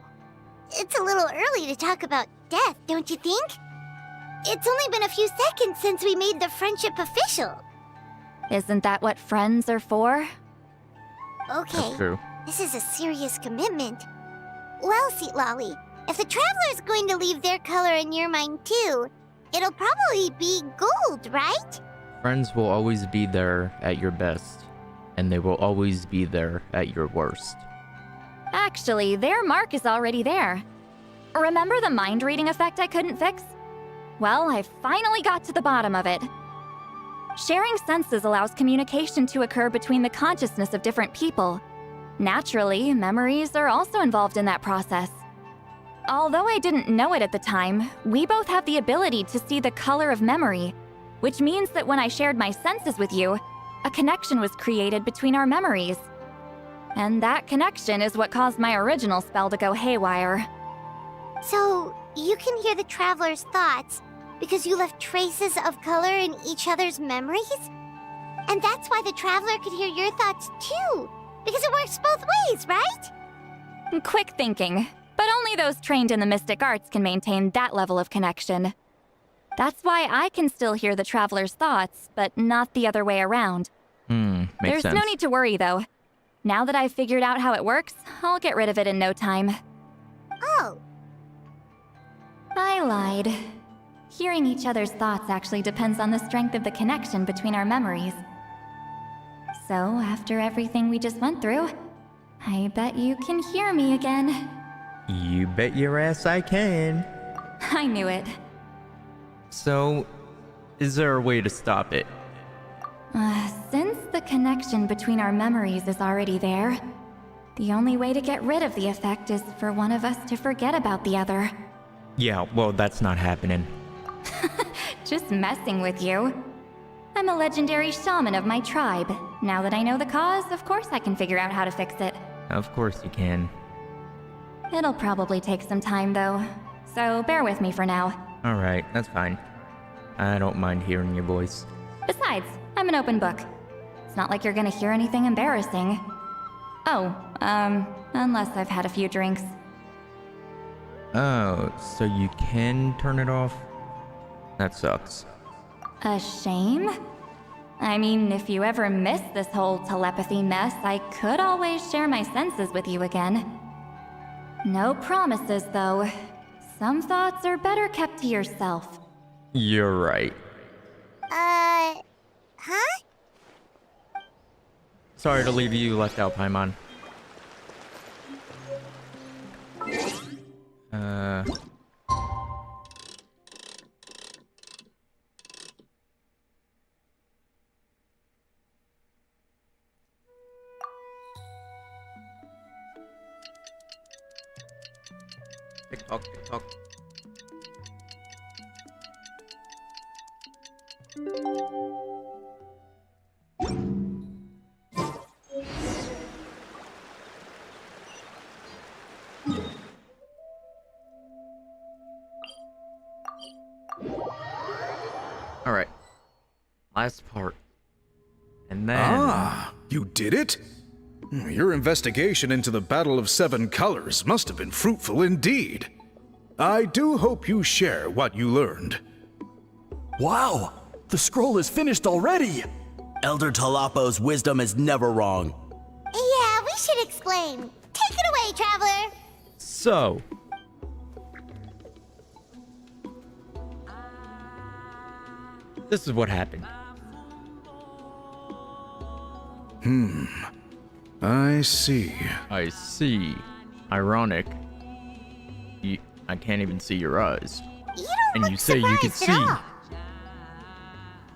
It's a little early to talk about death, don't you think? It's only been a few seconds since we made the friendship official. Isn't that what friends are for? Okay, That's true. This is a serious commitment. Well, Citlali, if the traveler is going to leave their color in your mind too, it'll probably be gold, right? Friends will always be there at your best, and they will always be there at your worst. Actually, their mark is already there. Remember the mind reading effect I couldn't fix? Well, I finally got to the bottom of it. Sharing senses allows communication to occur between the consciousness of different people. Naturally, memories are also involved in that process. Although I didn't know it at the time, we both have the ability to see the color of memory, which means that when I shared my senses with you, a connection was created between our memories. And that connection is what caused my original spell to go haywire. So, you can hear the traveler's thoughts because you left traces of color in each other's memories? And that's why the traveler could hear your thoughts too, because it works both ways, right? Quick thinking, but only those trained in the mystic arts can maintain that level of connection. That's why I can still hear the traveler's thoughts, but not the other way around. Makes There's sense. no need to worry, though. Now that I've figured out how it works, I'll get rid of it in no time. Oh. I lied. Hearing each other's thoughts actually depends on the strength of the connection between our memories. So, after everything we just went through, I bet you can hear me again. You bet your ass I can. I knew it. So, is there a way to stop it? Since the connection between our memories is already there, the only way to get rid of the effect is for one of us to forget about the other. Yeah, well, that's not happening. Just messing with you. I'm a legendary shaman of my tribe. Now that I know the cause, of course I can figure out how to fix it. Of course you can. It'll probably take some time, though. So bear with me for now. Alright, that's fine. I don't mind hearing your voice. Besides, I'm an open book. It's not like you're gonna hear anything embarrassing. Oh, unless I've had a few drinks. Oh, so you can turn it off? That sucks. A shame? I mean, if you ever miss this whole telepathy mess, I could always share my senses with you again. No promises, though. Some thoughts are better kept to yourself. You're right. Huh? Sorry to leave you left out, Paimon. Tick-tock, tick-tock. Alright. Last part. And then... Ah, you did it? Your investigation into the Battle of Seven Colors must have been fruitful indeed. I do hope you share what you learned. Wow! The scroll is finished already! Elder Talapo's wisdom is never wrong. Yeah, we should explain. Take it away, Traveler! So... this is what happened. I see. I see. Ironic. I can't even see your eyes. You don't And look you say you can surprised at see. all.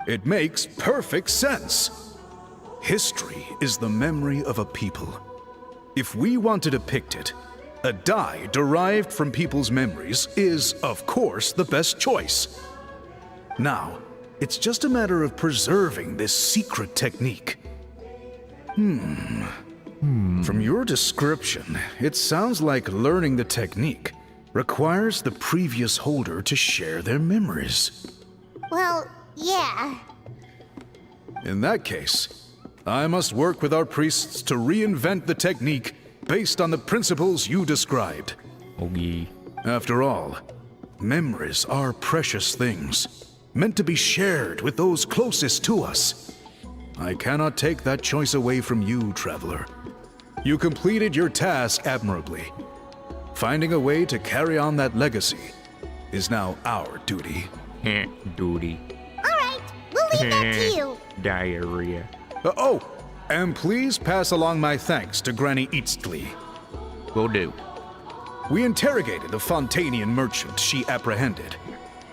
It makes perfect sense. History is the memory of a people. If we want to depict it, a dye derived from people's memories is, of course, the best choice. Now, it's just a matter of preserving this secret technique. From your description, it sounds like learning the technique requires the previous holder to share their memories. Well, yeah. In that case, I must work with our priests to reinvent the technique based on the principles you described. Okay. After all, memories are precious things, meant to be shared with those closest to us. I cannot take that choice away from you, Traveler. You completed your task admirably. Finding a way to carry on that legacy is now our duty. Duty. Alright, we'll leave that to you. Diarrhea. And please pass along my thanks to Granny Citlali. Will do. We interrogated the Fontanian merchant she apprehended,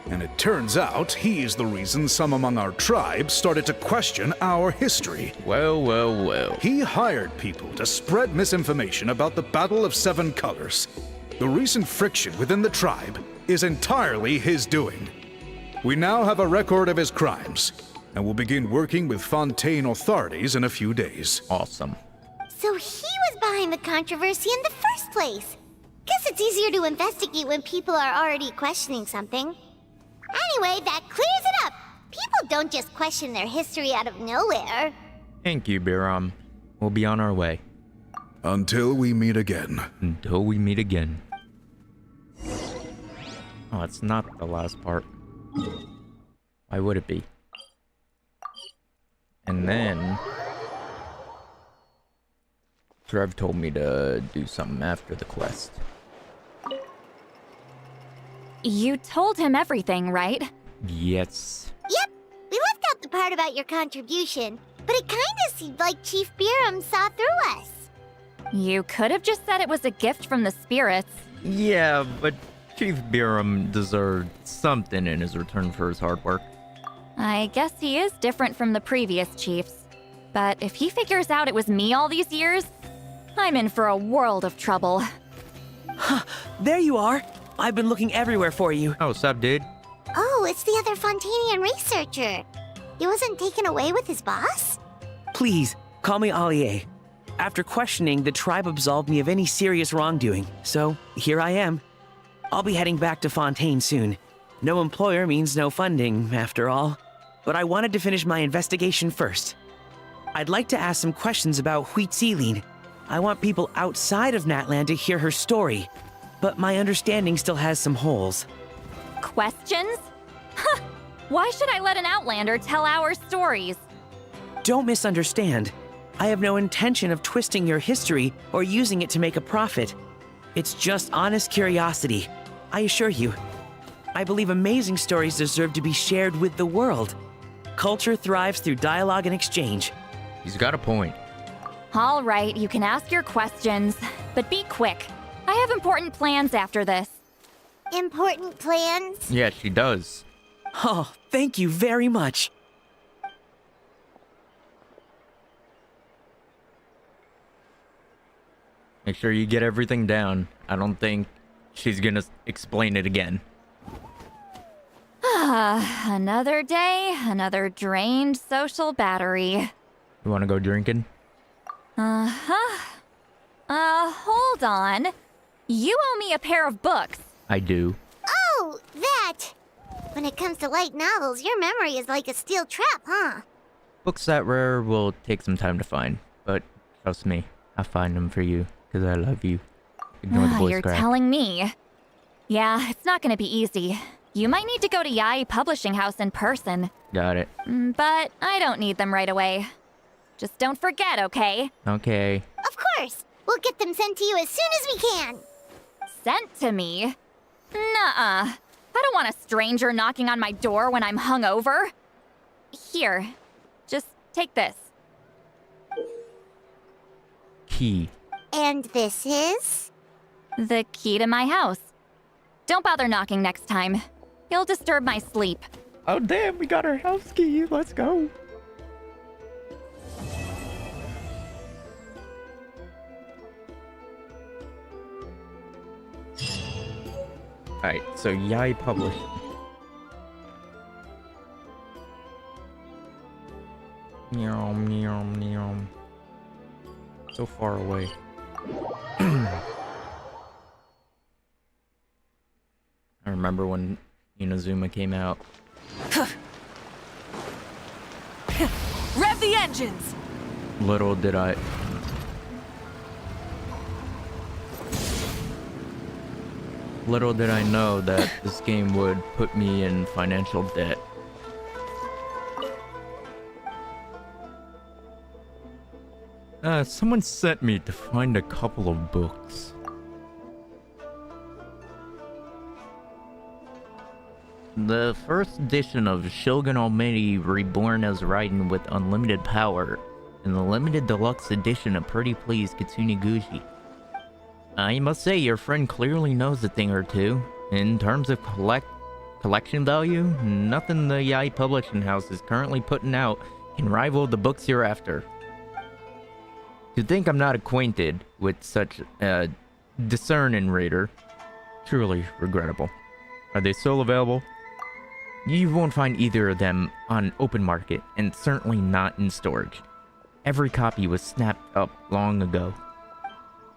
and it turns out he's the reason some among our tribe started to question our history. Well, well, well. He hired people to spread misinformation about the Battle of Seven Colors. The recent friction within the tribe is entirely his doing. We now have a record of his crimes, and will begin working with Fontaine authorities in a few days. Awesome. So he was behind the controversy in the first place. Guess it's easier to investigate when people are already questioning something. Anyway, that clears it up. People don't just question their history out of nowhere. Thank you, Biram. We'll be on our way. Until we meet again. Until we meet again. Oh, it's not the last part. Why would it be? And then... Trev told me to do something after the quest. You told him everything, right? Yes. Yep, we left out the part about your contribution, but it kinda seemed like Chief Biram saw through us. You could have just said it was a gift from the spirits. Yeah, but Chief Biram deserved something in his return for his hard work. I guess he is different from the previous chiefs. But if he figures out it was me all these years, I'm in for a world of trouble. There you are. I've been looking everywhere for you. Oh, what's up, dude? Oh, it's the other Fontanian researcher. He wasn't taken away with his boss? Please, call me Allier. After questioning, the tribe absolved me of any serious wrongdoing, so here I am. I'll be heading back to Fontaine soon. No employer means no funding, after all. But I wanted to finish my investigation first. I'd like to ask some questions about Citlali. I want people outside of Natlan to hear her story, but my understanding still has some holes. Questions? Huh! Why should I let an Outlander tell our stories? Don't misunderstand. I have no intention of twisting your history or using it to make a profit. It's just honest curiosity, I assure you. I believe amazing stories deserve to be shared with the world. Culture thrives through dialogue and exchange. He's got a point. All right, you can ask your questions, but be quick. I have important plans after this. Important plans? Yeah, she does. Oh, thank you very much. Make sure you get everything down. I don't think she's gonna explain it again. Another day, another drained social battery. You wanna go drinking? Uh-huh. Hold on. You owe me a pair of books. I do. Oh, that! When it comes to light novels, your memory is like a steel trap, huh? Books that rare will take some time to find, but trust me, I'll find them for you, because I love you. Ignore the voice You're crack. telling me. Yeah, it's not gonna be easy. You might need to go to Yai Publishing House in person. Got it. But I don't need them right away. Just don't forget, okay? Okay. Of course! We'll get them sent to you as soon as we can! Sent to me? Nuh-uh. I don't want a stranger knocking on my door when I'm hungover. Here, just take this. Key. And this is? The key to my house. Don't bother knocking next time. You'll disturb my sleep. Oh damn, we got our house key. Let's go. Alright, so Yai published. Nyom, nyom, nyom. So far away. I remember when Inazuma came out. Rev the engines! Little did I... Little did I know that this game would put me in financial debt. Someone sent me to find a couple of books. The first edition of Shogun Almighty Reborn as Raiden with Unlimited Power, and the limited deluxe edition of Pretty Please Kitsune Gushi. I must say, your friend clearly knows a thing or two. In terms of collection value, nothing the Yai Publishing House is currently putting out can rival the books you're after. To think I'm not acquainted with such a discerning reader, truly regrettable. Are they still available? You won't find either of them on open market, and certainly not in storage. Every copy was snapped up long ago.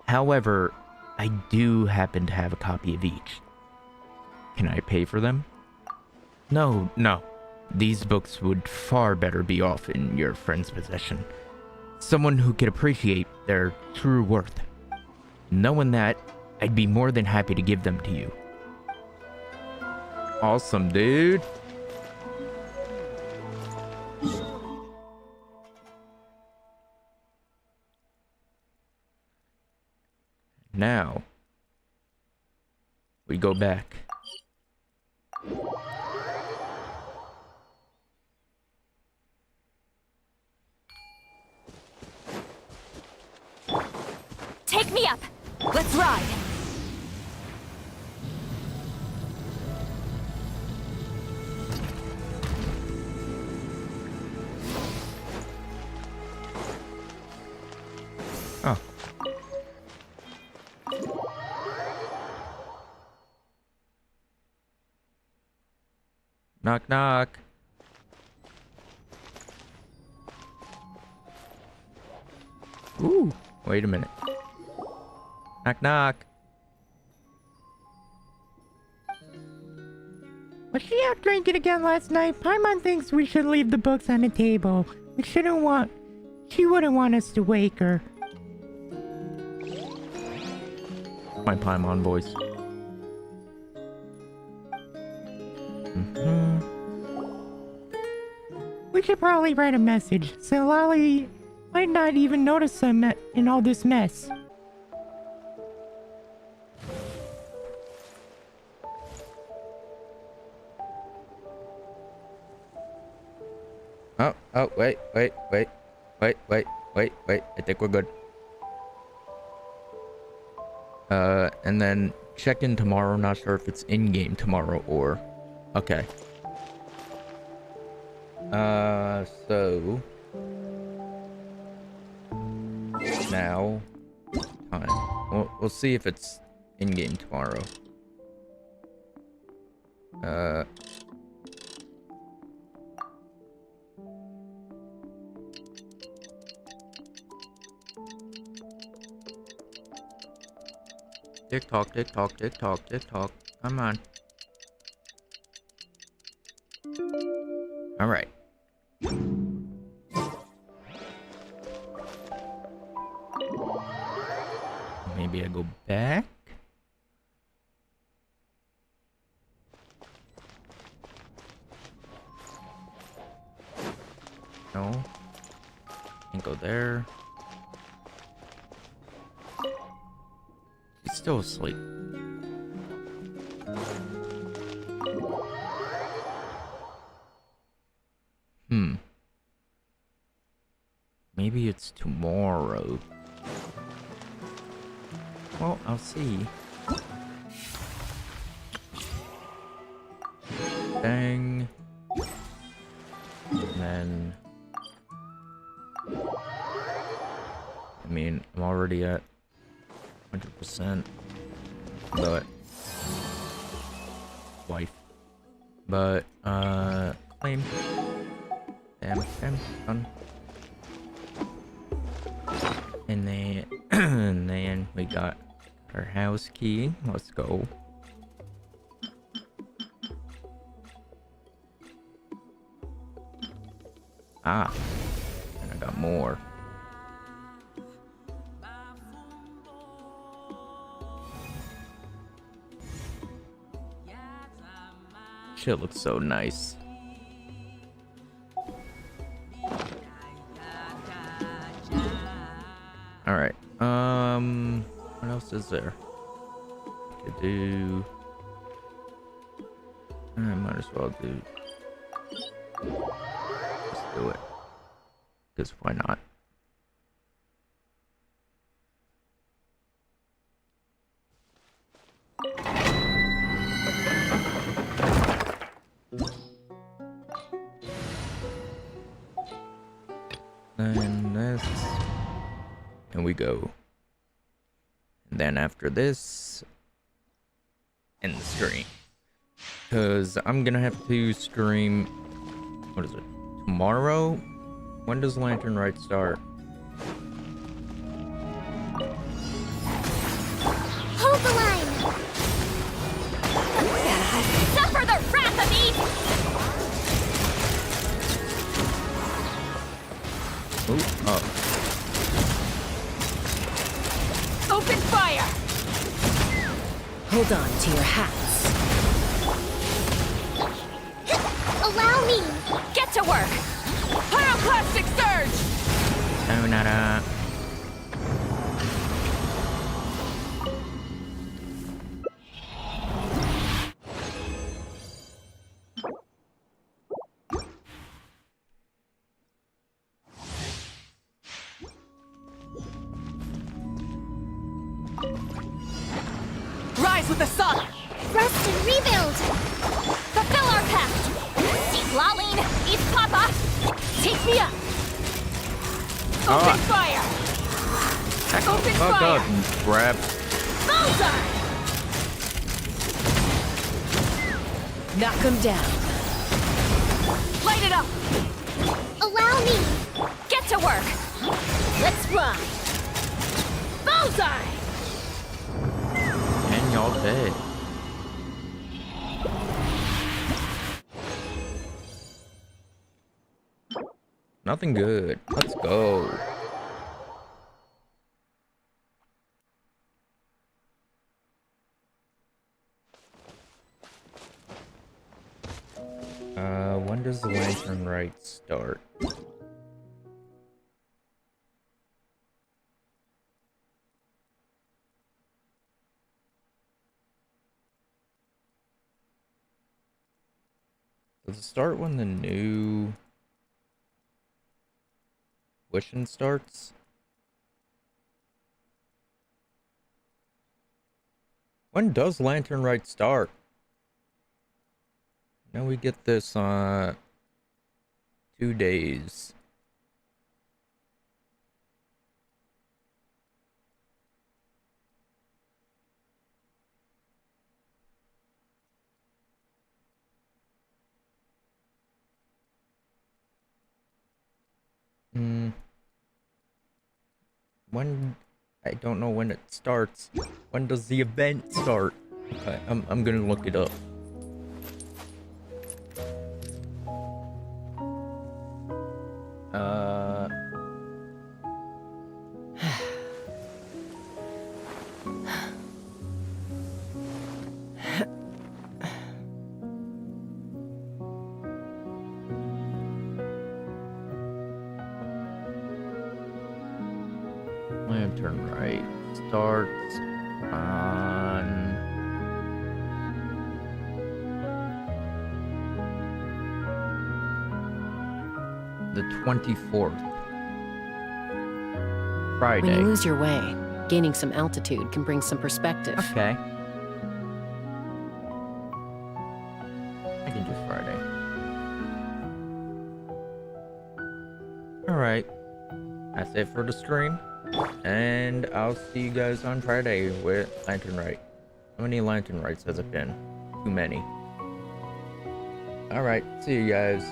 However, I do happen to have a copy of each. Can I pay for them? No. These books would far better be off in your friend's possession. Someone who could appreciate their true worth. Knowing that, I'd be more than happy to give them to you. Awesome, dude. Now, we go back. me up! Let's ride! Oh. Knock, knock. Ooh, wait a minute. Knock, knock. Was she out drinking again last night? Paimon thinks we should leave the books on the table. She wouldn't want us to wake her. My Paimon voice. We should probably write a message. Citlali might not even notice them in all this mess. Oh, wait. I think we're good. And then check in tomorrow. Not sure if it's in-game tomorrow or... Okay. So... Now... Time. We'll see if it's in-game tomorrow. Tick tock, tick tock, tick tock, tick tock. Come on. Alright. Maybe I go back? No. Can't go there. She's still asleep. Maybe it's tomorrow. Well, I'll see. Bang. And then... I mean, I'm already at 100%. But... Wife. But, claim. Damn, done. And then we got our house key. Let's go. Ah, and I got more. Shit looks so nice. Alright, what else is there? Could do... I might as well do... Let's do it. Because why not? And this... And we go. And then after this, end the stream. Because I'm gonna have to stream, what is it, tomorrow? When does Lantern Rite start? Hold the line! Suffer the wrath of Eve! Oh, oh. Open fire! Hold on to your hats. Allow me! Get to work! Pyroclastic surge! Sayonara. with the sun! Rest and rebuild! Fulfill our pact! Citlali, East Papa! Take me up! Open fire! Open Oh fire! god, grab. Bullseye! Knock him down. Light it up! Allow me! Get to work! Let's run! Bullseye! And y'all dead. Nothing good. Let's go. When does the lantern rite start? Does it start when the new Wishing starts? When does Lantern Rite start? Now we get this 2 days. When? I don't know when it starts. When does the event start? Okay, I'm gonna look it up. Lantern Rite starts on the 24th. Friday. When you lose your way, gaining some altitude can bring some perspective. Okay. I can do Friday. Alright. That's it for the stream. And I'll see you guys on Friday with Lantern Rite. How many Lantern Rites has it been? Too many. Alright, see you guys.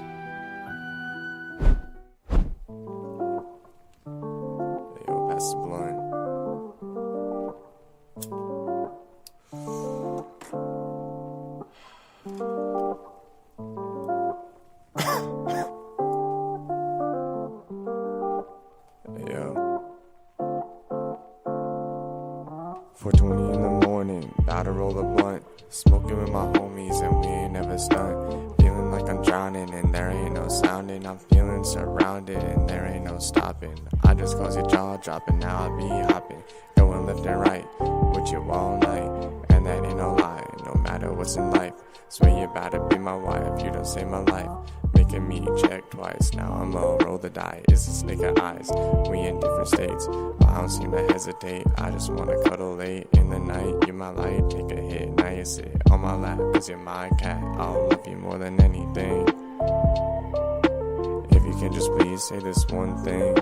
Yo, pass the blunt. Yo. 4:20 in the morning, about to roll a blunt. Smoking with my homies and we ain't never stunned. Feeling like I'm drowning and there ain't no sounding. I'm feeling surrounded and there ain't no stopping. I just cause your jaw dropping, now I be hopping. Going left and right with you all night. And that ain't no lie, no matter what's in life. Swear you about to be my wife, you don't save my life. Making me check twice, now I'ma roll the die. It's a snake of eyes, we in different states. But I don't seem to hesitate, I just wanna cuddle late in the night. You're my light, take a hit, now you sit on my lap. Cause you're my cat, I'll love you more than anything. If you can just please say this one thing.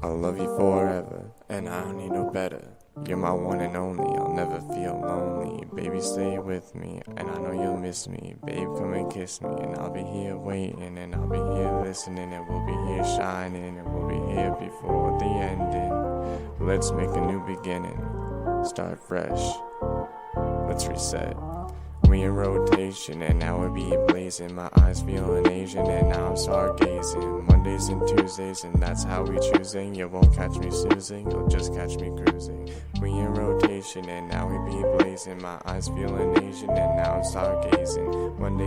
I'll love you forever, and I don't need no better. You're my one and only, I'll never feel lonely. Baby, stay with me, and I know you'll miss me. Babe, come and kiss me, and I'll be here waiting. And I'll be here listening, and we'll be here shining. And we'll be here before the ending. Let's make a new beginning, start fresh, let's reset. We in rotation, and now we be blazing. My eyes feeling Asian, and now I'm stargazing. Mondays and Tuesdays, and that's how we choosing. You won't catch me snoozing, you'll just catch me cruising. We in rotation, and now we be blazing. My eyes feeling Asian, and now I'm stargazing. Mondays